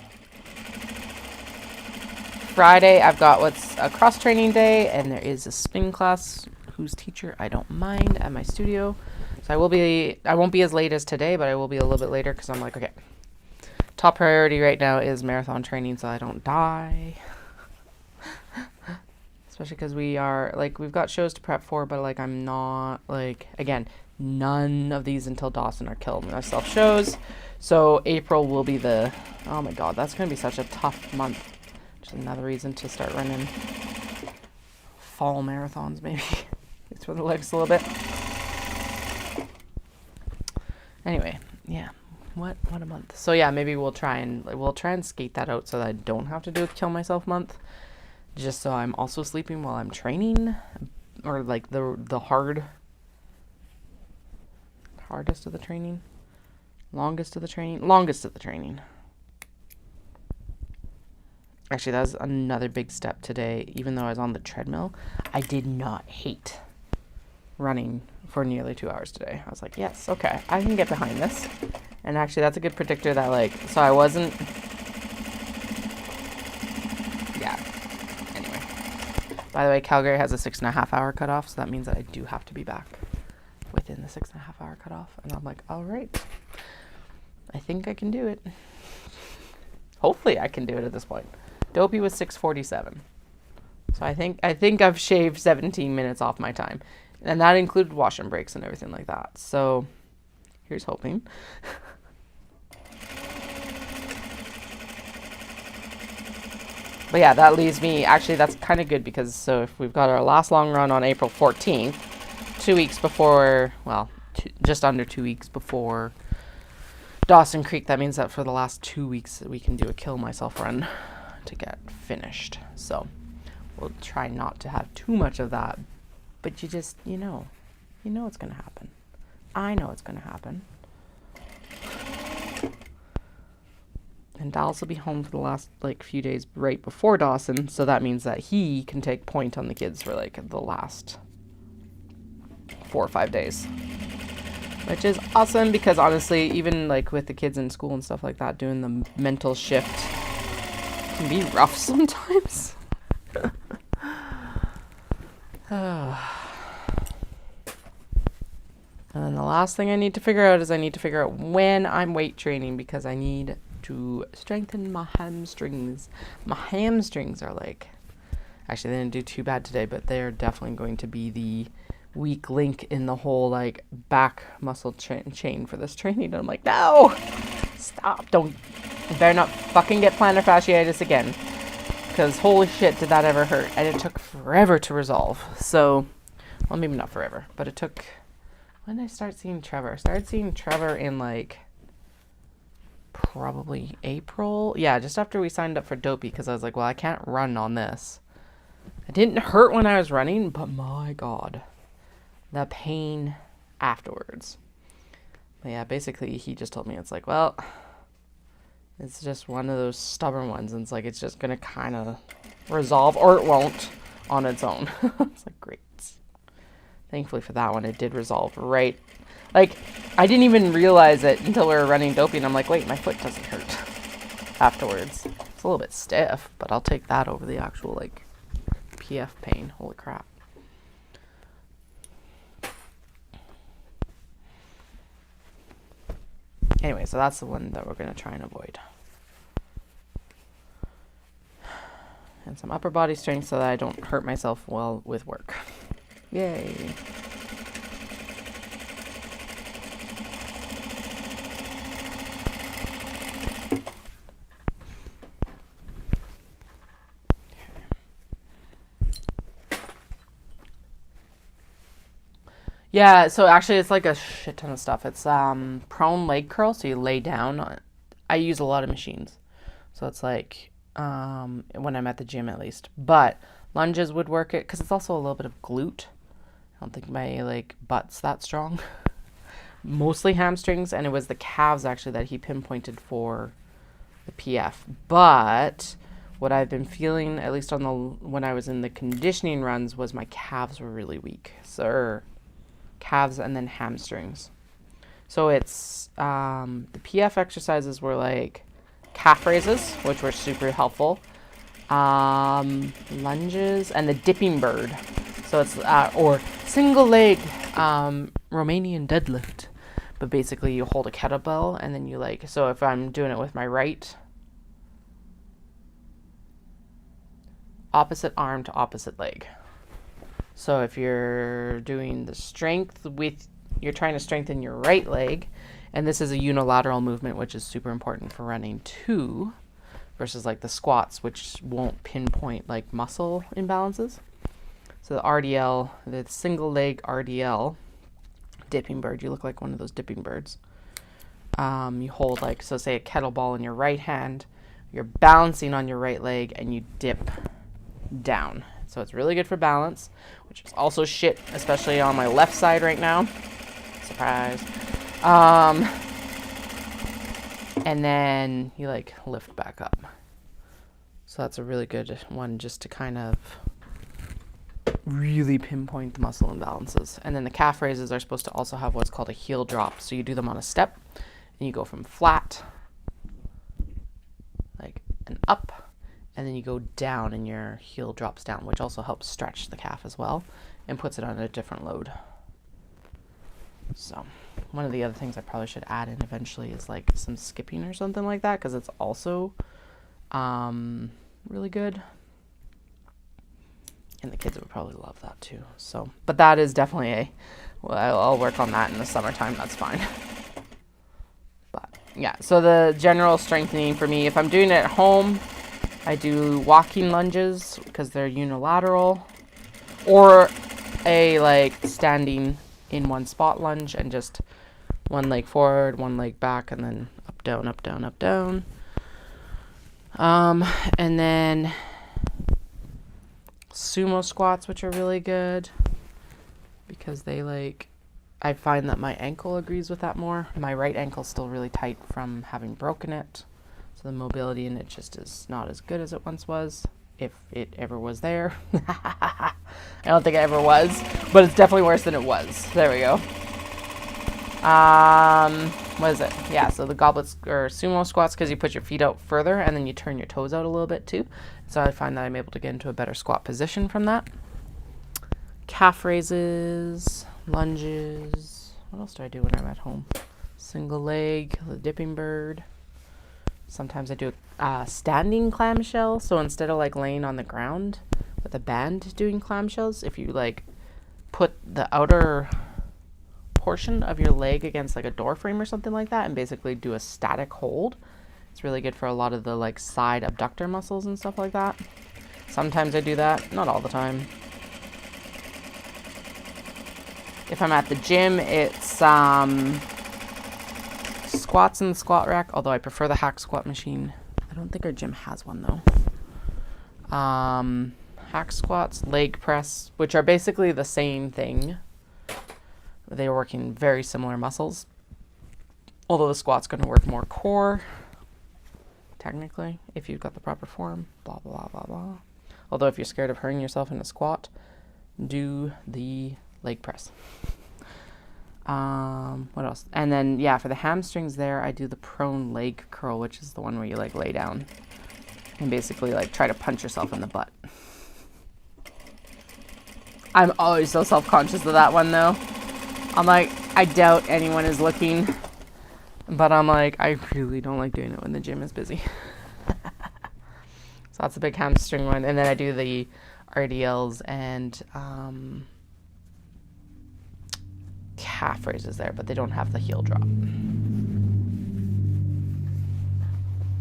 Friday, I've got what's a cross training day, and there is a spin class whose teacher I don't mind at my studio. So I won't be as late as today, but I will be a little bit later because I'm like, okay, top priority right now is marathon training so I don't die. Especially because we've got shows to prep for, but like I'm not, like, again, none of these until Dawson are killed myself shows. So April will be oh my God, that's going to be such a tough month. Just another reason to start running fall marathons, maybe. Throw the legs a little bit. Anyway, yeah. What a month. So yeah, maybe we'll try and skate that out so that I don't have to do a kill myself month. Just so I'm also sleeping while I'm training, or like the hardest of the training, longest of the training. Actually, that was another big step today. Even though I was on the treadmill, I did not hate running for nearly 2 hours today. I was like, yes, okay, I can get behind this. And actually, that's a good predictor that so I wasn't, yeah. Anyway, by the way, Calgary has a 6.5 hour cutoff, so that means that I do have to be back within the 6.5 hour cutoff. And I'm like, all right, I think I can do it. Hopefully I can do it at this point. Dopey was 6:47. So I think I've shaved 17 minutes off my time. And that included wash and breaks and everything like that. So here's hoping. But yeah, that leaves me, actually that's kind of good because so if we've got our last long run on April 14th, 2 weeks before, just under 2 weeks before Dawson Creek, that means that for the last 2 weeks we can do a kill myself run to get finished. So we'll try not to have too much of that, but you know it's going to happen. I know it's going to happen. And Dallas will be home for the last few days right before Dawson, so that means that he can take point on the kids for the last 4 or 5 days. Which is awesome because honestly, even with the kids in school and stuff like that, doing the mental shift can be rough sometimes. And then the last thing I need to figure out is when I'm weight training because I need to strengthen my hamstrings. My hamstrings are actually they didn't do too bad today, but they're definitely going to be the weak link in the whole back muscle chain for this training. And I'm like, no, stop, you better not fucking get plantar fasciitis again, because holy shit did that ever hurt. And it took forever to resolve. So, well, maybe not forever, but it took, when did I start seeing Trevor? I started seeing Trevor in probably April. Yeah, just after we signed up for Dopey, because I was like, well, I can't run on this. It didn't hurt when I was running, but my God, the pain afterwards. But yeah, basically he just told me it's well, it's just one of those stubborn ones, and it's just gonna kind of resolve, or it won't on its own. It's great. Thankfully for that one, it did resolve right. I didn't even realize it until we were running Dopey, and I'm like, wait, my foot doesn't hurt afterwards. It's a little bit stiff, but I'll take that over the actual PF pain. Holy crap. Anyway, so that's the one that we're going to try and avoid. And some upper body strength so that I don't hurt myself while with work. Yay. Yeah, so actually it's a shit ton of stuff. It's prone leg curl, so you lay down. I use a lot of machines. So it's when I'm at the gym at least. But lunges would work it, because it's also a little bit of glute. don't think my like butt's that strong. Mostly hamstrings, and it was the calves actually that he pinpointed for the PF. But what I've been feeling, at least on the when I was in the conditioning runs, was my calves were really weak. So calves and then hamstrings. So it's the PF exercises were like calf raises, which were super helpful. Lunges and the dipping bird. So it's or single leg Romanian deadlift. But basically you hold a kettlebell and then you like, so if I'm doing it with my right, opposite arm to opposite leg. So if you're doing the strength with, you're trying to strengthen your right leg, and this is a unilateral movement, which is super important for running too, versus like the squats, which won't pinpoint like muscle imbalances. So the RDL, the single leg RDL, dipping bird, you look like one of those dipping birds. You hold like, so say a kettlebell in your right hand, you're balancing on your right leg and you dip down. So it's really good for balance, which is also shit, especially on my left side right now. Surprise. And then you like lift back up. So that's a really good one just to kind of really pinpoint the muscle imbalances. And then the calf raises are supposed to also have what's called a heel drop. So you do them on a step and you go from flat, like, and up, and then you go down and your heel drops down, which also helps stretch the calf as well and puts it on a different load. So one of the other things I probably should add in eventually is like some skipping or something like that, because it's also really good. And the kids would probably love that too. So, but that is definitely I'll work on that in the summertime. That's fine. But yeah, so the general strengthening for me, if I'm doing it at home, I do walking lunges because they're unilateral, or a like standing in one spot lunge and just one leg forward, one leg back, and then up, down, up, down, up, down. And then sumo squats, which are really good because they like, I find that my ankle agrees with that more. My right ankle's still really tight from having broken it. So the mobility in it just is not as good as it once was, if it ever was there. I don't think it ever was, but it's definitely worse than it was. There we go. What is it? Yeah, so the goblets or sumo squats, because you put your feet out further and then you turn your toes out a little bit too. So I find that I'm able to get into a better squat position from that. Calf raises, lunges. What else do I do when I'm at home? Single leg, the dipping bird. Sometimes I do a standing clamshell. So instead of like laying on the ground with a band doing clamshells, if you like put the outer portion of your leg against like a door frame or something like that and basically do a static hold, it's really good for a lot of the like side abductor muscles and stuff like that. Sometimes I do that, not all the time. If I'm at the gym, it's squats in the squat rack, although I prefer the hack squat machine. I don't think our gym has one though. Hack squats, leg press, which are basically the same thing. They are working very similar muscles, although the squat's going to work more core, technically, if you've got the proper form, blah, blah, blah, blah. Although if you're scared of hurting yourself in a squat, do the leg press. What else? And then, yeah, for the hamstrings there, I do the prone leg curl, which is the one where you like lay down and basically like try to punch yourself in the butt. I'm always so self-conscious of that one though. I'm like, I doubt anyone is looking, but I'm like, I really don't like doing it when the gym is busy. So that's a big hamstring one. And then I do the RDLs and calf raises there, but they don't have the heel drop.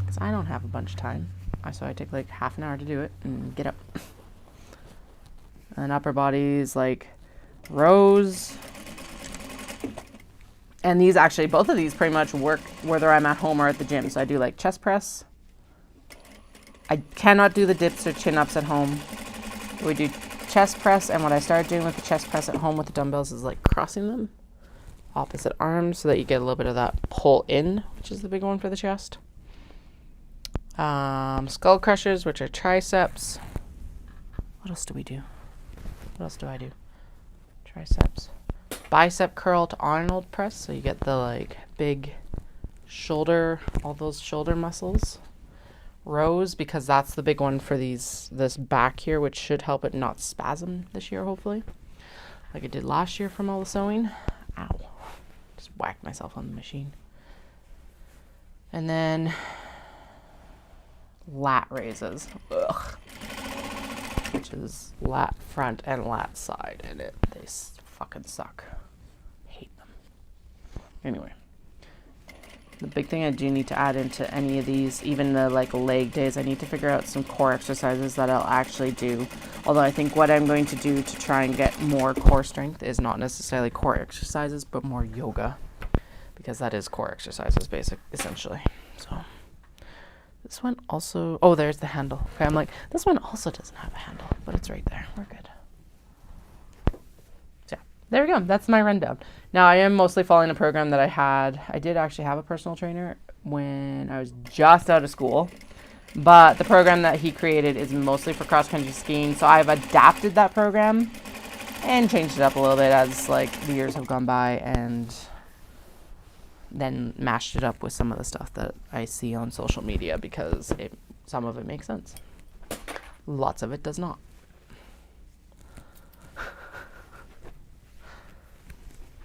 Because I don't have a bunch of time. So I take like half an hour to do it and get up. And upper bodies, like rows. And these actually, both of these pretty much work whether I'm at home or at the gym. So I do like chest press. I cannot do the dips or chin ups at home. We do chest press, and what I started doing with the chest press at home with the dumbbells is like crossing them opposite arms so that you get a little bit of that pull in, which is the big one for the chest. Skull crushers, which are triceps. What else do we do? What else do I do? Triceps. Bicep curl to Arnold press, so you get the like big shoulder, all those shoulder muscles. Rows, because that's the big one for this back here, which should help it not spasm this year, hopefully, like it did last year from all the sewing. Ow, just whacked myself on the machine. And then lat raises. Ugh. Which is lat front and lat side, and they fucking suck. Hate them. Anyway, the big thing I do need to add into any of these, even the like leg days, I need to figure out some core exercises that I'll actually do. Although I think what I'm going to do to try and get more core strength is not necessarily core exercises, but more yoga, because that is core exercises, essentially. So this one also, oh, there's the handle. Okay, I'm like, this one also doesn't have a handle, but it's right there. We're good. So yeah, there we go. That's my rundown. Now I am mostly following a program that I did actually have a personal trainer when I was just out of school, but the program that he created is mostly for cross-country skiing. So I've adapted that program and changed it up a little bit as like the years have gone by, and then mashed it up with some of the stuff that I see on social media, because some of it makes sense. Lots of it does not.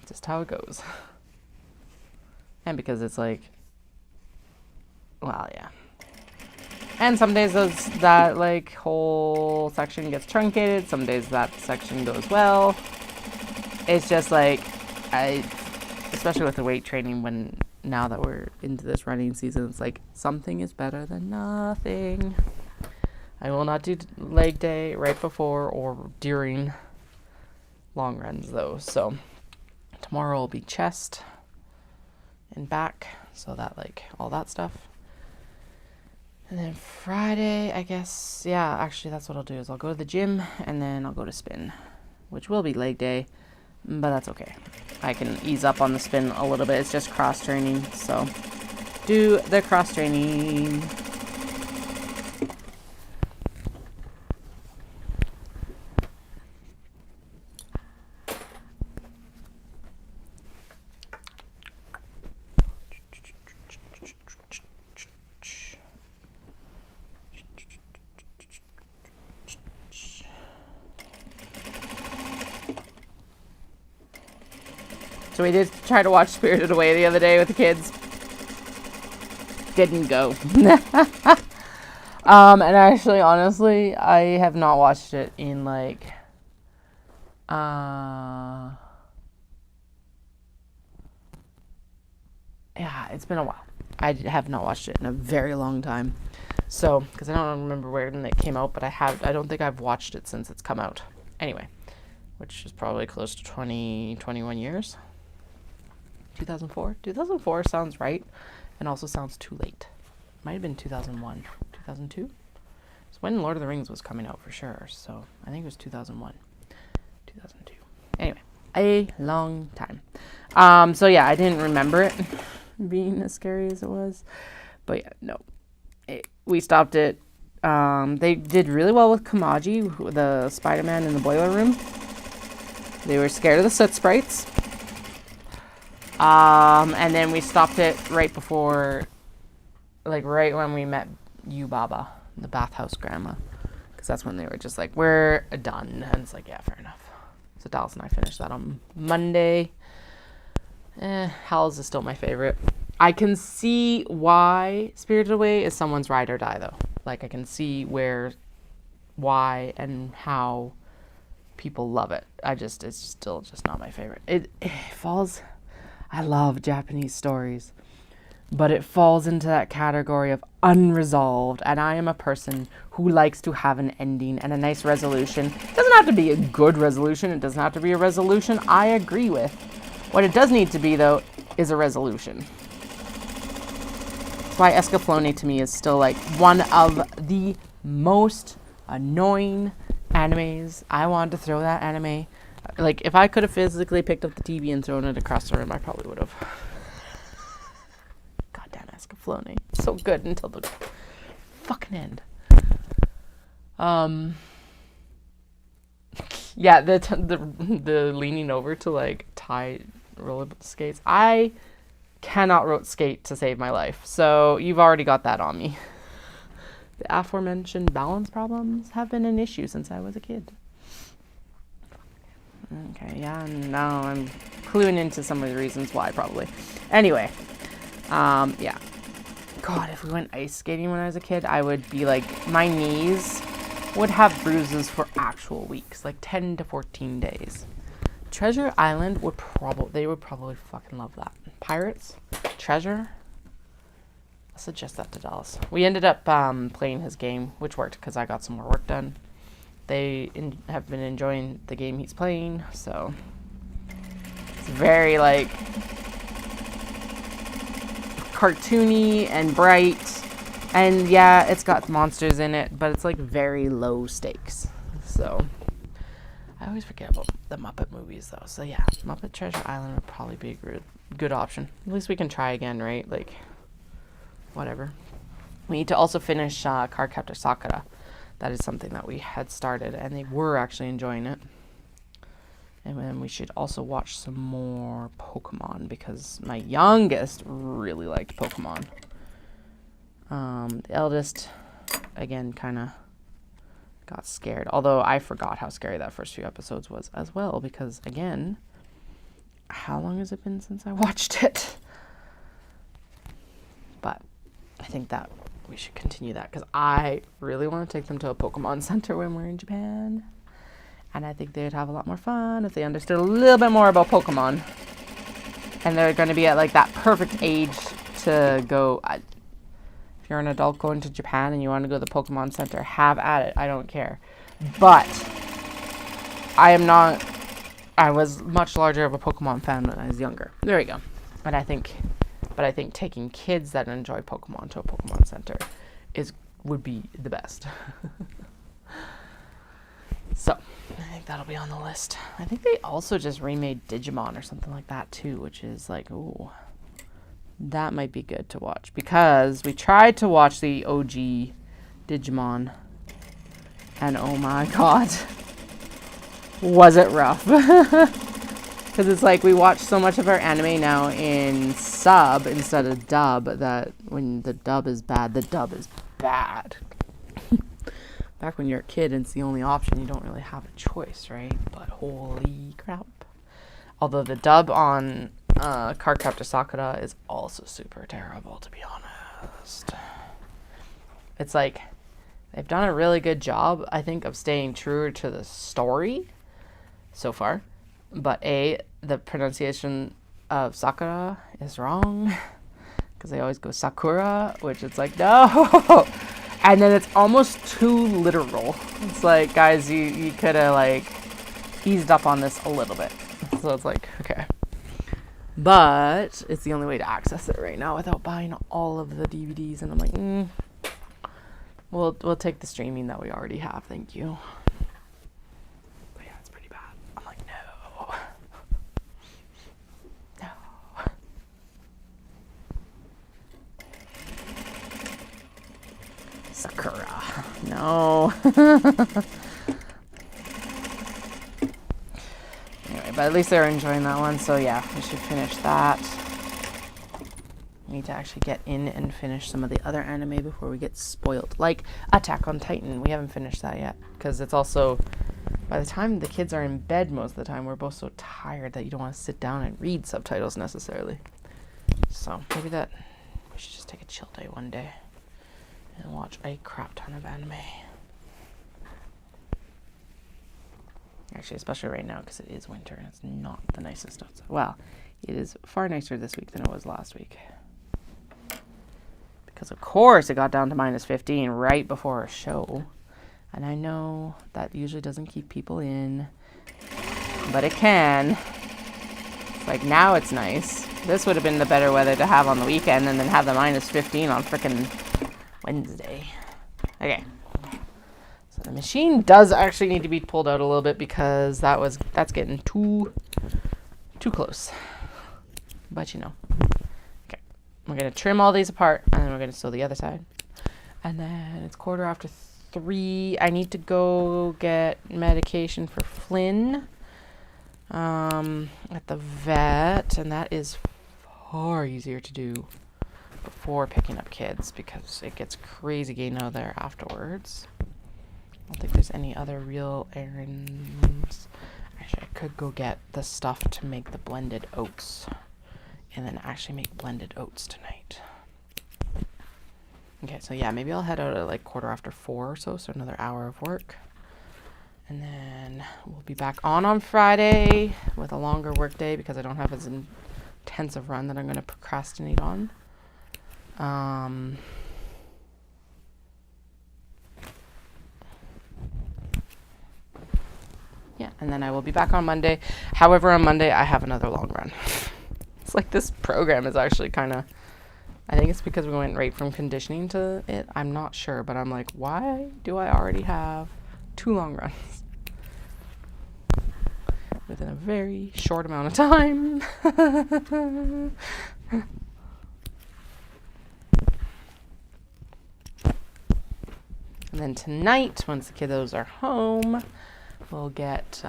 Just how it goes. And because it's like, well, yeah. And some days that like whole section gets truncated. Some days that section goes well. It's just like, especially with the weight training, now that we're into this running season, it's like something is better than nothing. I will not do leg day right before or during long runs though. So tomorrow will be chest and back, so that like all that stuff. And then Friday, I guess, yeah, actually that's what I'll do is I'll go to the gym and then I'll go to spin, which will be leg day, but that's okay. I can ease up on the spin a little bit. It's just cross training, so do the cross training. So we did try to watch Spirited Away the other day with the kids. Didn't go. And actually, honestly, I have not watched it in like, yeah, it's been a while. I have not watched it in a very long time. So, because I don't remember when it came out, but I don't think I've watched it since it's come out. Anyway, which is probably close to 21 years. 2004? 2004 sounds right, and also sounds too late. Might have been 2001. 2002? It's when Lord of the Rings was coming out for sure, so I think it was 2001. 2002. Anyway, a long time. So yeah, I didn't remember it being as scary as it was. But yeah, no. We stopped it. They did really well with Kamaji, the Spider-Man in the boiler room. They were scared of the soot sprites. And then we stopped it right before, like right when we met Baba, the bathhouse grandma. Because that's when they were just like, we're done. And it's like, yeah, fair enough. So Dallas and I finished that on Monday. Howl's is still my favorite. I can see why Spirited Away is someone's ride or die, though. Like, I can see why and how people love it. It's still just not my favorite. It falls... I love Japanese stories, but it falls into that category of unresolved, and I am a person who likes to have an ending and a nice resolution. It doesn't have to be a good resolution. It doesn't have to be a resolution I agree with. What it does need to be, though, is a resolution. That's why Escaflowne to me is still like one of the most annoying animes. I wanted to throw that anime. Like, if I could have physically picked up the TV and thrown it across the room, I probably would have. Goddamn Escaflowne. So good until the fucking end. Yeah, the leaning over to, like, tie roller skates. I cannot rope skate to save my life. So, you've already got that on me. The aforementioned balance problems have been an issue since I was a kid. Okay, yeah, now I'm cluing into some of the reasons why, probably. Anyway, yeah. God, if we went ice skating when I was a kid, I would be like, my knees would have bruises for actual weeks, like 10 to 14 days. Treasure Island would probably fucking love that. Pirates, Treasure. I'll suggest that to Dallas. We ended up playing his game, which worked because I got some more work done. They have been enjoying the game he's playing, so it's very, like, cartoony and bright, and yeah, it's got monsters in it, but it's, like, very low stakes. So I always forget about the Muppet movies, though. So yeah, Muppet Treasure Island would probably be a good option. At least we can try again, right? Like, whatever. We need to also finish Cardcaptor Sakura. That is something that we had started, and they were actually enjoying it. And then we should also watch some more Pokemon, because my youngest really liked Pokemon. The eldest, again, kind of got scared. Although I forgot how scary that first few episodes was as well, because, again, how long has it been since I watched it? But I think that we should continue that, because I really want to take them to a Pokemon Center when we're in Japan. And I think they'd have a lot more fun if they understood a little bit more about Pokemon. And they're going to be at, like, that perfect age to go. If you're an adult going to Japan and you want to go to the Pokemon Center, have at it. I don't care. But I was much larger of a Pokemon fan when I was younger. There we go. But I think taking kids that enjoy Pokemon to a Pokemon Center would be the best. So, I think that'll be on the list. I think they also just remade Digimon or something like that too, which is like, ooh, that might be good to watch. Because we tried to watch the OG Digimon, and oh my god, was it rough. Because it's like we watch so much of our anime now in sub instead of dub that when the dub is bad, the dub is bad. Back when you're a kid and it's the only option, you don't really have a choice, right? But holy crap. Although the dub on Cardcaptor Sakura is also super terrible, to be honest. It's like, they've done a really good job, I think, of staying truer to the story so far. But the pronunciation of Sakura is wrong. Because they always go Sakura, which it's like, no! And then it's almost too literal. It's like, guys, you could have, like, eased up on this a little bit. So it's like, okay. But it's the only way to access it right now without buying all of the DVDs. And I'm like, we'll take the streaming that we already have, thank you. But yeah, it's pretty bad. I'm like, no. No. Sakura. No. Anyway, but at least they're enjoying that one. So yeah, we should finish that. We need to actually get in and finish some of the other anime before we get spoiled. Like Attack on Titan. We haven't finished that yet. Because it's also, by the time the kids are in bed most of the time, we're both so tired that you don't want to sit down and read subtitles necessarily. So maybe we should just take a chill day one day and watch a crap ton of anime. Actually, especially right now because it is winter and it's not the nicest outside. Well, it is far nicer this week than it was last week. Because of course it got down to minus 15 right before a show. And I know that usually doesn't keep people in, but it can. It's like, now it's nice. This would have been the better weather to have on the weekend and then have the minus 15 on frickin' Wednesday. Okay. So The machine does actually need to be pulled out a little bit because that's getting too close. But you know. Okay. We're going to trim all these apart and then we're going to sew the other side. And then it's 3:15. I need to go get medication for Flynn at the vet, and that is far easier to do before picking up kids because it gets crazy getting out of there afterwards. I don't think there's any other real errands. Actually, I could go get the stuff to make the blended oats and then actually make blended oats tonight. Okay, so yeah, maybe I'll head out at like 4:15 or so another hour of work. And then we'll be back on Friday with a longer work day because I don't have as intensive run that I'm going to procrastinate on. Yeah, and then I will be back on Monday. However, on Monday, I have another long run. It's like this program is actually kind of... I think it's because we went right from conditioning to it. I'm not sure, but I'm like, why do I already have 2 long runs within a very short amount of time? And then tonight, once the kiddos are home, we'll get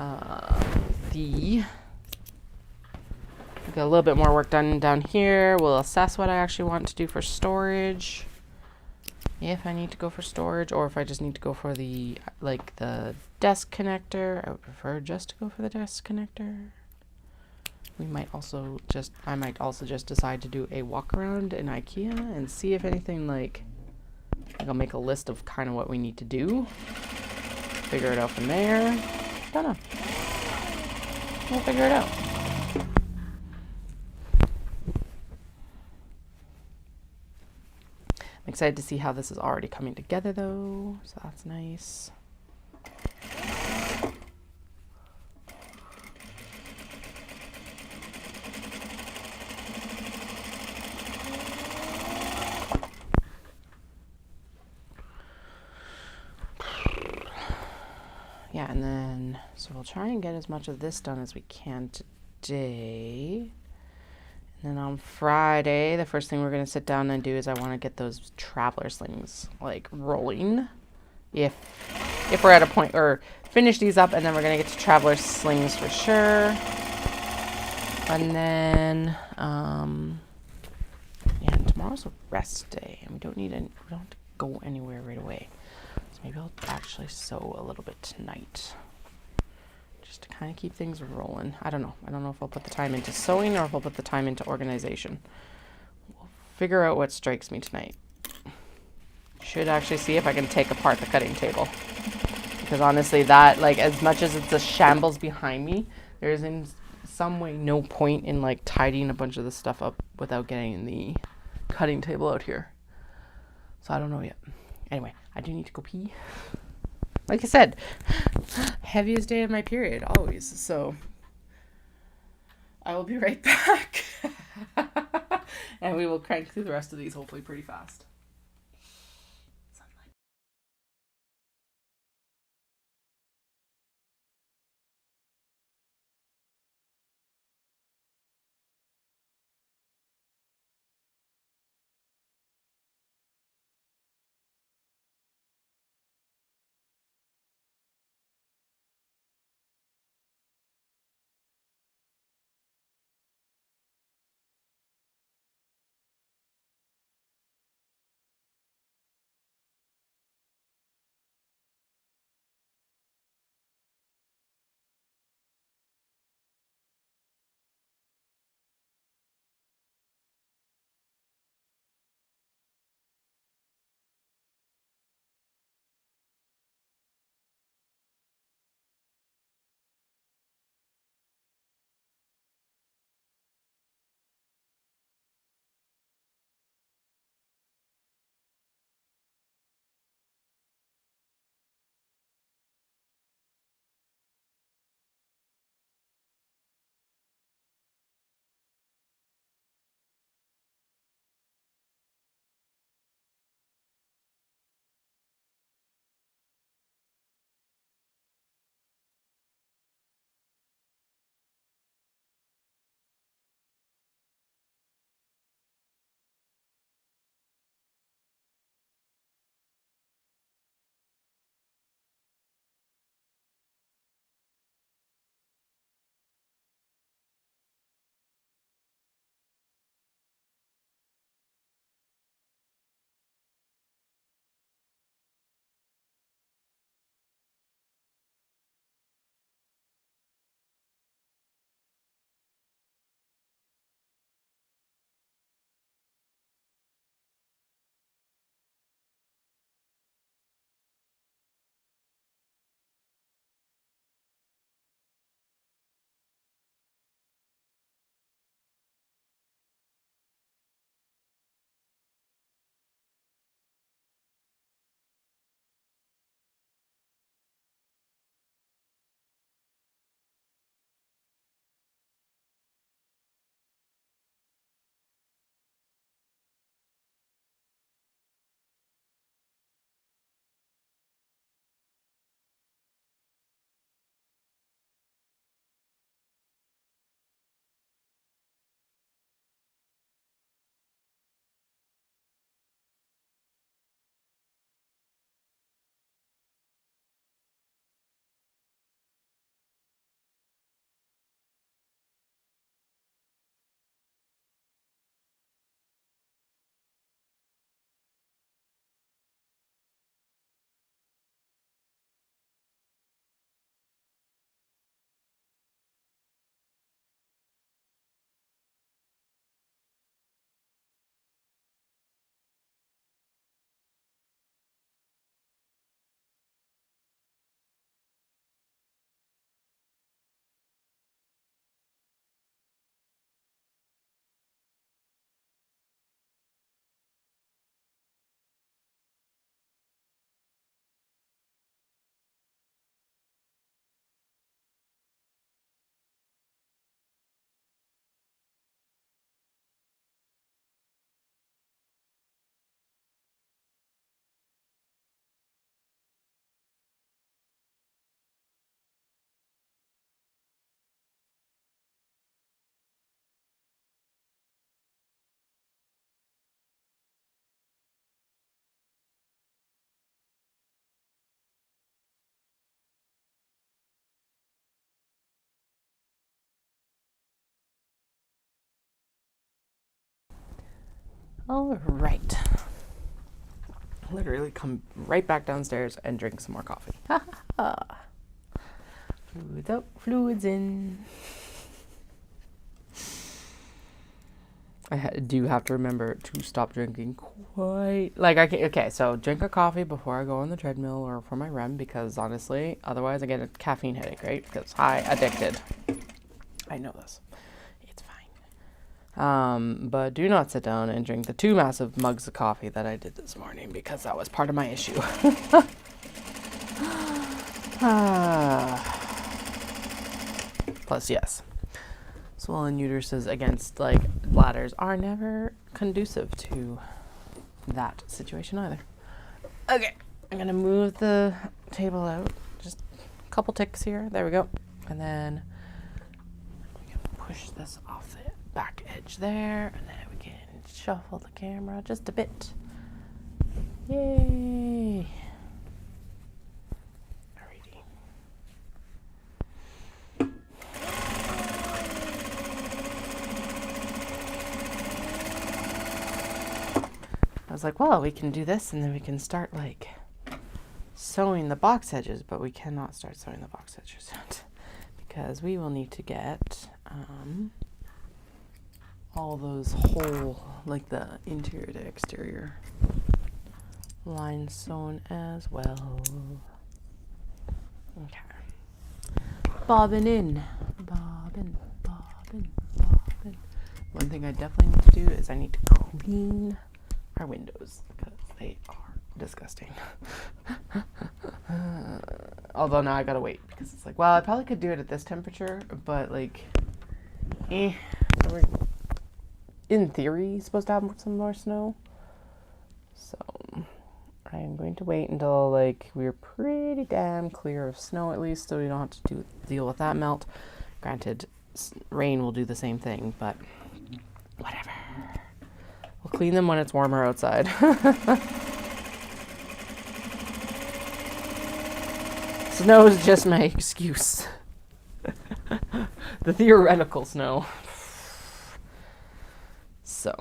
get a little bit more work done down here. We'll assess what I actually want to do for storage. If I need to go for storage or if I just need to go for the desk connector. I would prefer just to go for the desk connector. I might also just decide to do a walk around in IKEA and see if anything like I'll make a list of kind of what we need to do. Figure it out from there. Don't know. We'll figure it out. I'm excited to see how this is already coming together though, so that's nice. Yeah, and then, so we'll try and get as much of this done as we can today. And then on Friday, the first thing we're going to sit down and do is I want to get those traveler slings like rolling. If we're at a point, or finish these up and then we're going to get to traveler slings for sure. And then, yeah, and tomorrow's a rest day and we don't have to go anywhere right away. So maybe I'll actually sew a little bit tonight. Just to kind of keep things rolling. I don't know. I don't know if I'll put the time into sewing or if I'll put the time into organization. We'll figure out what strikes me tonight. Should actually see if I can take apart the cutting table. Because honestly, that, like, as much as it's a shambles behind me, there is in some way no point in, like, tidying a bunch of this stuff up without getting the cutting table out here. So I don't know yet. Anyway, I do need to go pee. Like I said, heaviest day of my period, always. So I will be right back. And we will crank through the rest of these hopefully pretty fast. All right. Literally come right back downstairs and drink some more coffee. Fluids out, fluids in. Do have to remember to stop drinking quite... Okay, so drink a coffee before I go on the treadmill or for my run, because honestly, otherwise I get a caffeine headache, right? Because addicted. I know this. It's fine. But do not sit down and drink the 2 massive mugs of coffee that I did this morning, because that was part of my issue. Plus, yes. Swollen uteruses against bladders are never conducive to that situation either. Okay, I'm gonna move the table out. Just a couple ticks here. There we go. And then we can push this off the back edge there, and then we can shuffle the camera just a bit. Yay! I was like, well, we can do this and then we can start sewing the box edges, but we cannot start sewing the box edges yet because we will need to get all those whole, the interior to exterior lines sewn as well. Okay. Bobbin in. Bobbin, bobbin, bobbin. One thing I definitely need to do is I need to clean our windows because they are disgusting. Although now I gotta wait because it's well, I probably could do it at this temperature, but we're in theory supposed to have some more snow. So I am going to wait until we're pretty damn clear of snow at least, so we don't have to deal with that melt. Granted, rain will do the same thing, but whatever. We'll clean them when it's warmer outside. Snow is just my excuse. The theoretical snow. So.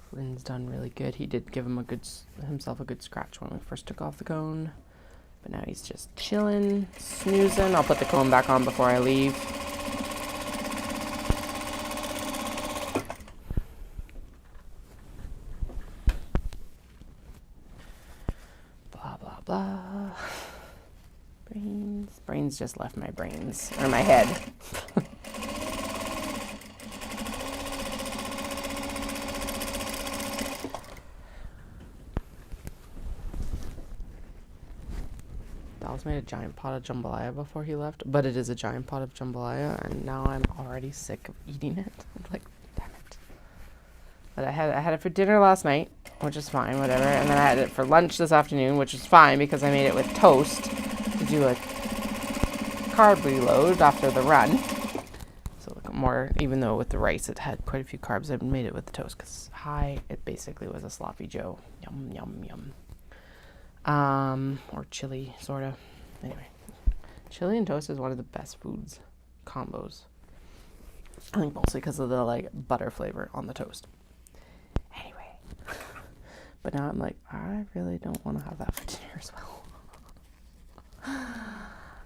Flynn's done really good. He did give himself a good scratch when we first took off the cone. But now he's just chilling, snoozing. I'll put the cone back on before I leave. Blah, blah, blah. Brains just left my brains, or my head. Made a giant pot of jambalaya before he left, but it is a giant pot of jambalaya, and now I'm already sick of eating it. I'm damn it. But I had it for dinner last night, which is fine, whatever, and then I had it for lunch this afternoon, which is fine because I made it with toast to do a carb reload after the run. So more, even though with the rice it had quite a few carbs, I made it with the toast because it basically was a sloppy Joe. Yum, yum, yum. Or chili, sort of. Anyway, chili and toast is one of the best foods combos. I think mostly because of the butter flavor on the toast. Anyway, but now I'm I really don't want to have that for dinner as well.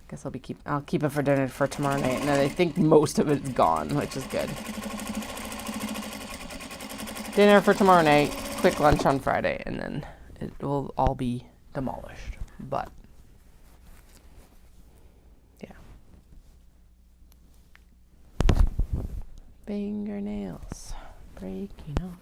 Guess I'll keep it for dinner for tomorrow night, and I think most of it's gone, which is good. Dinner for tomorrow night, quick lunch on Friday, and then it will all be demolished. But yeah, fingernails breaking off.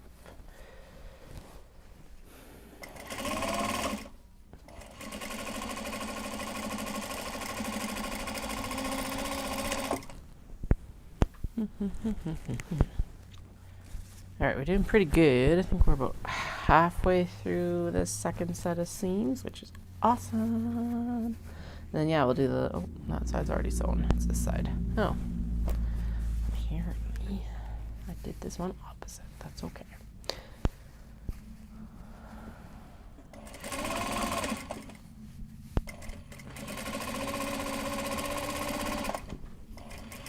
All right, we're doing pretty good. I think we're about halfway through the second set of seams, which is awesome. Then yeah, we'll do that side's already sewn. It's this side. Oh, here. I did this one opposite. That's okay.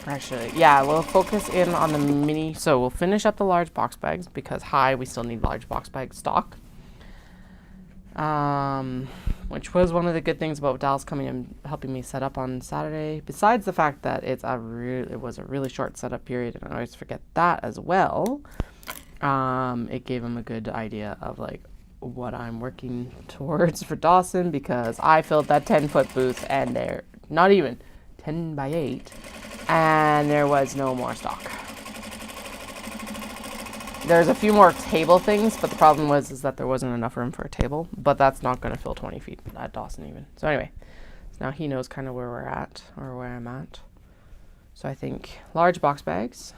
Actually, yeah, we'll focus in on the mini. So we'll finish up the large box bags because we still need large box bag stock. Which was one of the good things about Dallas coming and helping me set up on Saturday. Besides the fact that it was a really short setup period, and I always forget that as well. It gave him a good idea of like what I'm working towards for Dawson, because I filled that 10-foot booth and they're not even 10 by 8, and there was no more stock. There's a few more table things, but the problem is that there wasn't enough room for a table, but that's not going to fill 20 feet at Dawson even. So anyway, now he knows kind of where we're at, or where I'm at. So I think large box bags,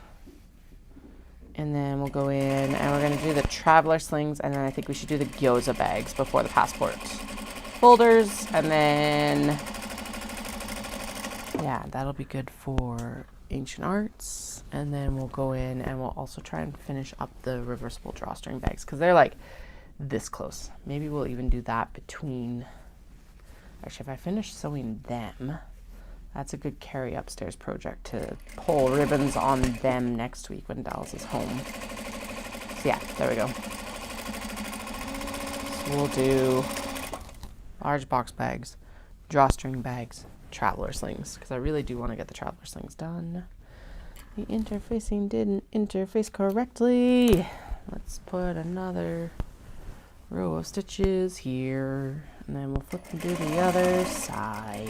and then we'll go in and we're going to do the traveler slings, and then I think we should do the gyoza bags before the passport folders, and then yeah, that'll be good for ancient arts. And then we'll go in and we'll also try and finish up the reversible drawstring bags because they're like this close. Maybe we'll even do that between, actually if I finish sewing them, that's a good carry upstairs project to pull ribbons on them next week when Dallas is home. So yeah, there we go. So we'll do large box bags, drawstring bags, traveler slings, because I really do want to get the traveler slings done. The interfacing didn't interface correctly. Let's put another row of stitches here, and then we'll flip them to the other side.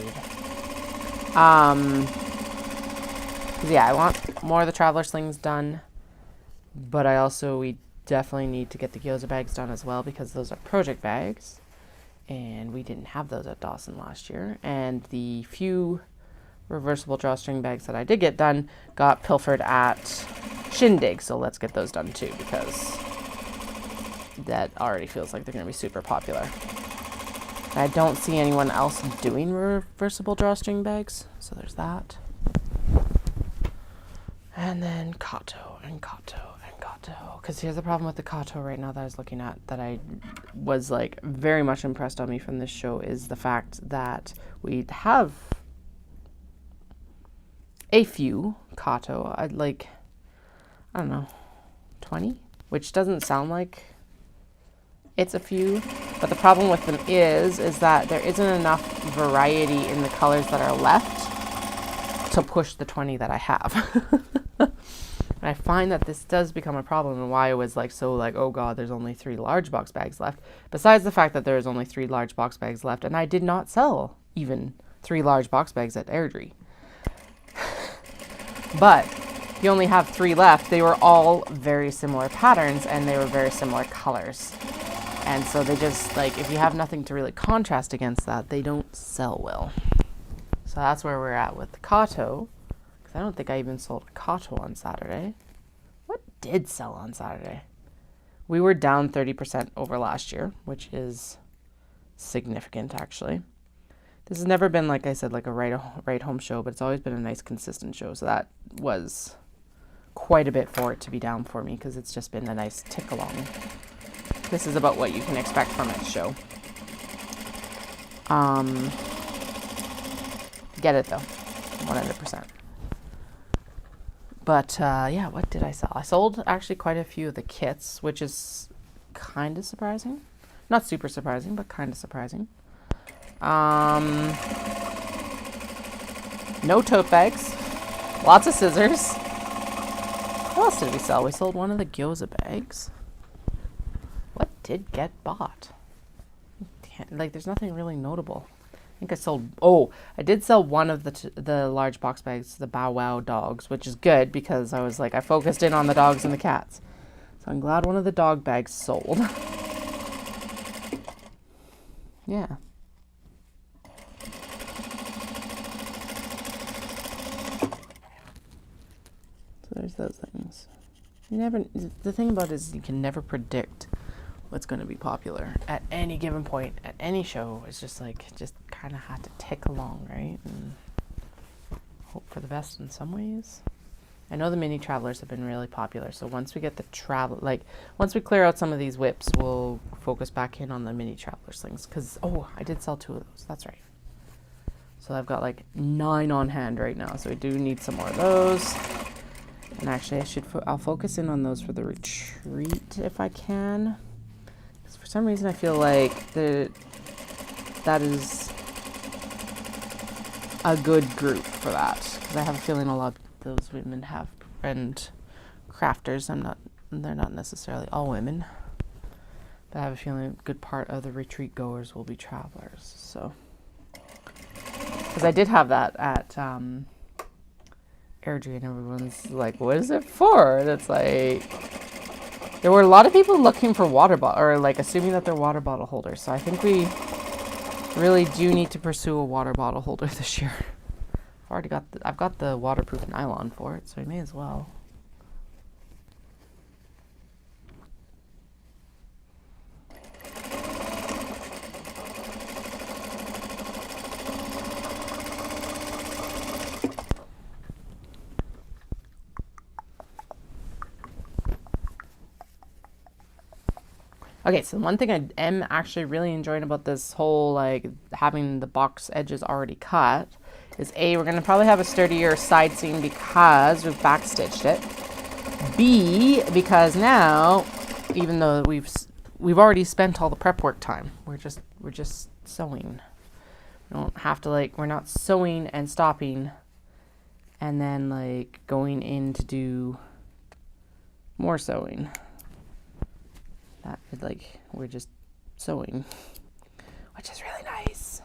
Yeah, I want more of the traveler slings done, but we definitely need to get the gyoza bags done as well, because those are project bags, and we didn't have those at Dawson last year. And the few reversible drawstring bags that I did get done got pilfered at Shindig, so let's get those done too, because that already feels like they're going to be super popular. I don't see anyone else doing reversible drawstring bags, so there's that. And then Kato and Kato and Kato, because here's the problem with the Kato right now that I was looking at, that I was like very much impressed on me from this show, is the fact that we have a few Kato, I don't know, 20, which doesn't sound like it's a few, but the problem with them is that there isn't enough variety in the colors that are left to push the 20 that I have. And I find that this does become a problem, and why I was oh god, there's only 3 large box bags left, besides the fact that there's only 3 large box bags left, and I did not sell even 3 large box bags at Airdrie. But you only have 3 left. They were all very similar patterns, and they were very similar colors. And so they just, if you have nothing to really contrast against that, they don't sell well. So that's where we're at with the Kato, because I don't think I even sold a Kato on Saturday. What did sell on Saturday? We were down 30% over last year, which is significant, actually. This has never been, like I said, like a right home show, but it's always been a nice consistent show. So that was quite a bit for it to be down for me, because it's just been a nice tick along. This is about what you can expect from its show. Get it though, 100%. But yeah, what did I sell? I sold actually quite a few of the kits, which is kind of surprising. Not super surprising, but kind of surprising. No tote bags, lots of scissors. What else did we sell? We sold one of the gyoza bags. What did get bought? There's nothing really notable. I think I sold, I did sell one of the large box bags, the Bow Wow dogs, which is good, because I was I focused in on the dogs and the cats. So I'm glad one of the dog bags sold. Yeah. There's those things. The thing about it is you can never predict what's going to be popular at any given point at any show. It's just kind of have to tick along, right? And hope for the best in some ways. I know the mini travelers have been really popular, so once we get the once we clear out some of these whips, we'll focus back in on the mini traveler slings. Because, oh, I did sell 2 of those. That's right. So I've got like 9 on hand right now, so we do need some more of those. And actually, I'll focus in on those for the retreat if I can. Because for some reason, I feel like that is a good group for that. Because I have a feeling a lot of those women have, and crafters, they're not necessarily all women, but I have a feeling a good part of the retreat goers will be travelers. So, because I did have that at Airdrie, and everyone's like, what is it for? And it's like, there were a lot of people looking for water bottle, or like assuming that they're water bottle holders. So I think we really do need to pursue a water bottle holder this year. I've got the waterproof nylon for it, so I may as well. Okay, so one thing I am actually really enjoying about this whole, like, having the box edges already cut is A, we're going to probably have a sturdier side seam because we've backstitched it. B, because now, even though we've already spent all the prep work time, we're just sewing. We don't have to, like, we're not sewing and stopping and then, like, going in to do more sewing. We're just sewing, which is really nice.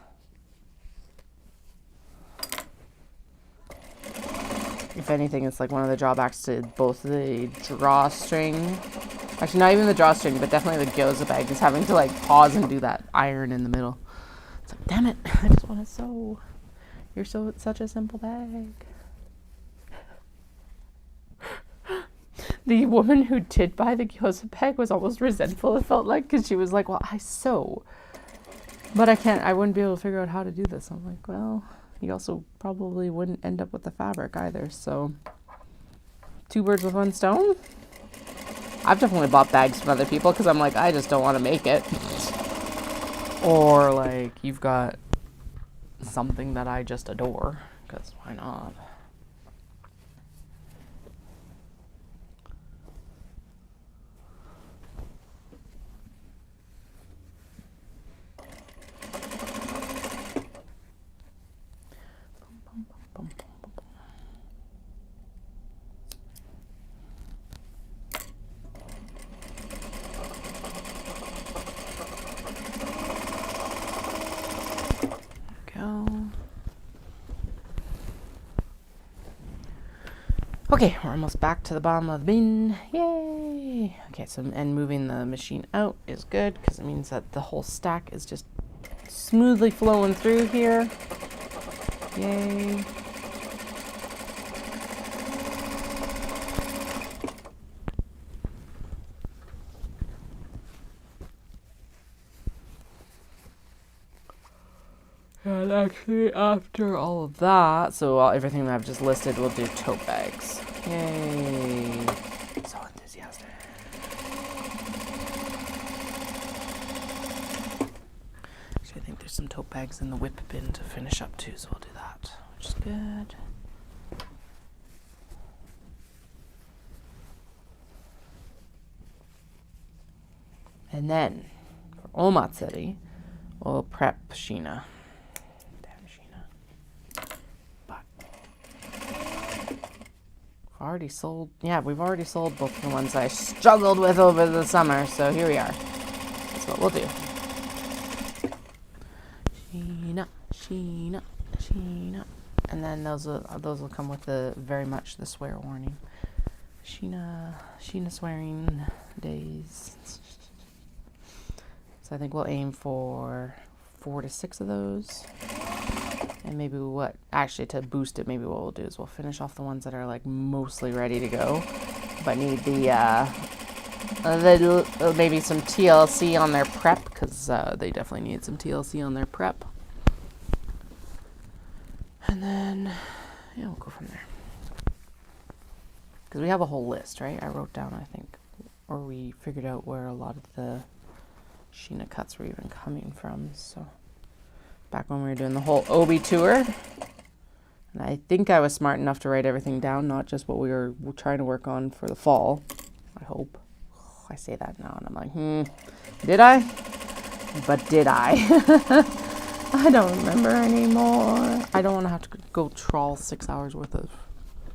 If anything, it's like one of the drawbacks to both the drawstring, actually not even the drawstring, but definitely the gyoza bag, is having to like pause and do that iron in the middle. It's like, damn it, I just want to sew. You're such a simple bag. The woman who did buy the gyoza bag was almost resentful, it felt like, because she was like, well, I sew, but I wouldn't be able to figure out how to do this. I'm like, well, you also probably wouldn't end up with the fabric either, so 2 birds with 1 stone. I've definitely bought bags from other people because I'm like, I just don't want to make it. Or like, you've got something that I just adore, because why not? Okay, we're almost back to the bottom of the bin. Yay! Okay, so and moving the machine out is good because it means that the whole stack is just smoothly flowing through here. Yay! And actually, after all of that, so everything that I've just listed, we'll do tote bags. Yay! So enthusiastic. Actually, I think there's some tote bags in the whip bin to finish up too, so we'll do that, which is good. And then, for Omatsuri, we'll prep Sheena. Already sold. Yeah, we've already sold both the ones I struggled with over the summer, so here we are. That's what we'll do. Sheena, Sheena, Sheena. And then those will come with very much the swear warning. Sheena swearing days. So I think we'll aim for 4 to 6 of those. And maybe to boost it, maybe what we'll do is we'll finish off the ones that are like mostly ready to go, but need maybe some TLC on their prep, because they definitely need some TLC on their prep. And then, yeah, we'll go from there. because we have a whole list, right? I wrote down, I think, or we figured out where a lot of the Sheena cuts were even coming from. So back when we were doing the whole Obi tour, and I think I was smart enough to write everything down, not just what we were trying to work on for the fall. I hope. I say that now, and I'm like, did I? But did I? I don't remember anymore. I don't want to have to go trawl 6 hours worth of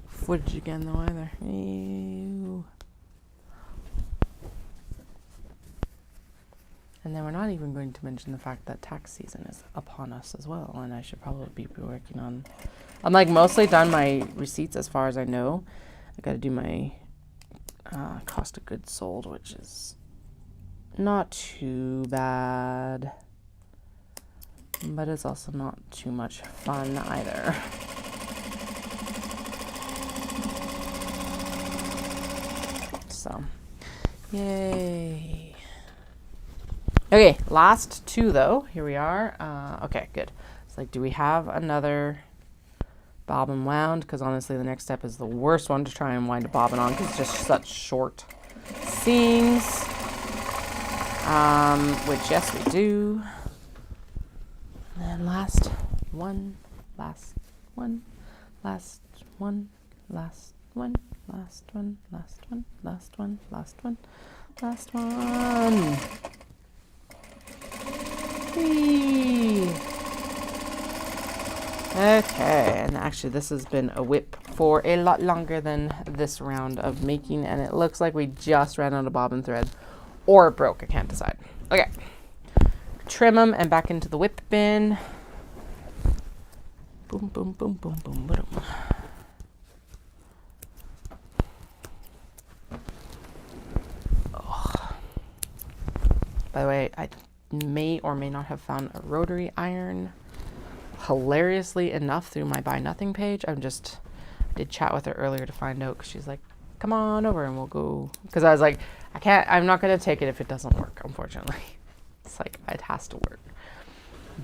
footage again, though, either. Ew. And then we're not even going to mention the fact that tax season is upon us as well, and I should probably be working on... I'm like mostly done my receipts as far as I know. I got to do my cost of goods sold, which is not too bad, but it's also not too much fun either. So, yay. Okay, last two though. Here we are. Okay, good. It's like, do we have another bobbin wound? Because honestly, the next step is the worst one to try and wind a bobbin on because it's just such short seams. Which, yes, we do. And then last one, last one, last one, last one, last one, last one, last one, last one, last one. Whee. Okay, and actually this has been a whip for a lot longer than this round of making, and it looks like we just ran out of bobbin thread, or it broke, I can't decide. Okay, trim them and back into the whip bin. Boom, boom, boom, boom, boom, boom. Oh. By the way, I may or may not have found a rotary iron. Hilariously enough, through my Buy Nothing page, I did chat with her earlier to find out, because she's like, come on over and we'll go. Because I was like, I'm not going to take it if it doesn't work, unfortunately. It's like, it has to work.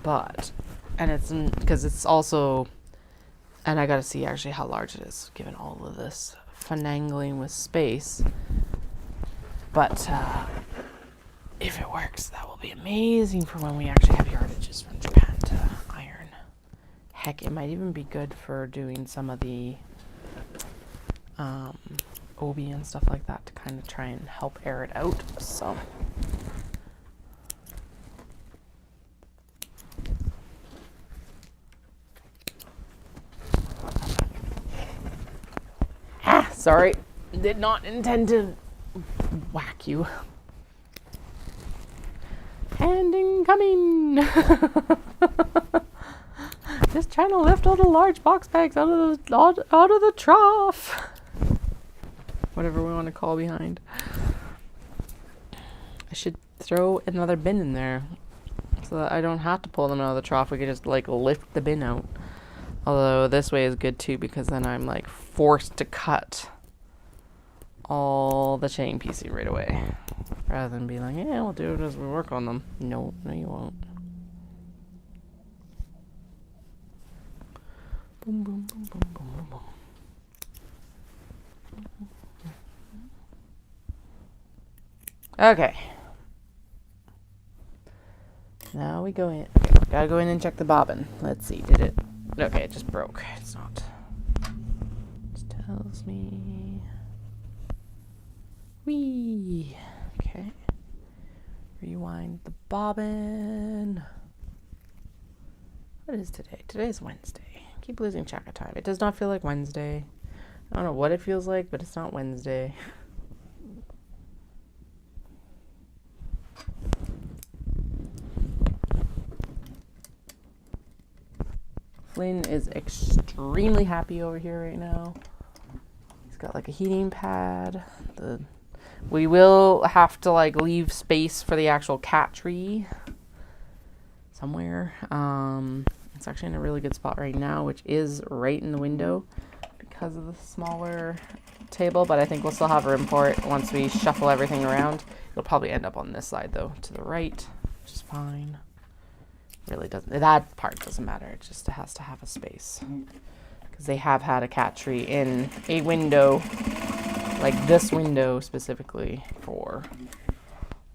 But, and it's, because it's also, and I got to see actually how large it is, given all of this finagling with space. But, if it works, that will be amazing for when we actually have yardages from Japan to iron. Heck, it might even be good for doing some of the obi and stuff like that to kind of try and help air it out. So, sorry, did not intend to whack you. And incoming. Just trying to lift all the large box bags out of the trough. Whatever we want to call behind. I should throw another bin in there so that I don't have to pull them out of the trough. We could just like lift the bin out. Although this way is good too, because then I'm like forced to cut all the chain piecing right away. Rather than be like, yeah, we'll do it as we work on them. No, you won't. Boom, boom, boom, boom, boom, boom, boom. Okay. Now we go in. Okay, gotta go in and check the bobbin. Let's see, did it? Okay, it just broke. It's not. It tells me. Whee! Okay. Rewind the bobbin. What is today? Today's Wednesday. I keep losing track of time. It does not feel like Wednesday. I don't know what it feels like, but it's not Wednesday. Flynn is extremely happy over here right now. He's got like a heating pad. We will have to like leave space for the actual cat tree somewhere. It's actually in a really good spot right now, which is right in the window because of the smaller table, but I think we'll still have room for it once we shuffle everything around. It'll probably end up on this side though, to the right, which is fine. Really doesn't, that part doesn't matter. It just has to have a space because they have had a cat tree in a window like this window specifically for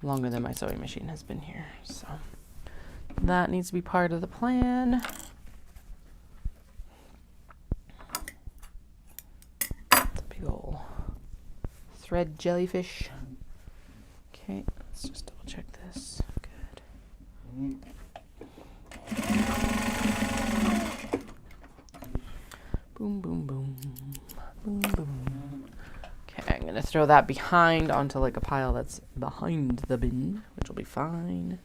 longer than my sewing machine has been here. So that needs to be part of the plan. It's a big ol' thread jellyfish. Okay, let's just double check this. Good. Boom, boom, boom. Boom, boom. Okay, I'm going to throw that behind onto like a pile that's behind the bin, which will be fine.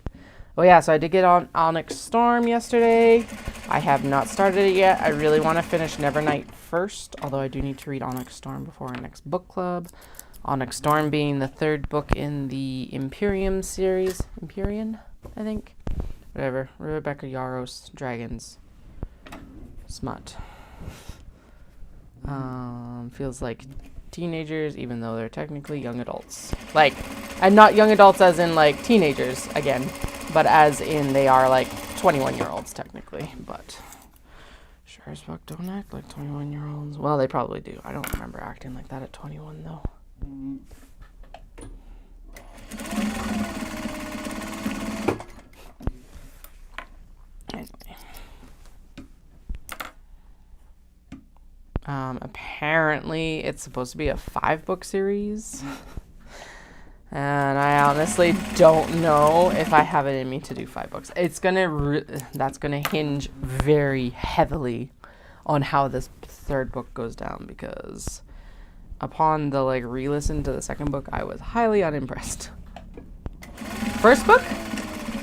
Oh yeah, so I did get on Onyx Storm yesterday. I have not started it yet. I really want to finish Nevernight first, although I do need to read Onyx Storm before our next book club. Onyx Storm being the third book in the Imperium series. Empyrean, I think. Whatever. Rebecca Yarros, Dragons. Smut. Feels like teenagers, even though they're technically young adults. Like, and not young adults as in like teenagers, again, but as in they are like 21-year-olds technically, but sure as fuck don't act like 21-year-olds. Well, they probably do. I don't remember acting like that at 21 though. Anyway. Apparently it's supposed to be a 5-book series. And I honestly don't know if I have it in me to do 5 books. It's that's gonna hinge very heavily on how this third book goes down, because upon the like re-listen to the second book, I was highly unimpressed. First book,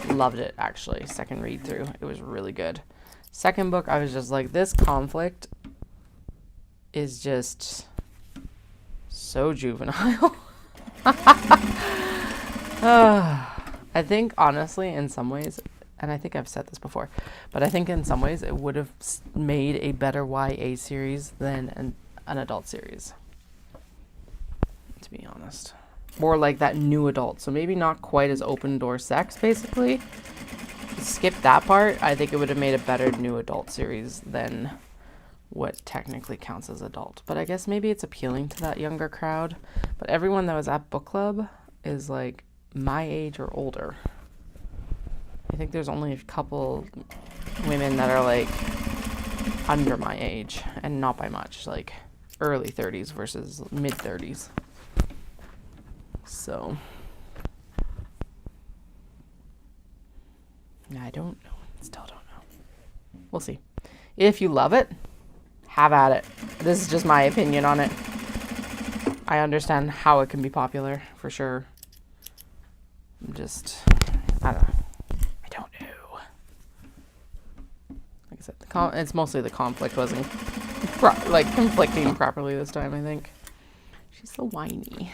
loved it actually. Second read through, it was really good. Second book, I was just like, this conflict is just so juvenile. I think honestly in some ways, and I think I've said this before, but I think in some ways it would have made a better YA series than an adult series, to be honest. Or like that new adult, so maybe not quite as open door sex basically. Skip that part. I think it would have made a better new adult series than what technically counts as adult. But I guess maybe it's appealing to that younger crowd. But everyone that was at book club is like my age or older. I think there's only a couple women that are like under my age, and not by much, like early 30s versus mid 30s. So I don't know. Still don't know. We'll see. If you love it, have at it. This is just my opinion on it. I understand how it can be popular, for sure. I don't know. I don't know. Like I said, it's mostly the conflict wasn't conflicting properly this time, I think. She's so whiny.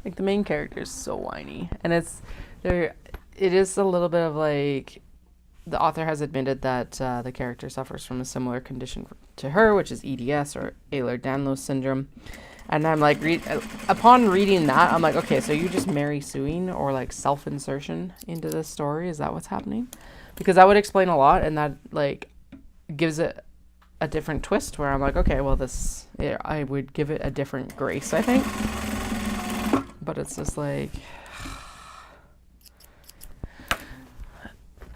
Like, the main character is so whiny. And it is a little bit of like, the author has admitted that the character suffers from a similar condition to her, which is EDS, or Ehlers-Danlos syndrome. And I'm like, upon reading that, I'm like, okay, so you just Mary Suing or like self-insertion into this story? Is that what's happening? Because that would explain a lot, and that like gives it a different twist where I'm like, okay, well I would give it a different grace, I think. But it's just like,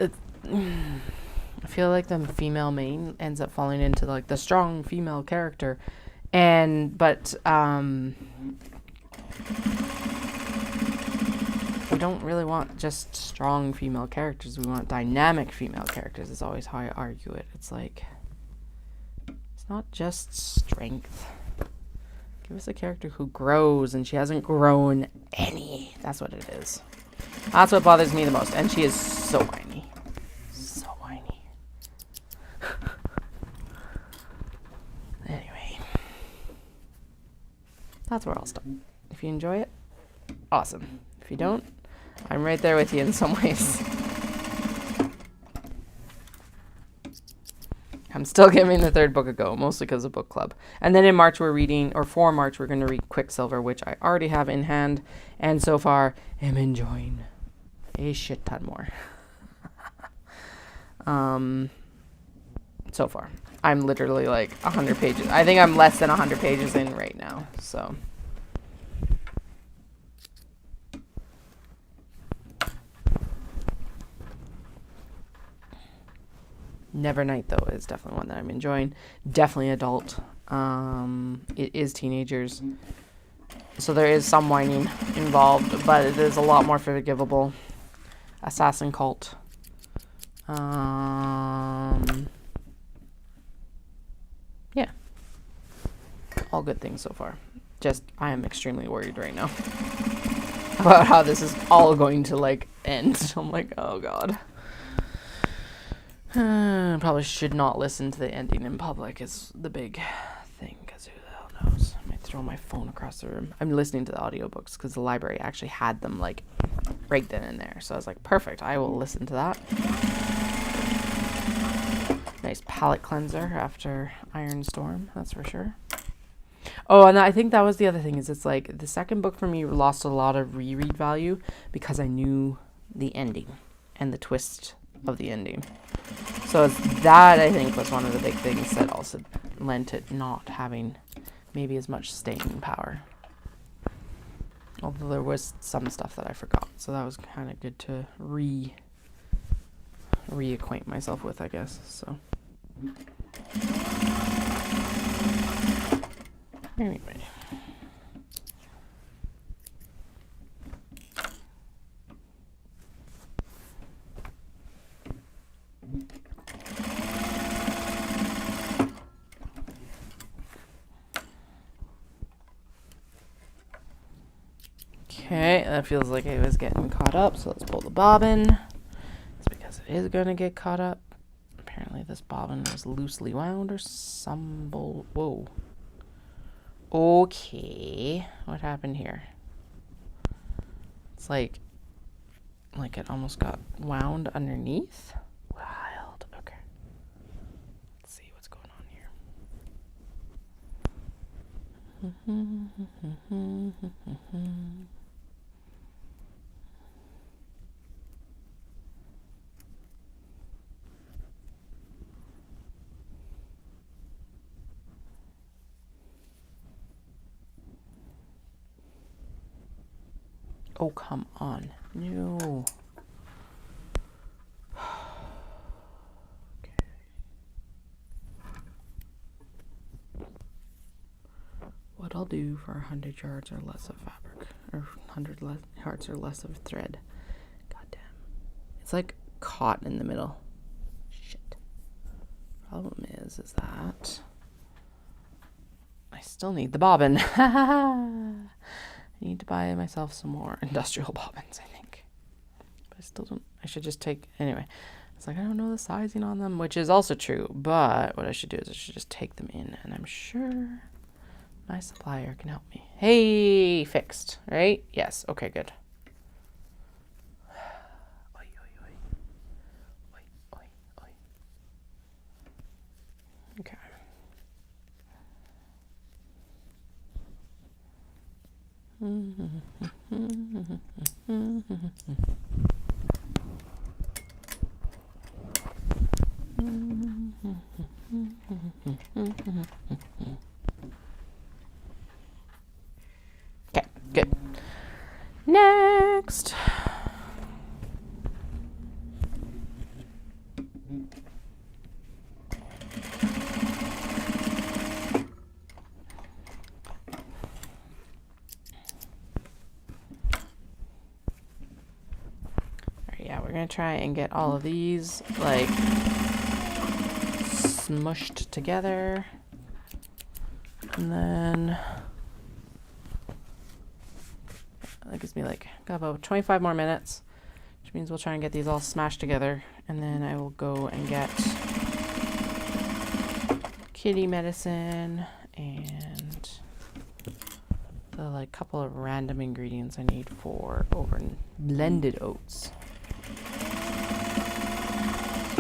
I feel like the female main ends up falling into like the strong female character, but we don't really want just strong female characters. We want dynamic female characters is always how I argue it. It's like, it's not just strength. Give us a character who grows, and she hasn't grown any. That's what it is. That's what bothers me the most. And she is so whiny. So whiny. Anyway. That's where I'll stop. If you enjoy it, awesome. If you don't, I'm right there with you in some ways. I'm still giving the third book a go, mostly because of book club. And then in March for March, we're going to read Quicksilver, which I already have in hand. And so far, am enjoying a shit ton more. So far. I'm literally like 100 pages. I think I'm less than 100 pages in right now. So Nevernight, though, is definitely one that I'm enjoying. Definitely adult. It is teenagers. So there is some whining involved, but it is a lot more forgivable. Assassin Cult. Yeah. All good things so far. Just, I am extremely worried right now about how this is all going to, like, end. I'm like, oh, God. Probably should not listen to the ending in public is the big thing, because who the hell knows? I might throw my phone across the room. I'm listening to the audiobooks because the library actually had them, like, right then and there. So I was like, perfect, I will listen to that. Nice palate cleanser after Iron Storm, that's for sure. Oh, and I think that was the other thing, is it's like the second book for me lost a lot of reread value because I knew the ending and the twist of the ending. So it's that, I think, was one of the big things that also lent it not having maybe as much staying power. Although there was some stuff that I forgot, so that was kind of good to reacquaint myself with, I guess. So anyway. Okay, that feels like it was getting caught up, so let's pull the bobbin. It's because it is going to get caught up. Apparently this bobbin was loosely wound or some whoa. Okay, what happened here? It's like it almost got wound underneath. Wild. Okay. Let's see what's going on here. Oh, come on. No. Okay. What I'll do for 100 yards or less of fabric, or 100 yards or less of thread. God damn. It's like caught in the middle. Shit. Problem is that I still need the bobbin. I need to buy myself some more industrial bobbins, I think. But I still don't. I should just take. Anyway, it's like I don't know the sizing on them, which is also true. But what I should do is I should just take them in, and I'm sure my supplier can help me. Hey, fixed, right? Yes. Okay, good. Oi, oi, oi. Oi, oi, oi. Okay. Okay, good. Next. We're going to try and get all of these, like, smushed together. And then that gives me, like, got about 25 more minutes, which means we'll try and get these all smashed together. And then I will go and get kitty medicine and the, like, couple of random ingredients I need for blended oats.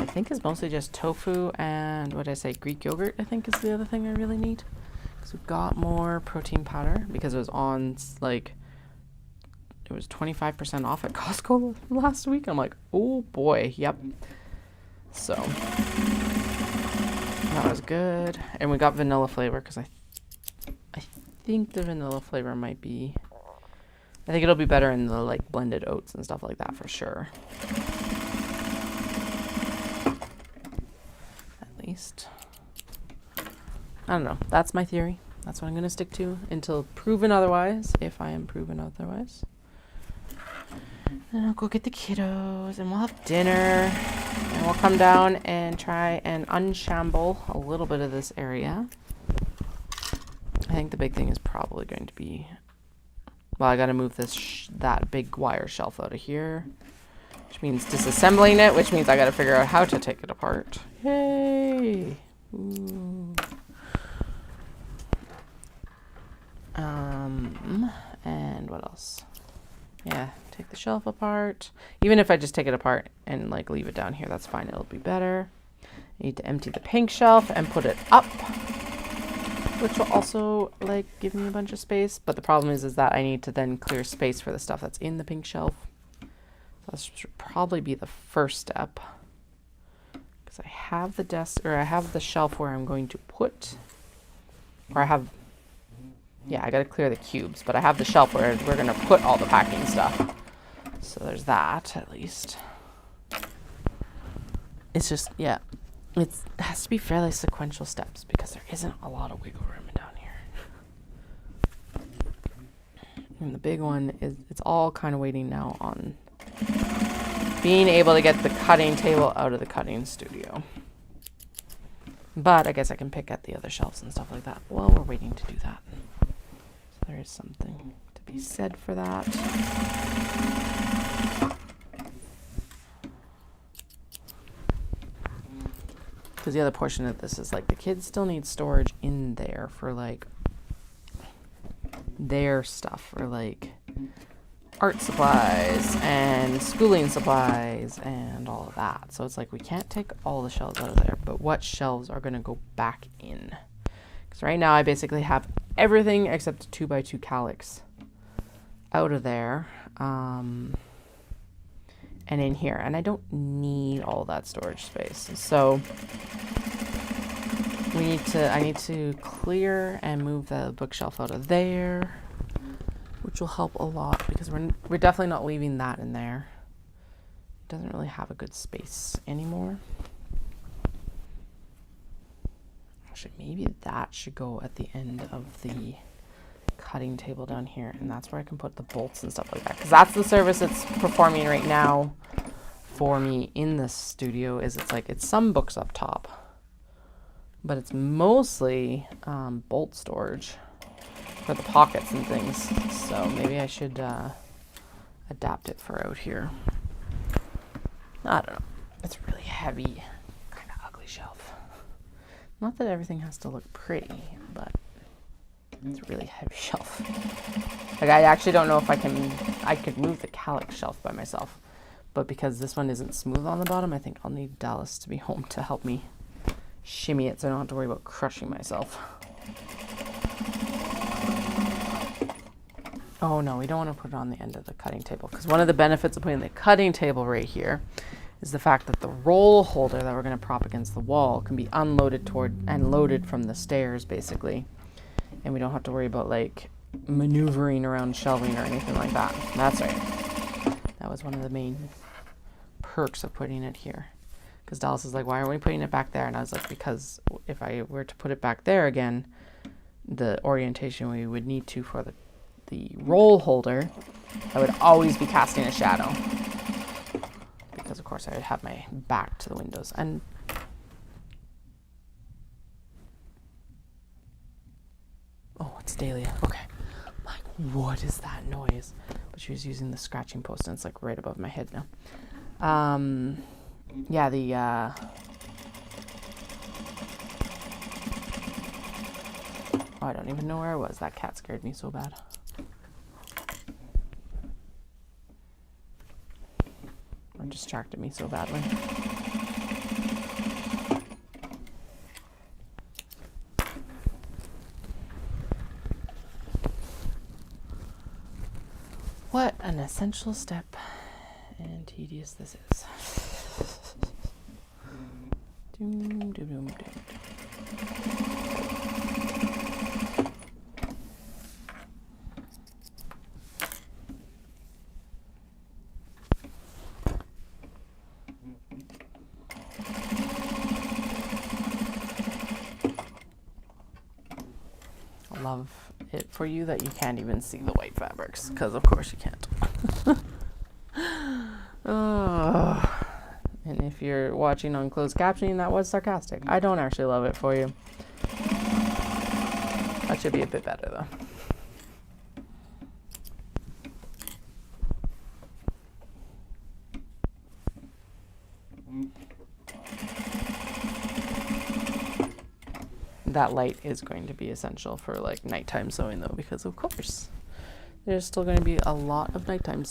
I think is mostly just tofu and what did I say, Greek yogurt, I think is the other thing I really need. Because we've got more protein powder because it was on, like, it was 25% off at Costco last week. I'm like, oh boy, yep. So that was good. And we got vanilla flavor because I think the vanilla flavor might be, I think it'll be better in the, like, blended oats and stuff like that for sure. least. I don't know. That's my theory. That's what I'm going to stick to until proven otherwise, if I am proven otherwise. Then I'll go get the kiddos and we'll have dinner. And we'll come down and try and unshamble a little bit of this area. I think the big thing is probably going to be... Well, I got to move this that big wire shelf out of here. Which means disassembling it, which means I got to figure out how to take it apart. Yay! Ooh. And what else? Yeah, take the shelf apart. Even if I just take it apart and like leave it down here, that's fine. It'll be better. I need to empty the pink shelf and put it up, which will also like give me a bunch of space. But the problem is that I need to then clear space for the stuff that's in the pink shelf. So that should probably be the first step, because I have the desk, or I have the shelf where I'm going to put, or I have. Yeah, I gotta clear the cubes, but I have the shelf where we're gonna put all the packing stuff. So there's that, at least. It's just, yeah, it has to be fairly sequential steps because there isn't a lot of wiggle room down here. And the big one is, it's all kind of waiting now on being able to get the cutting table out of the cutting studio. But I guess I can pick at the other shelves and stuff like that while we're waiting to do that. There is something to be said for that. Because the other portion of this is like the kids still need storage in there for like their stuff, or like art supplies and schooling supplies and all of that. So it's like we can't take all the shelves out of there, but what shelves are going to go back in? Because right now I basically have everything except a 2x2 calyx out of there, and in here, and I don't need all that storage space. So I need to clear and move the bookshelf out of there, which will help a lot because we're definitely not leaving that in there. It doesn't really have a good space anymore. Actually, maybe that should go at the end of the cutting table down here, and that's where I can put the bolts and stuff like that, because that's the service it's performing right now for me in the studio. Is it's some books up top, but it's mostly bolt storage for the pockets and things. So maybe I should adapt it for out here. I don't know. It's a really heavy, kind of ugly shelf. Not that everything has to look pretty, but it's a really heavy shelf. Like, I actually don't know if I could move the calyx shelf by myself, but because this one isn't smooth on the bottom, I think I'll need Dallas to be home to help me shimmy it so I don't have to worry about crushing myself. Oh no, we don't want to put it on the end of the cutting table, because one of the benefits of putting the cutting table right here is the fact that the roll holder that we're going to prop against the wall can be unloaded and loaded from the stairs, basically. And we don't have to worry about like maneuvering around shelving or anything like that. That's right. That was one of the main perks of putting it here. Because Dallas is like, why aren't we putting it back there? And I was like, because if I were to put it back there again, the orientation we would need to for the roll holder, I would always be casting a shadow. Because of course I would have my back to the windows. And oh, it's Dahlia. Okay. Like, what is that noise? But she was using the scratching post, and it's like right above my head now. Yeah, oh, I don't even know where I was. That cat scared me so bad. Or distracted me so badly. What an essential step and tedious this is. Doom, doom, doom, doom. for you that you can't even see the white fabrics, because of course you can't. Oh. And if you're watching on closed captioning, that was sarcastic. I don't actually love it for you. That should be a bit better though. That light is going to be essential for like nighttime sewing though, because of course there's still going to be a lot of nighttime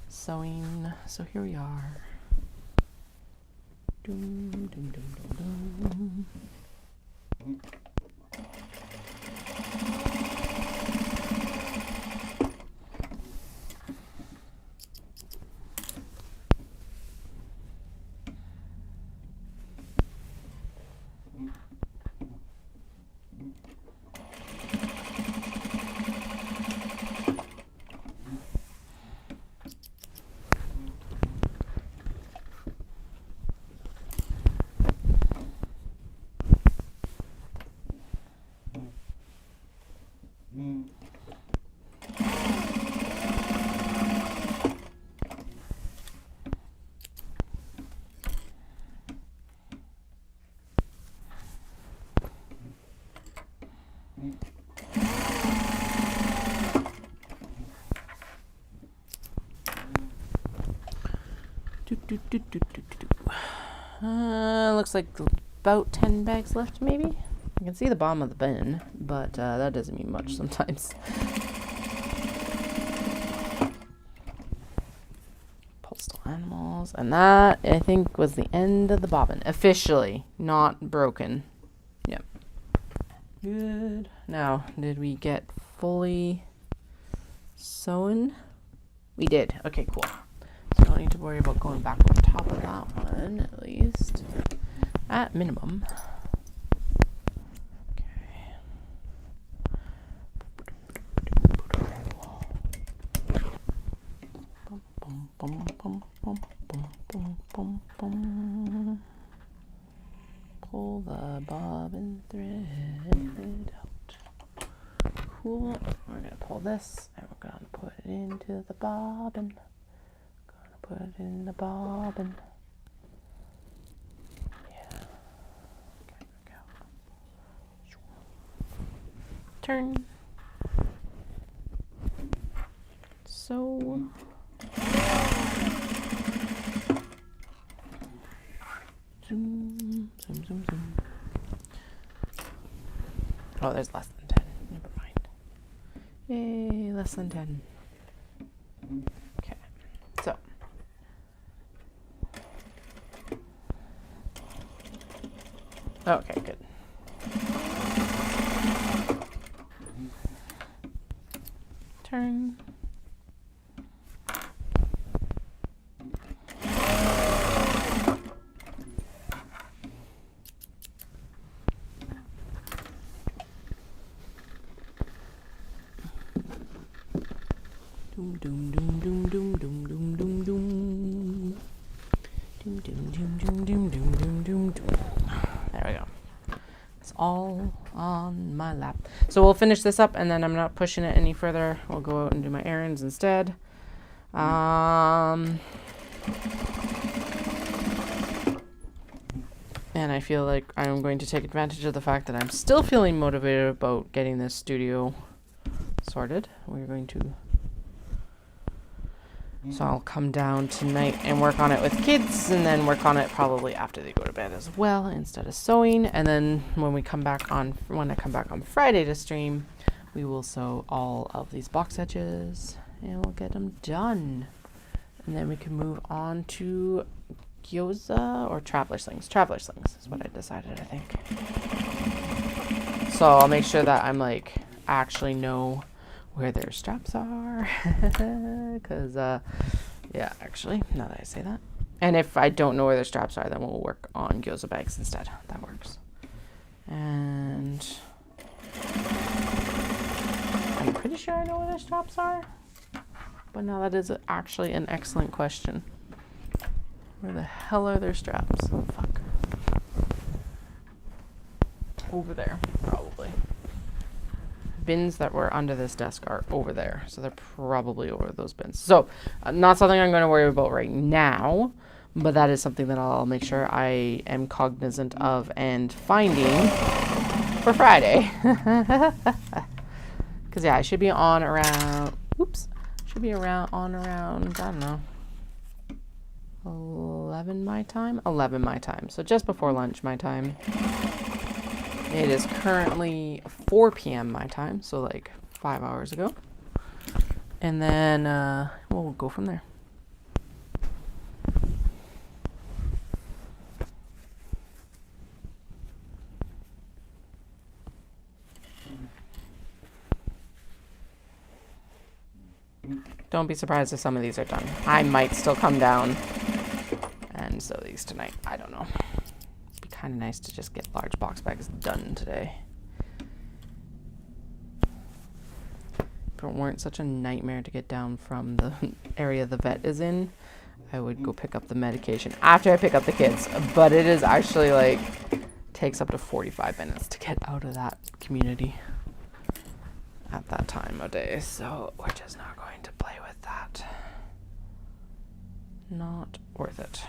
sewing. So here we are. Doom, doom, doom, doom, doom. Looks like about 10 bags left, maybe. I can see the bottom of the bin, but that doesn't mean much sometimes. Postal animals, and that I think was the end of the bobbin. Officially, not broken. Yep. Good. Now, did we get fully sewn? We did. Okay, cool. So don't need to worry about going back on top of that one, at least. At minimum. Pull the bobbin thread out. Cool. We're going to pull this and we're going to put it into the bobbin. Put it in the bobbin. Yeah. Okay, there we go. Turn. So. Zoom, zoom, zoom, zoom. Oh, there's less than 10. Never mind. Yay, less than 10. Okay, so. Okay, good. Turn. Doom, doom, doom, doom, doom, doom, doom, doom, doom. Doom, doom, doom, doom, doom, doom, doom, doom, doom. There we go. It's all on my lap. So we'll finish this up and then I'm not pushing it any further. We'll go out and do my errands instead. And I feel like I'm going to take advantage of the fact that I'm still feeling motivated about getting this studio sorted. We're going to... So I'll come down tonight and work on it with kids and then work on it probably after they go to bed as well instead of sewing. And then when I come back on Friday to stream, we will sew all of these box edges and we'll get them done. And then we can move on to gyoza or traveler slings. Traveler slings is what I decided, I think. So I'll make sure that I'm like actually know where their straps are, because yeah, actually, now that I say that, and if I don't know where their straps are, then we'll work on gyoza bags instead. That works. And I'm pretty sure I know where their straps are, but now that is actually an excellent question. Where the hell are their straps? Oh, fuck. Over there, probably. bins that were under this desk are over there. So they're probably over those bins. So not something I'm going to worry about right now, but that is something that I'll make sure I am cognizant of and finding for Friday. Because, yeah, I should be on around, I don't know, 11 my time? 11 my time. So just before lunch my time. It is currently 4 p.m. my time, so like 5 hours ago. And then we'll go from there. Don't be surprised if some of these are done. I might still come down and sew these tonight. I don't know. Kind of nice to just get large box bags done today. If it weren't such a nightmare to get down from the area the vet is in, I would go pick up the medication after I pick up the kids. But it is actually like, takes up to 45 minutes to get out of that community at that time of day. So we're just not going to play with that. Not worth it.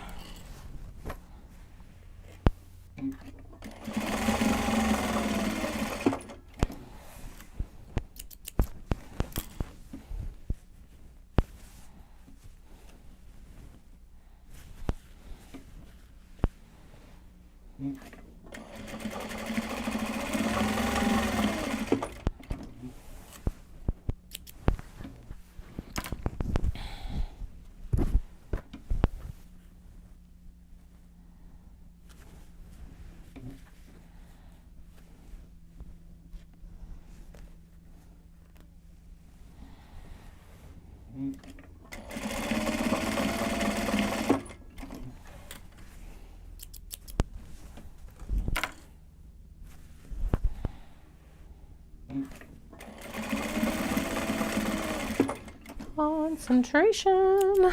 Concentration.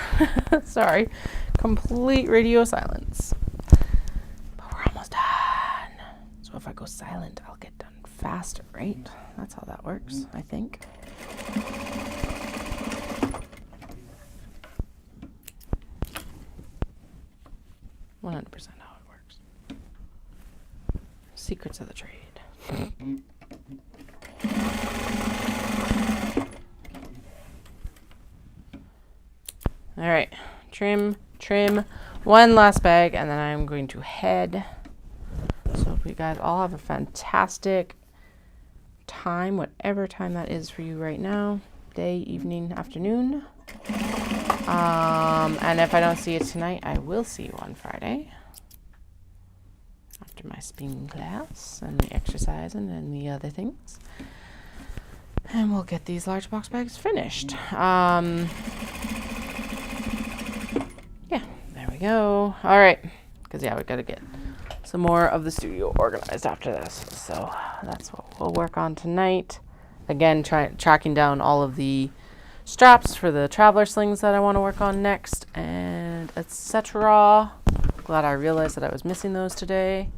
Sorry, complete radio silence. But we're almost done. So if I go silent, I'll get done faster, right? That's how that works, I think. %100% how it works. Secrets of the trade. All right, trim, one last bag, and then I'm going to head. So you guys all have a fantastic time, whatever time that is for you right now, day, evening, afternoon. And if I don't see you tonight, I will see you on Friday after my spin class and the exercising and the other things. And we'll get these large box bags finished. Yeah, there we go. All right, because yeah, we got to get some more of the studio organized after this. So that's what we'll work on tonight. Again, tracking down all of the straps for the traveler slings that I want to work on next, and etc. Glad I realized that I was missing those today.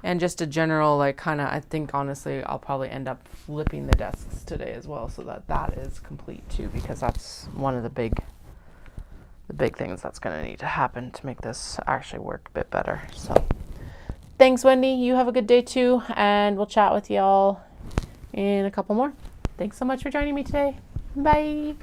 And just a general, like, kind of, I think honestly I'll probably end up flipping the desks today as well, so that is complete too, because that's one of the big things that's going to need to happen to make this actually work a bit better. So thanks, Wendy. You have a good day too, and we'll chat with y'all in a couple more. Thanks so much for joining me today. Bye.